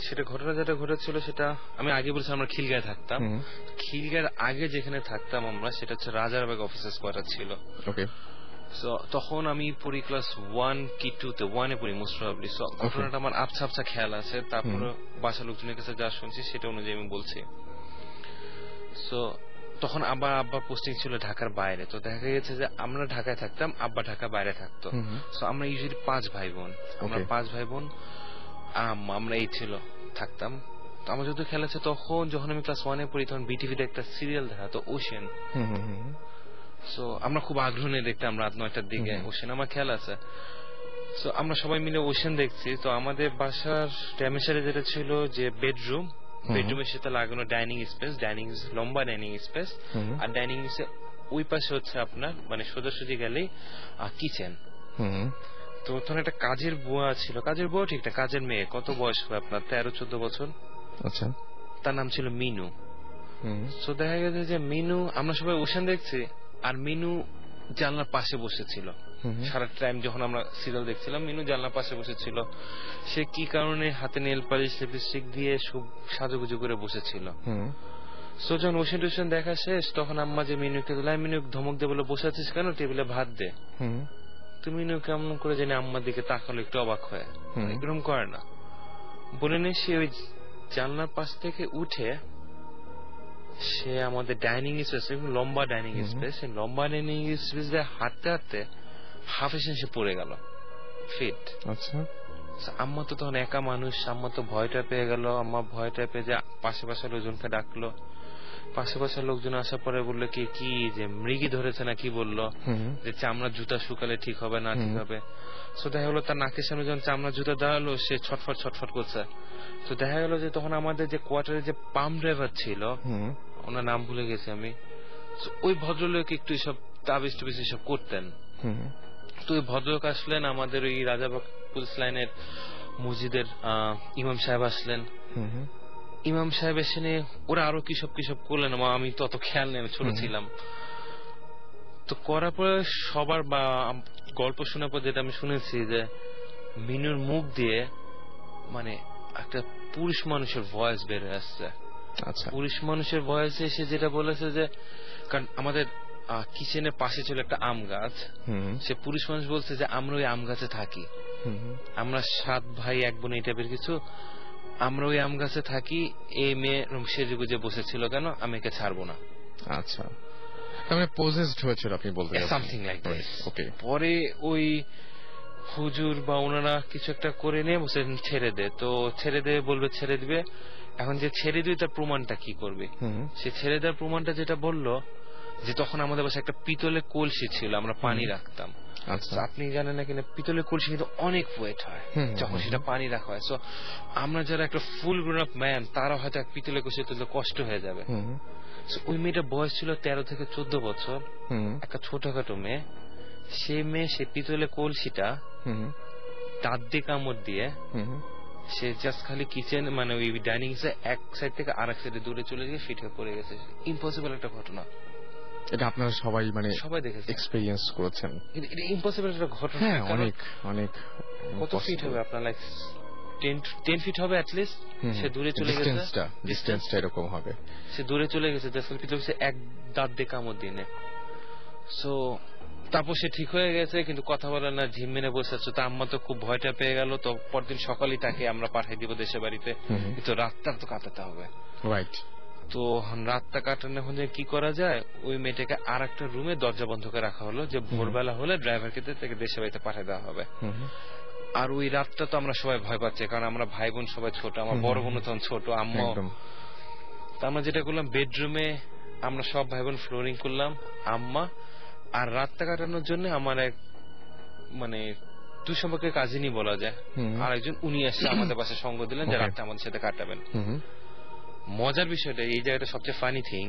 সেটা ঘটনা যেটা ঘটেছিল সেটা আমি আগে বলছি, আমরা খিলগাঁয়ে থাকতাম, খিলগাঁয়ের আগে যেখানে থাকতাম আমরা সেটা হচ্ছে রাজারবাগ অফিসার্স কোয়ার্টার ছিল। তখন আমি পড়ি ক্লাস 1 কি 2 তে, 1 এ পড়ি মোস্ট প্রবাবলি। ঘটনাটা আমার আবছা আবছা খেয়াল আছে, তারপরে বাসা লোকজনের কাছে যা শুনছি সেটা অনুযায়ী আমি বলছি। সো তখন আব্বা পোস্টিং ছিল ঢাকার বাইরে, তো দেখা গেছে যে আমরা ঢাকায় থাকতাম, আব্বা ঢাকা বাইরে থাকতো। সো আমরা ইউজুয়ালি 5 ভাই বোন, আমরা এই ছিল থাকতাম। তো আমার যত খেয়াল আছে, তখন যখন আমি ক্লাস 1 এ পড়ি তখন বিটিভিতে একটা সিরিয়াল দেখা তো ওশেন। সো আমরা খুব আগ্রহ নিয়ে দেখতাম রাত 9টার দিকে ওশেন, আমার খেয়াল আছে। সো আমরা সবাই মিলে ওশেন দেখছি। তো আমাদের বাসার ড্যামেশারে যেটা ছিল যে বেডরুমের সাথে লাগানো ডাইনিং স্পেস, লম্বা ডাইনিং স্পেস, আর ডাইনিং স্পেস ওই পাশে হচ্ছে আপনার মানে সোজাসুজি গেলেই কিচেন। তো তখন একটা কাজের বুয়া ছিল, কাজের বুয়া ঠিক না, কাজের মেয়ে, কত বয়স হবে আপনার 13-14 বছর। আচ্ছা, তার নাম ছিল মিনু। তো দেখা গেছে যে মিনু, আমরা সবাই ওশেন দেখছি আর মিনু জানলার পাশে বসেছিল সারা টাইম। যখন আমরা সিরিয়াল দেখছিলাম মিনু জানলার পাশে বসেছিল। সে কি কারণে হাতে নেল পালিশ লিপস্টিক দিয়ে সব সাজুগুজু করে বসেছিল। সো যখন ওশেন টোশেন দেখা শেষ, তখন আম্মা যে মিনুকে মিনু ধমক দিয়ে বলে, বসে আছিস কেন, টেবিলে ভাত দে। তুমি মিনু কেমন করে জানি আম্মার দিকে তাকালো একটু অবাক হয়ে, এরকম করে না বলে নেই। সে ওই জানলার পাশ থেকে উঠে সে আমাদের ডাইনিং স্পেস, লম্বা ডাইনিং স্পেস, সেই লম্বা ডাইনিং স্পেস দিয়ে হাঁটতে হাঁটতে হাফ এসে পড়ে গেল ফিট। আচ্ছা, আম্মা তো তখন একা মানুষ, আম্মা তো ভয়টা পেয়ে গেল। আম্মা ভয়টা পেয়ে যে পাশে লোকজনকে ডাকলো, পাশে লোকজন আসার পরে বললো কি যে মৃগী ধরেছে না কি বললো, যে চামড়ার জুতা শুকালে ঠিক হবে না ঠিক হবে। তো দেখা গেলো তার নাকের সামনে যখন চামড়ার জুতা দাঁড়ালো সে ছটফট করছে। তো দেখা গেল যে তখন আমাদের যে কোয়ার্টারে যে পাম্প ড্রাইভার ছিল, ওনার নাম ভুলে গেছি আমি, ওই ভদ্রলোক একটু সব তাবিজ টুবিজ সব করতেন। তো ওই ভদ্রলোক আসলেন, আমাদের ওই রাজাবাগ পুলিশ লাইনের মসজিদের ইমাম সাহেব আসলেন। ইমাম সাহেব এসে নিয়ে ওরা আরো কিসব করলেন, আমি তো অত খেয়াল নেই, আমি ছোট ছিলাম। তো করার পরে সবার বা গল্প শোনার পর যেটা আমি শুনেছি যে মিনুর মুখ দিয়ে মানে একটা পুরুষ মানুষের ভয়েস বের হয়ে আসছে। আচ্ছা, পুরুষ মানুষের ভয়েসে এসে যেটা বলেছে যে, কারণ আমাদের কিচেনের পাশে ছিল একটা আম গাছ, সে পুরুষ মানুষ বলছে যে আমরা ওই আম গাছে থাকি, আমরা 7 ভাই 1 বোন এই টাইপের কিছু, আমরা ওই আম গাছে থাকি, এই মেয়ে সেজে গুজে বসেছিল কেন, আমি একে ছাড়বো না। আচ্ছা, তার মানে পজেসড হয়েছিল আপনি বলতে চাচ্ছেন? Something like that. ওকে, পরে ওই হুজুর বা ওনারা কিছু একটা করে নিয়ে বসে ছেড়ে দে, তো ছেড়ে দে বলবে ছেড়ে দিবে। এখন যে ছেড়ে দিবে তার প্রমাণটা কি করবে? সে ছেড়ে দেওয়ার প্রমাণটা যেটা বললো যে তখন আমাদের বাসায় একটা পিতলের কলসি ছিল, আমরা পানি রাখতাম। আচ্ছা, আপনি জানেন না কিনা, পিতলের কলসি কিন্তু অনেক ওয়েট হয় যখন সেটা পানি রাখা হয়। সো আমরা যারা একটা ফুল গ্রোন আপ ম্যান, তারা হয়তো এক পিতলের কলসি তুলতে কষ্ট হয়ে যাবে। ওই মেয়েটার বয়স ছিল 13 থেকে 14 বছর, একটা ছোটখাটো মেয়ে। সেই মেয়ে সে পিতলের কলসিটা দাঁত দিয়ে কামড় দিয়ে সে জাস্ট খালি কিচেন মানে ওই ডাইনিং এ এক সাইড থেকে আরেক সাইডে দূরে চলে গিয়ে ফিট হয়ে পড়ে গেছে। ইম্পসিবল একটা ঘটনা। এটা আপনারা সবাই মানে সবাই দেখেছে, এক্সপেরিয়েন্স করেছেন। এটা ইম্পসিবল একটা ঘটনা। হ্যাঁ, অনেক অনেক। কত ফিট হবে আপনার? লাইক 10 ফিট হবে অ্যাট লিস্ট। সে দূরে চলে গেছে, ডিসটেন্সটা এরকম হবে। সে দূরে চলে গেছে, জাস্ট পিতল সে এক দাঁত দিয়ে কামড় দিয়ে নেয়। সো তারপর সে ঠিক হয়ে গেছে, কিন্তু কথা বলে না, ঝিম মেনে বসে আছে। তো আম্মা তো খুব ভয়টা পেয়ে গেল। তো পরদিন সকালেই তাকে আমরা পাঠিয়ে দিব দেশের বাড়িতে, কিন্তু রাতটা তো কাটাতে হবে। রাইট। তো রাতটা কাটানো এখন কি করা যায়, ওই মেয়েটাকে আর একটা রুমে দরজা বন্ধ করে রাখা হলো, যে ভোরবেলা হলে ড্রাইভারকে তাকে দেশের বাড়িতে পাঠিয়ে দেওয়া হবে। আর ওই রাতটা তো আমরা সবাই ভয় পাচ্ছি, কারণ আমরা ভাই বোন সবাই ছোট, আমার বড় বোন তখন ছোট, আম্মা। তো আমরা যেটা করলাম, বেডরুমে আমরা সব ভাই বোন ফ্লোরিং করলাম, আম্মা। আর রাতটা কাটানোর জন্য আমার এক মানে দুই সম্পর্কে কাজিনই বলা যায়, আর একজন উনি এসে আমাদের বাসায় সঙ্গ দিলেন যে রাতটা আমাদের সাথে কাটাবেন। মজার বিষয়টা এই জায়গাটা সবচেয়ে ফানি থিং,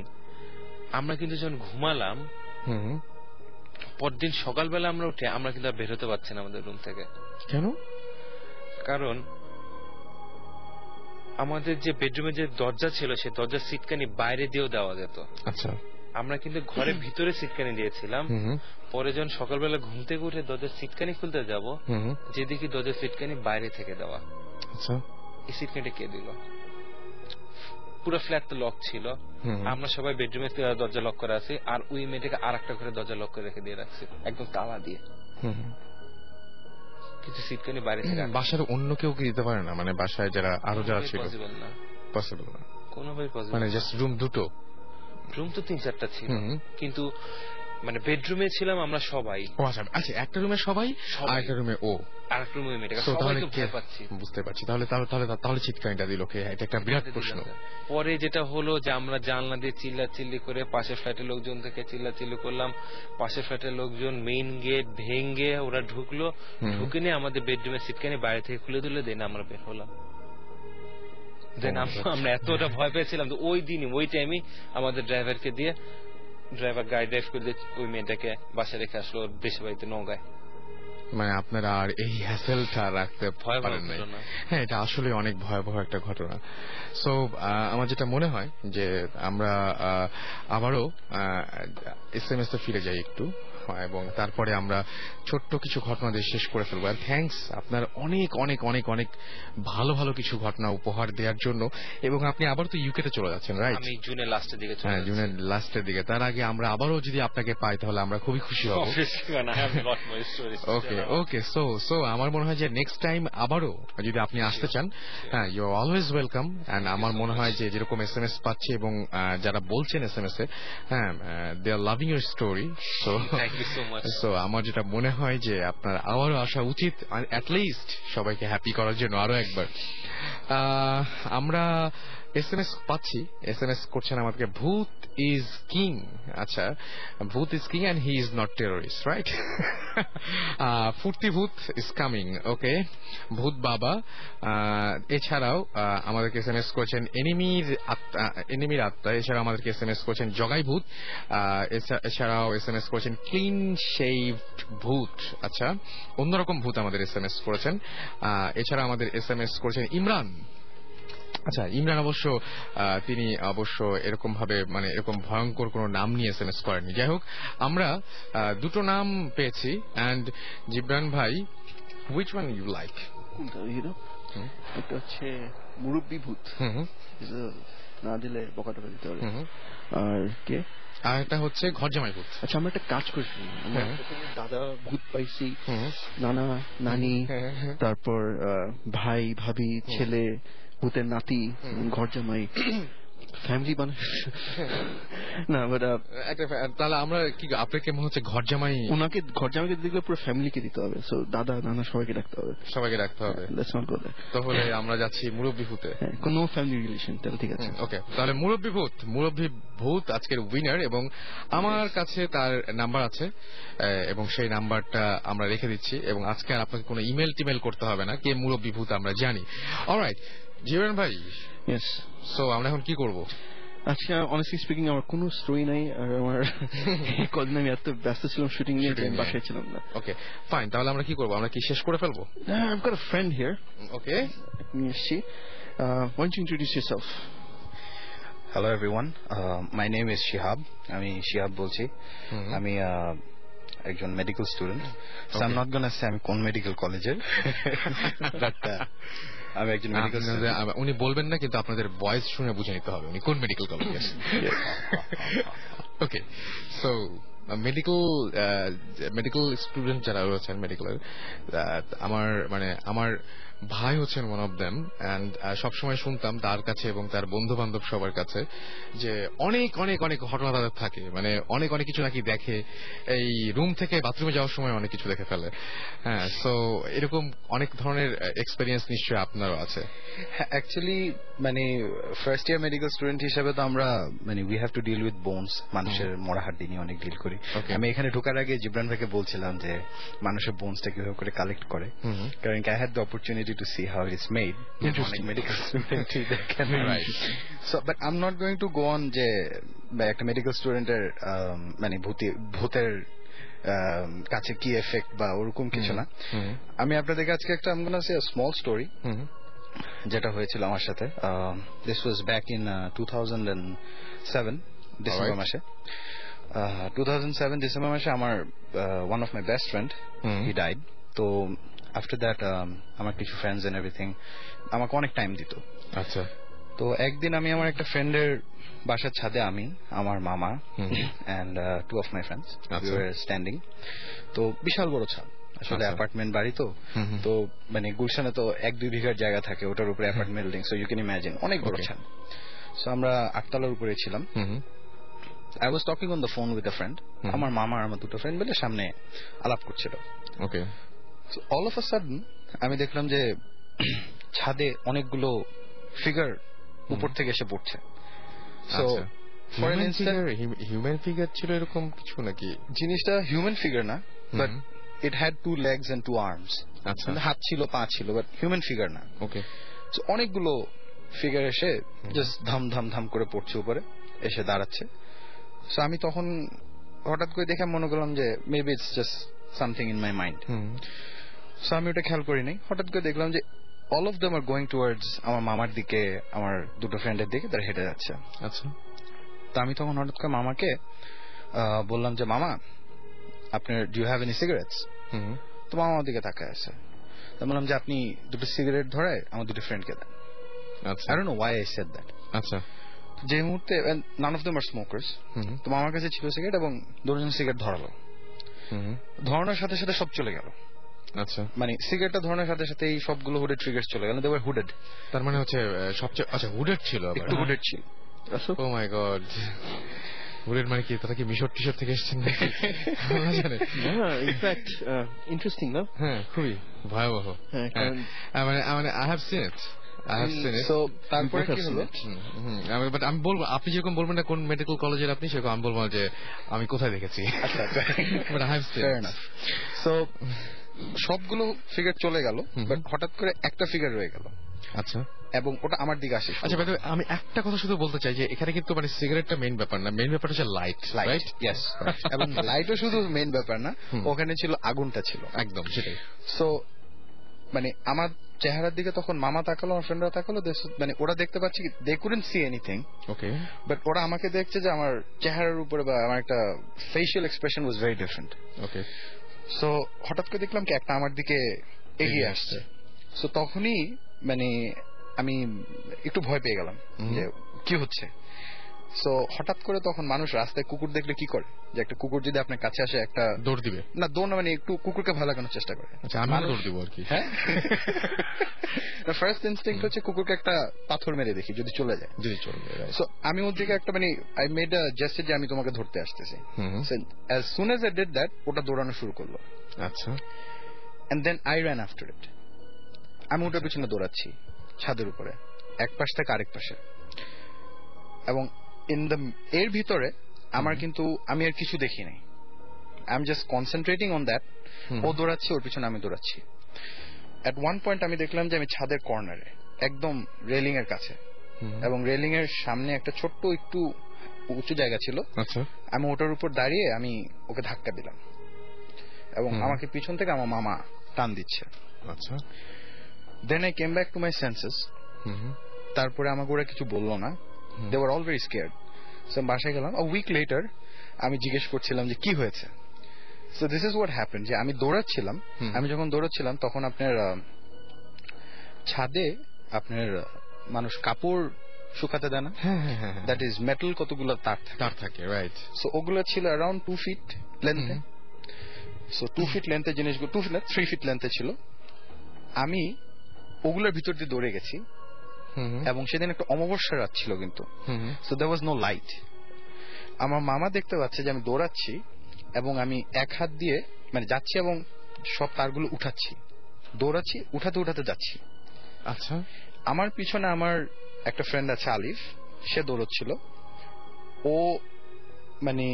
আমরা কিন্তু যখন ঘুমালাম, পরদিন সকালবেলা আমরা উঠে আমরা কিন্তু আর বের হতে পারছি না আমাদের রুম থেকে। কেন? কারণ আমাদের যে বেডরুমে যে দরজা ছিল, সে দরজার সিটকানি বাইরে দিয়েও দেওয়া যেত। আচ্ছা, আমরা কিন্তু ঘরের ভিতরে সিটকানি দিয়েছিলাম। পরে যখন সকালবেলা ঘুম থেকে উঠে দরজার সিটকানি খুলতে যাব, যে দেখি দরজার সিটকানি বাইরে থেকে দেওয়া। আচ্ছা, এই সিটকানিটা কে দিল? পুরো ফ্ল্যাট তো লক ছিল, আমরা সবাই বেডরুমে দরজা লক করে আছি, আর ওই মেয়েটাকে আর একটা ঘরে দরজা লক করে রেখে দিয়ে রাখছি একদম তালা দিয়ে। কিছু সিটকানি বাইরে থেকে। বাসার অন্য কেউ কি দিতে পারে না? মানে বাসায় যারা আরো যারা ছিল? পসিবল না, পসিবল না, কোনোভাবে পসিবল। মানে জাস্ট রুম দুটো? রুম তো 3-4টা ছিল, কিন্তু মানে বেডরুমে ছিলাম আমরা সবাই। আচ্ছা, একটা রুমে সবাই, আর একটা রুমে ও, আর একটা রুমে মেয়েটাকে সবাইকে ভয় পাচ্ছি। বুঝতে পারছি। তাহলে চিৎকারটা দিল কে? এটা একটা বিরাট প্রশ্ন। পরে যেটা হলো যে আমরা জানলা দিয়ে চিল্লাচিল্লি করে পাশের ফ্ল্যাটের লোকজন থেকে চিল্লাচিল্লি করলাম, পাশের ফ্ল্যাটের লোকজন মেইন গেট ভেঙে ওরা ঢুকলো, ঢুকে নিয়ে আমাদের বেডরুমের সিটকানি বাইরে থেকে খুলে দিলে, দেন আমরা বের হলাম। দেন আমরা এতটা ভয় পেয়েছিলাম, তো ওই দিনই ওই টাইমে আমাদের ড্রাইভারকে দিয়ে, ড্রাইভার গাড়ি ড্রাইভ করে ওই মেয়েটাকে বাসায় রেখে আসলো দেশের বাড়িতে নওগাঁয়। মানে আপনারা আর এই হ্যাসেলটা রাখতে পারেন নাই। হ্যাঁ, এটা আসলে অনেক ভয়াবহ একটা ঘটনা। সো আমার যেটা মনে হয় যে আমরা আবারও SMS এ ফিরে যাই একটু, এবং তারপরে আমরা ছোট্ট কিছু ঘটনা দিয়ে শেষ করে ফেলবো। আর থ্যাঙ্কস আপনার অনেক অনেক অনেক অনেক ভালো ভালো কিছু ঘটনা উপহার দেওয়ার জন্য। এবং আপনি আবার তো ইউকেতে চলে যাচ্ছেন, রাইট? আমি জুনের লাস্টের দিকে। হ্যাঁ, জুনের লাস্টের দিকে। তার আগে আমরা আবারও যদি আপনাকে পাই তাহলে আমরা খুবই খুশি হব। ওকে, সো আমার মনে হয় যে নেক্সট টাইম আবারও যদি আপনি আসতে চান, হ্যাঁ, you are always welcome. And আমার মনে হয় যে যেরকম SMS পাচ্ছি এবং যারা বলছেন SMS এ, হ্যাঁ, দে আর লাভিং ইউর স্টোরি। সো আমার যেটা মনে হয় যে আপনার আবারও আসা উচিত, অ্যাটলিস্ট সবাইকে হ্যাপি করার জন্য আরো একবার। আমরা SMS পাচ্ছি, SMS করছেন আমাদেরকে, ভূত ইজ কিং। আচ্ছা, ভূত is king and he is not terrorist, right? ফুর্তি ভূত ইজ কামিং। ওকে, ভূত বাবা। এছাড়াও আমাদেরকে SMS করেছেন এনিমির আত্মা। এছাড়াও আমাদেরকে SMS করেছেন জগাই ভূত। এছাড়াও SMS করেছেন ক্লিন শেভড ভূত। আচ্ছা, অন্যরকম ভূত আমাদের SMS করেছেন। এছাড়া আমাদের SMS করেছেন ইমরান। আচ্ছা, ইমরান তিনি অবশ্য এরকম ভাবে মানে এরকম ভয়ঙ্কর কোন নাম নিয়ে SMS করেননি। যাই হোক, আমরা দুটো নাম পেয়েছি। অ্যান্ড জিবরান ভাই which one you like? কোনটা হিরো? একটা হচ্ছে মুরব্বী ভূত, না দিলে বকা টকা দিতে হবে। আর কে? আর একটা হচ্ছে ঘর জামাই ভূত। আচ্ছা, আমরা একটা কাজ করছি, দাদা ভূত পাইছি, নানা নানি, তারপর ভাই ভাবি ছেলে, ভূতের নাতি, ঘর জামাই, ফ্যামিলি না। তাহলে আমরা কি আপনাকে মনে হচ্ছে ঘর জামাই, ওনাকে ঘর জামাইকে দিলে পুরো ফ্যামিলিকে দিতে হবে, সো দাদা নানা সবাইকে রাখতে হবে, তাহলে আমরা যাচ্ছি মুরব্বী ভূতে। কোনো ফ্যামিলি রিলেশন, তাহলে ঠিক আছে। ওকে, তাহলে মুরব্বী ভূত আজকের উইনার, এবং আমার কাছে তার নাম্বার আছে এবং সেই নাম্বারটা আমরা রেখে দিচ্ছি, এবং আজকে আর আপনাকে কোনো ইমেল টিমেল করতে হবে না, কে মুরব্বী ভূত আমরা জানি। অলরাইট জীবন ভাই, ইয়েস, সো আমরা এখন কি করব? আচ্ছা, অনেস্টলি স্পিকিং আমার কোনো স্টোরি নাই, আর আমার কদিন আমি এত ব্যস্ত ছিলাম শুটিং নিয়ে, বাসায় ছিলাম না। ওকে ফাইন, তাহলে আমরা কি করবো, আমরা কি শেষ করে ফেলবো? I've got a friend here. Okay. Why don't you introduce yourself? Hello everyone. My name is Shihab. আমি শিহাব বলছি। আমি একজন medical student. So I'm not gonna say আমি কোন মেডিকেল কলেজের, but আমি একজন মেডিকেল স্টুডেন্ট। উনি বলবেন না, কিন্তু আপনাদের ভয়েস শুনে বুঝে নিতে হবে উনি কোন মেডিকেল কলেজের। ওকে, সো মেডিকেল স্টুডেন্ট যারা রয়েছেন মেডিকেলের, আমার ভাই হচ্ছেন ওয়ান অফ দেম, অ্যান্ড সবসময় শুনতাম তার কাছে এবং তার বন্ধু বান্ধব সবার কাছে যে অনেক অনেক অনেক ঘটনা তাদের থাকে, অনেক অনেক কিছু নাকি দেখে, এই রুম থেকে বাথরুমে যাওয়ার সময় অনেক কিছু দেখে ফেলে। হ্যাঁ, সো এরকম অনেক ধরনের এক্সপেরিয়েন্স নিশ্চয়ই আপনারও আছে। Actually first year medical student হিসেবে তো আমরা we have to deal with bones, মানুষের মরা হাড্ডি নিয়ে অনেক ডিল করি। আমি এখানে ঢোকার আগে জিবরান ভাইকে বলছিলাম যে মানুষের বোনসটা কিভাবে করে কালেক্ট করে, কারণ I had the opportunity to see how it is made. Interesting. Medical student right. So, but I'm not going to go on যে একটা মেডিকেল স্টুডেন্টের ভূতের কাছে কি এফেক্ট বা ওরকম কিছু না। আমি আপনাদেরকে আজকে একটা I'm gonna say a small story যেটা হয়েছিল আমার সাথে। This was back in 2007 December মাসে। 2007 ডিসেম্বর মাসে আমার one of my best friend he died. তো আফটার দ্যাট আমার কিছু ফ্রেন্ডস এন্ড এভরিথিং আমাকে অনেক টাইম দিত। আচ্ছা, তো একদিন আমি আমার একটা ফ্রেন্ডের বাসার ছাদে, আমি আমার মামা and two of my friends we were standing. তো বিশাল বড় ছাদ, আসলে অ্যাপার্টমেন্ট বাড়ি, তো গুলশানে তো 1-2 বিঘার জায়গা থাকে, ওটার উপরে apartment building, so you can imagine অনেক বড় ছাদ। সো আমরা 8 তলার উপরে ছিলাম। I was talking on the phone with a friend. আমার মামা আর আমার দুটো ফ্রেন্ড মিলে সামনে আলাপ করছিল। ওকে, So all of a sudden আমি দেখলাম যে ছাদে অনেকগুলো ফিগার উপর থেকে এসে পড়ছে। So for an instant human figure ছিল এরকম কিছু নাকি? জিনিসটা হিউম্যান ফিগার না, but it had 2 legs and 2 arms. আচ্ছা, হাত ছিল, পা ছিল, বাট হিউম্যান ফিগার না। ওকে, সো অনেকগুলো ফিগার এসে জাস্ট ধাম ধাম ধাম করে পড়ছে উপরে, এসে দাঁড়াচ্ছে। সো আমি তখন হঠাৎ করে দেখে মনে করলাম যে maybe it's just something in my mind. So আমি ওটা খেয়াল করি নাই, হঠাৎ করে দেখলাম যে all of them are going towards আমার মামার দিকে, আমার দুটো ফ্রেন্ডের দিকে, তারা হেঁটে যাচ্ছে। আচ্ছা, তো আমি তখন হঠাৎ করে মামাকে বললাম যে মামা, আপনার do you have any cigarettes? তো মামা আমার দিকে তাকায় আছে। তো বললাম যে আপনি দুটো সিগারেট ধরে আমার দুটো ফ্রেন্ডকে দেন। আচ্ছা, I don't know why I said that. আচ্ছা, যে মুহূর্তে none of them are smokers, তো মামার কাছে ছিল সিগারেট এবং দুজন সিগারেট ধরালো। ধরানোর সাথে সাথে সব চলে গেল। আচ্ছা, সিগারেটটা ধরানোর সাথে সাথে এই সবগুলো হুডেড ট্রিগার্স চলে গেল। They were hooded. তার মানে হচ্ছে সবচেয়ে, আচ্ছা হুডেড ছিল, একটু হুডেড ছিল। ও মাই গড, হুডেড মানে কি? তারা কি মিশর টিশর থেকে এসেছেন নাকি? জানেন, ইনফ্যাক্ট ইন্টারেস্টিং না? হ্যাঁ, খুবই ভয়াবহ। আই হ্যাভ সিন ইট। তারপরে কি হলো? বাট আমি বলবো, আপনি যেরকম বলবেন না কোন মেডিকেল কলেজের আপনি, সেরকম আমি বলবো যে আমি কোথায় দেখেছি। সো সবগুলো ফিগার চলে গেল, বাট হঠাৎ করে একটা ফিগার রয়ে গেল। আচ্ছা, এবং ওটা আমার দিকে আসে। আচ্ছা, আমি একটা কথা শুধু বলতে চাই যে এখানে কিন্তু সিগারেটটা মেইন ব্যাপার না, মেইন ব্যাপার হচ্ছে লাইট। Right, yes. এবং লাইটও শুধু মেইন ব্যাপার না, ওখানে ছিল আগুনটা ছিল। একদম সেটাই। সো আমার চেহারার দিকে তখন মামা তাকালো, আমার ফ্রেন্ডরা তাকালো, ওরা দেখতে পাচ্ছি কি they couldn't see anything. Okay, but ওরা আমাকে দেখছে যে আমার চেহারার উপরে বা আমার একটা facial expression was very different. Okay, so হঠাৎ করে দেখলাম কি একটা আমার দিকে এগিয়ে আসছে। সো তখনই মানে আমি একটু ভয় পেয়ে গেলাম যে কি হচ্ছে। সো হঠাৎ করে তখন মানুষ রাস্তায় কুকুর দেখলে কি করে, যে একটা কুকুর যদি আপনার কাছে আসে একটা দৌড় দিবে না, দৌড় না, মানে একটু কুকুরকে ভয় লাগানোর চেষ্টা করে। আমি দৌড় দিব আর কি। হ্যাঁ, ফার্স্ট ইনস্টিংক্ট হচ্ছে কুকুরকে একটা পাথর মেরে দেখি যদি চলে যায়। সো আমি ওর দিকে একটা মানে আই মেড আ জেস্টার যে আমি তোমাকে ধরতে আসতেছি। As soon as I did that, ওটা দৌড়ানো শুরু করলো। আচ্ছা, and then I ran after it. আমি ওটার পিছনে দৌড়াচ্ছি ছাদের উপরে, এক পাশ থেকে আরেক পাশে, এবং এর ভিতরে আমার কিন্তু আমি আর কিছু দেখি নাই। I am just concentrating on that. ও দৌড়াচ্ছে, ওর পিছনে আমি দৌড়াচ্ছি। এট ওয়ান পয়েন্ট আমি দেখলাম যে আমি ছাদের কর্নারে একদম রেলিং এর কাছে, এবং রেলিং এর সামনে একটা ছোট্ট একটু উঁচু জায়গা ছিল। আমি ওটার উপর দাঁড়িয়ে আমি ওকে ধাক্কা দিলাম, এবং আমাকে পিছন থেকে আমার মামা টান দিচ্ছে। আচ্ছা, then I came back to my senses. তারপরে আমাকে ওরা কিছু বললো না, they were all very scared. So বাসায় গেলাম। আ উইক লেটার আমি জিজ্ঞেস করছিলাম যে কি হয়েছে। So this is what happened, যে আমি দৌড়াচ্ছিলাম। আমি যখন দৌড়াচ্ছিলাম তখন আপনার ছাদে আপনার মানুষ কাপড় শুকাতে দেয় না, দ্যাট ইজ মেটাল, কতগুলো তার থাকে, রাইট? সো ওগুলো ছিল অ্যারাউন্ড 2 ফিট লেন্থে। সো 2 ফিট লেন্থের জিনিসগুলো 2 ফিট না 3 ফিট লেন্থে ছিল। আমি ওগুলোর ভিতর দিয়ে দৌড়ে গেছি, এবং সেদিন একটা অমাবস্যা রাত ছিল কিন্তু। So there was no light. আমার মামা দেখতে পাচ্ছে যে আমি দৌড়াচ্ছি, এবং আমি এক হাত দিয়ে মানে যাচ্ছি এবং সব তারগুলো উঠাচ্ছি, দৌড়াচ্ছি, উঠাতে উঠাতে যাচ্ছি। আচ্ছা, আমার পিছনে আমার একটা ফ্রেন্ড আছে আলিফ, সে দৌড়চ্ছিল। ও মানে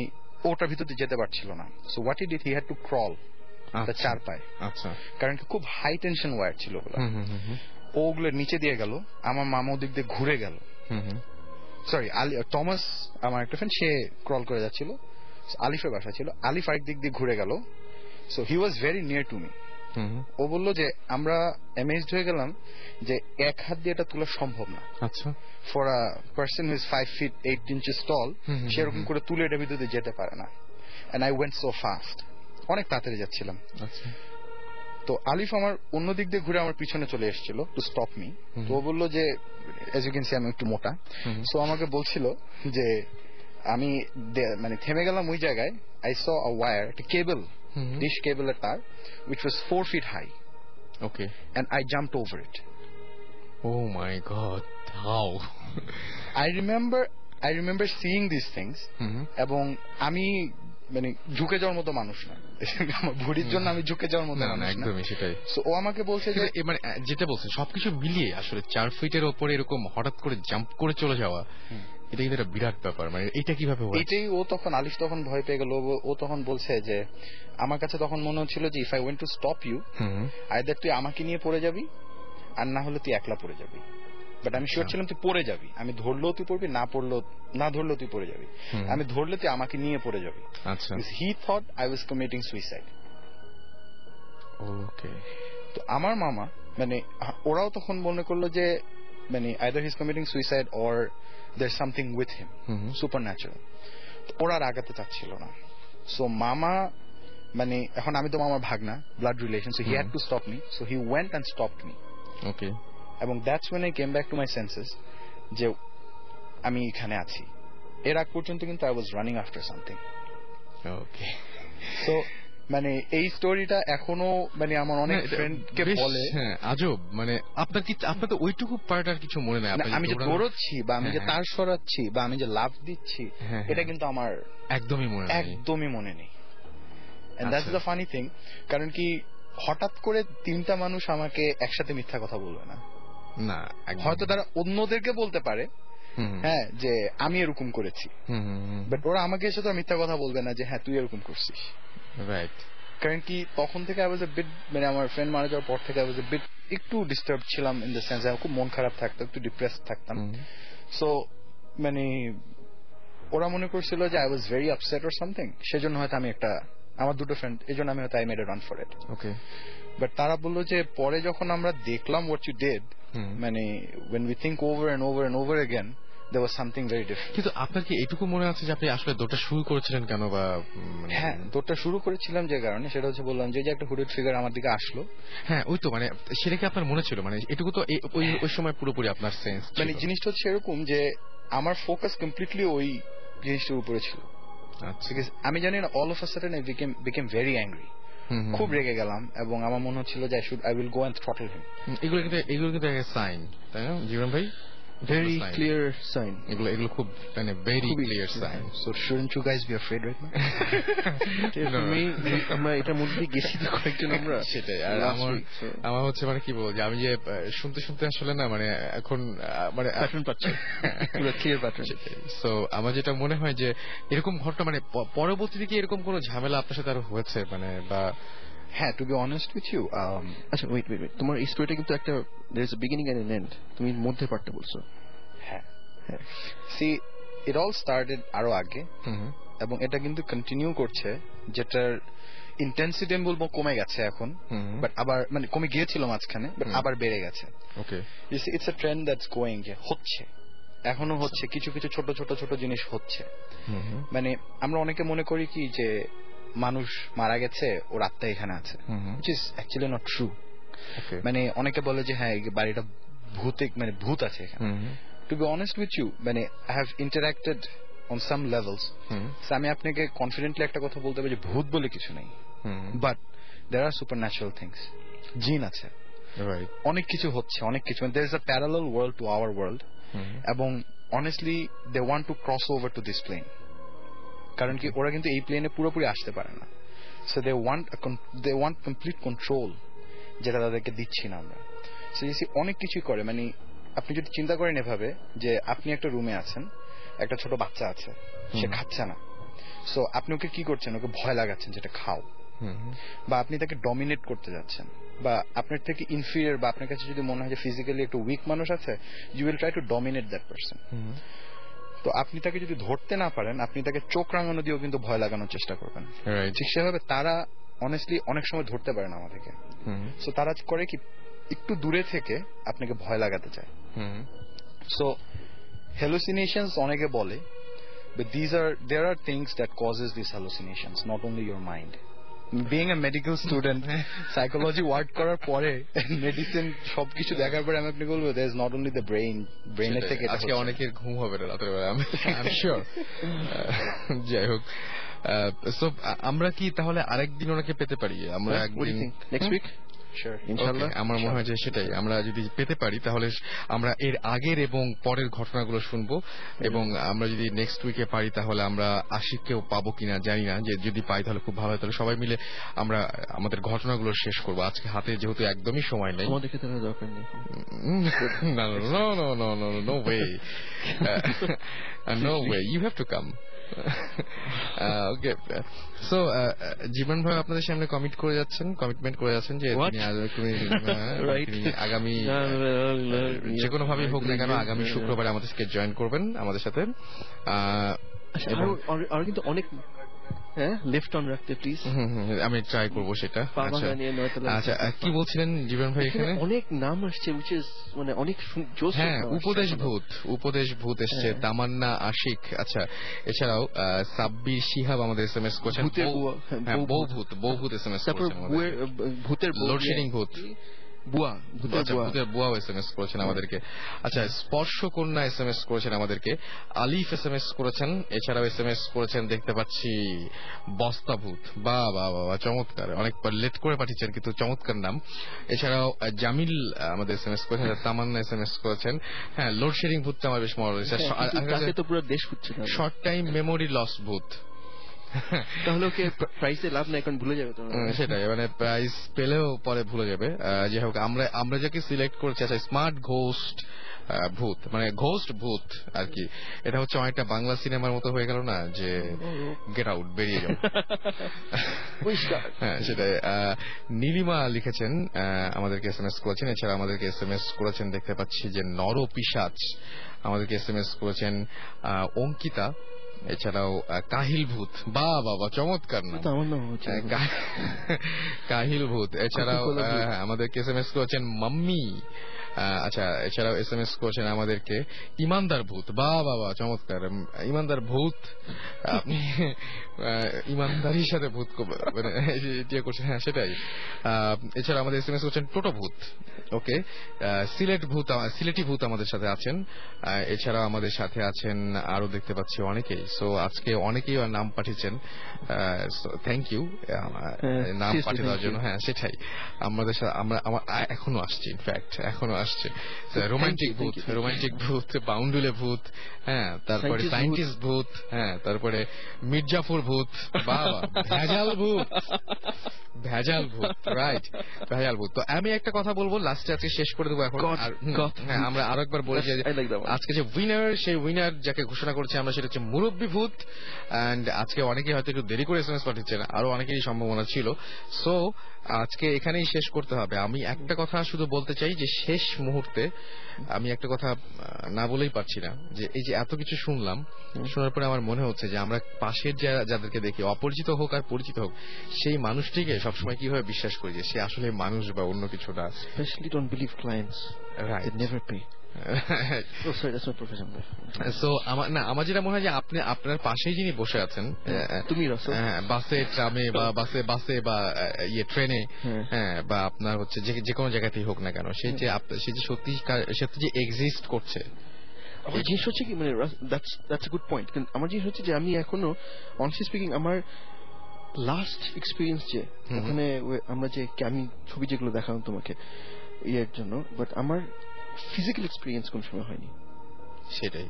ওটার ভিতর দিয়ে যেতে পারছিল না। So what he did, he had two crawl the 4 পায়ে। আচ্ছা, কারণ কি খুব হাই টেনশন ওয়্যার ছিল ওগুলো। ওগুলোর নিচে দিয়ে গেল, আমার মামা ওদিক দিয়ে ঘুরে গেল। সরি, টমাস আমার একটা ফ্রেন্ড, সে ক্রল করে যাচ্ছিল, আলিফের বাসা ছিল। আলিফ আরেক দিক দিয়ে ঘুরে গেল। So he was very near to me. ও বলল যে আমরা অ্যামেজড হয়ে গেলাম যে এক হাত দিয়ে এটা তোলা সম্ভব না। আচ্ছা, for a person who is 5 feet 8 inches tall, সেরকম করে তুলে এটা ভিতরে যেতে পারে না। And I went so fast, অনেক তাড়াতাড়ি যাচ্ছিলাম। আচ্ছা, তো আলিফ আমার অন্য দিক দিয়ে ঘুরে আমার পিছনে চলে এসেছিল টু স্টপ মি। তো ও বললো যে এজ ইউ ক্যান সি আমি একটু মোটা। সো আমাকে বলছিল যে আমি মানে থেমে গেলাম ওই জায়গায়। আই স আ ওয়্যার, একটা কেবল, ডিশ কেবলের তার, which was 4 feet high. Okay. And I jumped over it. Oh my God! How? I remember seeing these things. এবং আমি মানে ঝুঁকে যাওয়ার মতো মানুষ না, আমার ভুঁড়ির জন্য আমি ঝুঁকে যাওয়ার মতো মানুষ না। একদমই সেটাই। সো ও আমাকে বলছে যে মানে যেটা বলছে সবকিছু মিলিয়ে আসলে 4 ফিটের ওপরে এরকম হঠাৎ করে জাম্প করে চলে যাওয়া, এটা কিন্তু একটা বিরাট ব্যাপার। মানে এটা কিভাবে হলো? এটাই ও তখন আলিফ তখন ভয় পেয়ে গেল। ও তখন বলছে যে আমার কাছে তখন মনে হচ্ছিল যে if I went to stop you, either তুই আমাকে নিয়ে পড়ে যাবি, আর না হলে তুই একলা পড়ে যাবি। বাট আমি শিওর ছিলাম তুই পড়ে যাবি। আমি ধরলেও তুই পড়বি, না ধরলেও তুই পড়ে যাবি। আমি ধরলে তুই আমাকে নিয়ে পড়ে যাবি। আচ্ছা, he thought I was committing suicide. Okay, তো আমার মামা মানে ওরাও তখন মনে করলো যে মানে either he is committing suicide or there's something with him, supernatural. ওরা আর আগাতে চাচ্ছিল না। সো মামা মানে এখন আমি তো মামার ভাগনা, blood relation, so he had to stop me. So he went and stopped me. Okay, এবং that's when I came back to my senses যে আমি এখানে আছি। এর আগ পর্যন্ত কিন্তু I was running after something. Okay, so মানে এই স্টোরিটা এখনো মানে আমার অনেক ফ্রেন্ডকে বলে। হ্যাঁ, আজব। মানে আপনার তো ওইটুকু পার্ট আর কিছু মনে নাই। আমি যে দৌড়চ্ছি বা আমি যে তার সরাচ্ছি বা আমি যে লাফ দিচ্ছি, এটা কিন্তু আমার একদমই মনে নেই। And that's the funny thing. কারণ কি হঠাৎ করে 3টা মানুষ আমাকে একসাথে মিথ্যা কথা বলবে না। না, হয়তো তারা অন্যদেরকে বলতে পারে হ্যাঁ যে আমি এরকম করেছি, বাট ওরা আমাকে এসে তো মিথ্যা কথা বলবে না যে হ্যাঁ তুই এরকম করছিস। রাইট, কারণ কি তখন থেকে আই ওয়াজ এ বিট মানে আমার ফ্রেন্ড মারা যাওয়ার পর থেকে আই ওয়াজ এ বিট একটু ডিস্টার্ব ছিলাম, ইন দ্য সেন্স খুব মন খারাপ থাকতো, একটু ডিপ্রেসড থাকতাম। সো মানে ওরা মনে করছিল যে I was very upset or something, সেজন্য হয়তো আমি একটা আমার 2টো ফ্রেন্ড, এই জন্য আমি হয়তো I made a run for it. Okay, but তারা বললো যে পরে যখন আমরা দেখলাম হোয়াট ইউ ডিড, মানে when we think over and over and over again, there was something very different. কিন্তু আপনার কি এটুকু মনে আছে যে আপনি আসলে দৌড়টা শুরু করেছিলেন কেন, বা হ্যাঁ, দৌড়টা শুরু করেছিলাম যে কারণে, সেটা হচ্ছে বললাম যে একটা হুডেড ফিগার আমার দিকে আসলো। হ্যাঁ, ওই তো মানে সেটা কি আপনার মনে ছিল, মানে এটুকু তো ওই সময় পুরোপুরি আপনার সেন্স, মানে জিনিসটা হচ্ছে এরকম যে আমার ফোকাস কমপ্লিটলি ওই জিনিসটার উপরে ছিল। আমি জানি না, all of a sudden I became very angry, খুব রেগে গেলাম, এবং আমার মনে হচ্ছিল যে I will go and throttle him. এগুলো কিন্তু একটা সাইন, তাই না জীবন ভাই? Very clear sign. এগুলো খুব মানে very clear sign. So shouldn't you guys be afraid right now? আমরা এটার মধ্যে গেছি তো কয়েকজন আমরা। সেটাই। আর আমার হচ্ছে মানে কি বলবো, যে আমি যে শুনতে আসলে না মানে এখন মানে প্যাটার্ন পাচ্ছি, পুরো ক্লিয়ার প্যাটার্ন। সো আমার যেটা মনে হয় যে এরকম ঘটনা মানে পরবর্তীতে কি এরকম কোনো ঝামেলা আপনার সাথে আরো হয়েছে, মানে বা? হ্যাঁ, to be honest with you, আচ্ছা ওয়েট, তোমার এই স্টোরিটা কিন্তু একটা there is a beginning and an end, তুমি মধ্যে পার্টটা বলছো। হ্যাঁ, সি ইট অল স্টার্টেড আরো আগে, এবং এটা কিন্তু কন্টিনিউ করছে, যেটার ইন্টেন্সিটি আমি বলবো কমে গেছে এখন, বাট আবার মানে কমে গিয়েছিল মাঝখানে, বাট আবার বেড়ে গেছে। Okay, it's a trend that's going, যে হচ্ছে, এখনো হচ্ছে, কিছু কিছু ছোট ছোট ছোট জিনিস হচ্ছে। মানে আমরা অনেকে মনে করি কি যে মানুষ মারা গেছে, ওর আত্মা এখানে আছে, which is actually not true. মানে অনেকে বলে যে হ্যাঁ বাড়িটা মানে ভূত আছে এখানে। To be honest with you, মানে I have interacted on some levels, আমি আপনাকে কনফিডেন্টলি একটা কথা বলতে পারি যে ভূত বলে কিছু নেই, but there are supernatural things, জিন আছে, অনেক কিছু হচ্ছে, অনেক কিছু, there is a parallel world to our world, এবং honestly they want to cross over to this plane, কারণ কি ওরা কিন্তু এই প্লেনে পুরোপুরি আসতে পারে না। So they want complete control, যেটা তাদেরকে দিচ্ছি না আমরা। সো অনেক কিছুই করে, মানে আপনি যদি চিন্তা করেন এভাবে যে আপনি একটা রুমে আছেন, একটা ছোট বাচ্চা আছে, সে খাচ্ছে না, সো আপনি ওকে কি করছেন, ওকে ভয় লাগাচ্ছেন যেটা খাও, বা আপনি তাকে ডমিনেট করতে যাচ্ছেন, বা আপনার থেকে ইনফিরিয়র বা আপনার কাছে যদি মনে হয় যে ফিজিক্যালি একটু উইক মানুষ আছে, you will try to dominate that person. তো আপনি তাকে যদি ধরতে না পারেন, আপনি তাকে চোখ রাঙানো দিয়েও কিন্তু ভয় লাগানোর চেষ্টা করবেন। ঠিক সেভাবে তারা অনেস্টলি অনেক সময় ধরতে পারে না আমাদেরকে, সো তারা করে কি একটু দূরে থেকে আপনাকে ভয় লাগাতে চায়। সো hallucinations অনেকে বলে, but there are things that causes these hallucinations, not only your mind. Being a medical student, psychology ward করার পরে, মেডিসিন সবকিছু দেখার পরে আমি আপনাকে বলবো there is not only the ব্রেনের থেকে আজকে অনেকের ঘুম হবে না রাতের বেলা, I'm sure. যাই হোক, সো আমরা কি তাহলে আরেকদিন ওনাকে পেতে পারি? আমরা একদিন নেক্সট উইক আমার মনে হয় যে সেটাই, আমরা যদি পেতে পারি তাহলে আমরা এর আগের এবং পরের ঘটনাগুলো শুনবো, এবং আমরা যদি নেক্সট উইকে পারি তাহলে আমরা আশিককেও পাবো কিনা জানি না, যে যদি পাই তাহলে খুব ভালো হয়, তাহলে সবাই মিলে আমরা আমাদের ঘটনাগুলো শেষ করবো। আজকে হাতে যেহেতু একদমই সময় নেই, no way, you have to come. Okay, so Jibon ভাই আপনাদের সামনে কমিটমেন্ট করে যাচ্ছেন যে আগামী যে কোনো ভাবে হোক না কেন আগামী শুক্রবারে আমাদেরকে জয়েন করবেন আমাদের সাথে। আর কিন্তু অনেক লেফট অন রাখতে প্লিজ, আমি ট্রাই করবো সেটা। আচ্ছা, কি বলছিলেন জীবন ভাই? এখানে অনেক নাম আসছে, মানে অনেক হ্যাঁ, উপদেশ ভূত এসছে, তামান্না, আশিক, আচ্ছা এছাড়াও সাব্বির শিহাব আমাদের SMS করছেন, বউ ভূত SMS করছেন, ভূতের লোডশেডিং ভূত, বুয়া SMS করেছেন আমাদেরকে। আচ্ছা, স্পর্শ কন্যা SMS করেছেন আমাদেরকে, আলিফ SMS করেছেন, এছাড়াও SMS করেছেন দেখতে পাচ্ছি বস্তা ভূত। বা চমৎকার, অনেক লেট করে পাঠিয়েছেন কিন্তু চমৎকার নাম। এছাড়াও জামিল আমাদের SMS করেছেন, তামান্না SMS করেছেন। হ্যাঁ, লোডশেডিং ভূতটা আমার বেশ মনে হয়েছে। পুরো দেশ হচ্ছে শর্ট টাইম মেমোরি লস ভূত। তাহলে ওকে প্রাইসে লাভ না, এখন ভুলে যাবে তো। সেটাই, মানে প্রাইস পেলেও পরে ভুলে যাবে। যাই হোক, আমরা যাকে সিলেক্ট করেছি, আচ্ছা স্মার্ট ঘোস্ট ভূত, মানে ঘোস্ট ভূত আর কি। এটা হচ্ছে অনেকটা বাংলা সিনেমার মতো হয়ে গেল না, যে গেট আউট, বেরিয়ে যাও। হ্যাঁ সেটাই। নীলিমা লিখেছেন, আমাদেরকে SMS করেছেন। এছাড়া আমাদেরকে SMS করেছেন দেখতে পাচ্ছি যে নর পিশাচ, আমাদেরকে SMS করেছেন অঙ্কিতা, এছাড়াও কাহিল ভূত, বাবা চমৎকার নাম, কাহিল ভূত। এছাড়াও আমাদেরকে SMS করেছেন মাম্মি। আচ্ছা, এছাড়াও SMS করেছেন আমাদেরকে ইমানদার ভূত, বাবা চমৎকার, ইমানদার ভূত। আপনি ইমানদারির সাথে ভূত মানে করছেন, হ্যাঁ সেটাই। এছাড়া আমাদের SMS করছেন টোটো ভূত, ওকে। সিলেটি ভূত আমাদের সাথে আছেন। এছাড়া আমাদের সাথে আছেন আরো দেখতে পাচ্ছি অনেকেই। সো আজকে অনেকেই নাম পাঠিয়েছেন, থ্যাংক ইউ নাম পাঠিয়ে দেওয়ার জন্য। হ্যাঁ সেটাই, আমাদের সাথে আমার এখনো আসছে, ইনফ্যাক্ট এখনো আসছে। রোমান্টিক ভূত, বাউন্ডুলে ভূত, হ্যাঁ, তারপরে সায়েন্টিস্ট ভূত, হ্যাঁ, তারপরে মির্জাপুর ভূত, বাবা ভেজাল ভূত, রাইট, ভেজাল ভূত। তো আমি একটা কথা বলবো লাস্টে, আজকে শেষ করে দেবো এখন। হ্যাঁ, আমরা আরো একবার বলি যে আজকে যে উইনার, সেই উইনার যাকে ঘোষণা করছে আমরা, সেটা হচ্ছে মুরব্বী ভূত। এন্ড আজকে অনেকেই হয়তো একটু দেরি করে SMS পাঠিয়েছেন, আরো অনেকেরই সম্ভাবনা ছিল। সো আজকে এখানেই শেষ করতে হবে। আমি একটা কথা শুধু বলতে চাই যে শেষ মুহূর্তে আমি একটা কথা না বলেই পারছি না, যে এই যে এত কিছু শুনলাম, শোনার পরে আমার মনে হচ্ছে যে আমরা পাশের যাদেরকে দেখি, অপরিচিত হোক আর পরিচিত হোক, সেই মানুষটিকে সবসময় কিভাবে বিশ্বাস করি যে সে আসলে মানুষ বা অন্য কিছু না। Especially don't believe clients. Right. They never pay. Oh, sorry, that's not professional. So, আমার যেটা মনে হয় যে আপনার পাশেই যিনি বসে আছেন, তুমি বাসে, ট্রামে বা বাসে বা ট্রেনে, হ্যাঁ, বা আপনার হচ্ছে যে কোনো জায়গাতেই হোক না কেন, সে যে সত্যি যে এক্সিস্ট করছে। আমার জিনিস হচ্ছে কি, মানে দ্যাটস এ গুড পয়েন্ট। আমার জিনিস হচ্ছে যে আমি এখনো অনেস্টলি স্পিকিং আমার লাস্ট এক্সপিরিয়েন্স যে ওখানে আমরা যে আমি ছবি যেগুলো দেখালাম তোমাকে ইয়ের জন্য, বাট আমার ফিজিক্যাল এক্সপিরিয়েন্স কোন সময় হয়নি, সেটাই।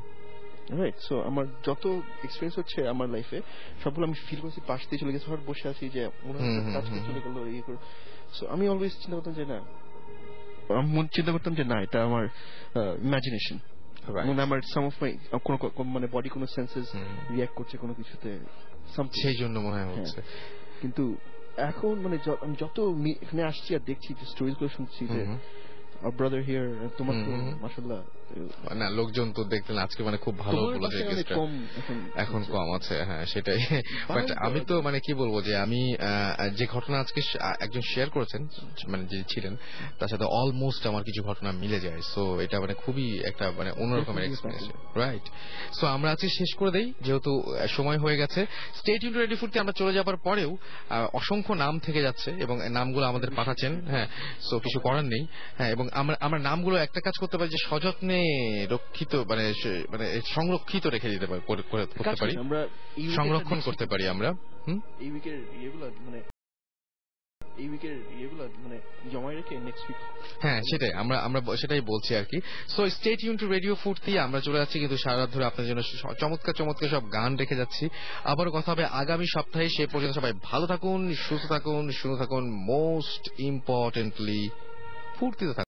রাইট। সো আমার যত এক্সপিরিয়েন্স হচ্ছে আমার লাইফে, সবগুলো আমি ফিল করছি, পাশ দিয়ে চলে গেছে, হঠাৎ বসে আছি যে কাজ করে চলে গেল, ইয়ে করে। সো আমি অলওয়েজ চিন্তা করতাম যে না, এটা আমার ইমাজিনেশন, আমার সাম অফ মাই মানে বডি কোনো সেন্সেস রিঅ্যাক্ট করছে কোনো কিছুতে, সেই জন্য মনে হচ্ছে। কিন্তু এখন মানে আমি যত এখানে আসছি আর দেখছি, যে স্টোরিজ গুলো শুনছি, যে our brother here, তোমার মাশাআল্লাহ না, লোকজন তো দেখলেন আজকে মানে খুব ভালো বলেছে, এখন কম আছে, হ্যাঁ সেটাই। বাট আমি তো মানে কি বলবো, যে আমি যে ঘটনা আজকে একজন শেয়ার করেছেন, মানে যে ছিলেন, তার সাথে অলমোস্ট আমার কিছু ঘটনা মিলে যায়। সো এটা মানে খুবই একটা মানে অন্যরকমের এক্সপিরিয়েন্স, রাইট। সো আমরা আজকে শেষ করে দেই, যেহেতু সময় হয়ে গেছে। স্টে টিউনড রেডিও ফুডতে আমরা চলে যাবার পরেও অসংখ্য নাম থেকে যাচ্ছে, এবং নামগুলো আমাদের পাঠাচ্ছেন, হ্যাঁ। সো কিছু করার নেই, হ্যাঁ। এবং আমরা নামগুলো একটা কাজ করতে পারি, যে সযত্নে রক্ষিত মানে সংরক্ষিত রেখে দিতে পারি, করতে পারি, সংরক্ষণ করতে পারি আমরা। এই উইকের ইয়েগুলো মানে জমায় রেখে নেক্সট উইক, হ্যাঁ সেটাই, আমরা সেটাই বলছি আর কি। So stay tune two radio ফুর্তি, আমরা চলে যাচ্ছি কিন্তু সারা রাত ধরে আপনার জন্য চমৎকার সব গান রেখে যাচ্ছি। আবারও কথা হবে আগামী সপ্তাহে, সে পর্যন্ত সবাই ভালো থাকুন, সুস্থ থাকুন, শুনে থাকুন, মোস্ট ইম্পর্টেন্টলি ফুর্তিতে থাকুন।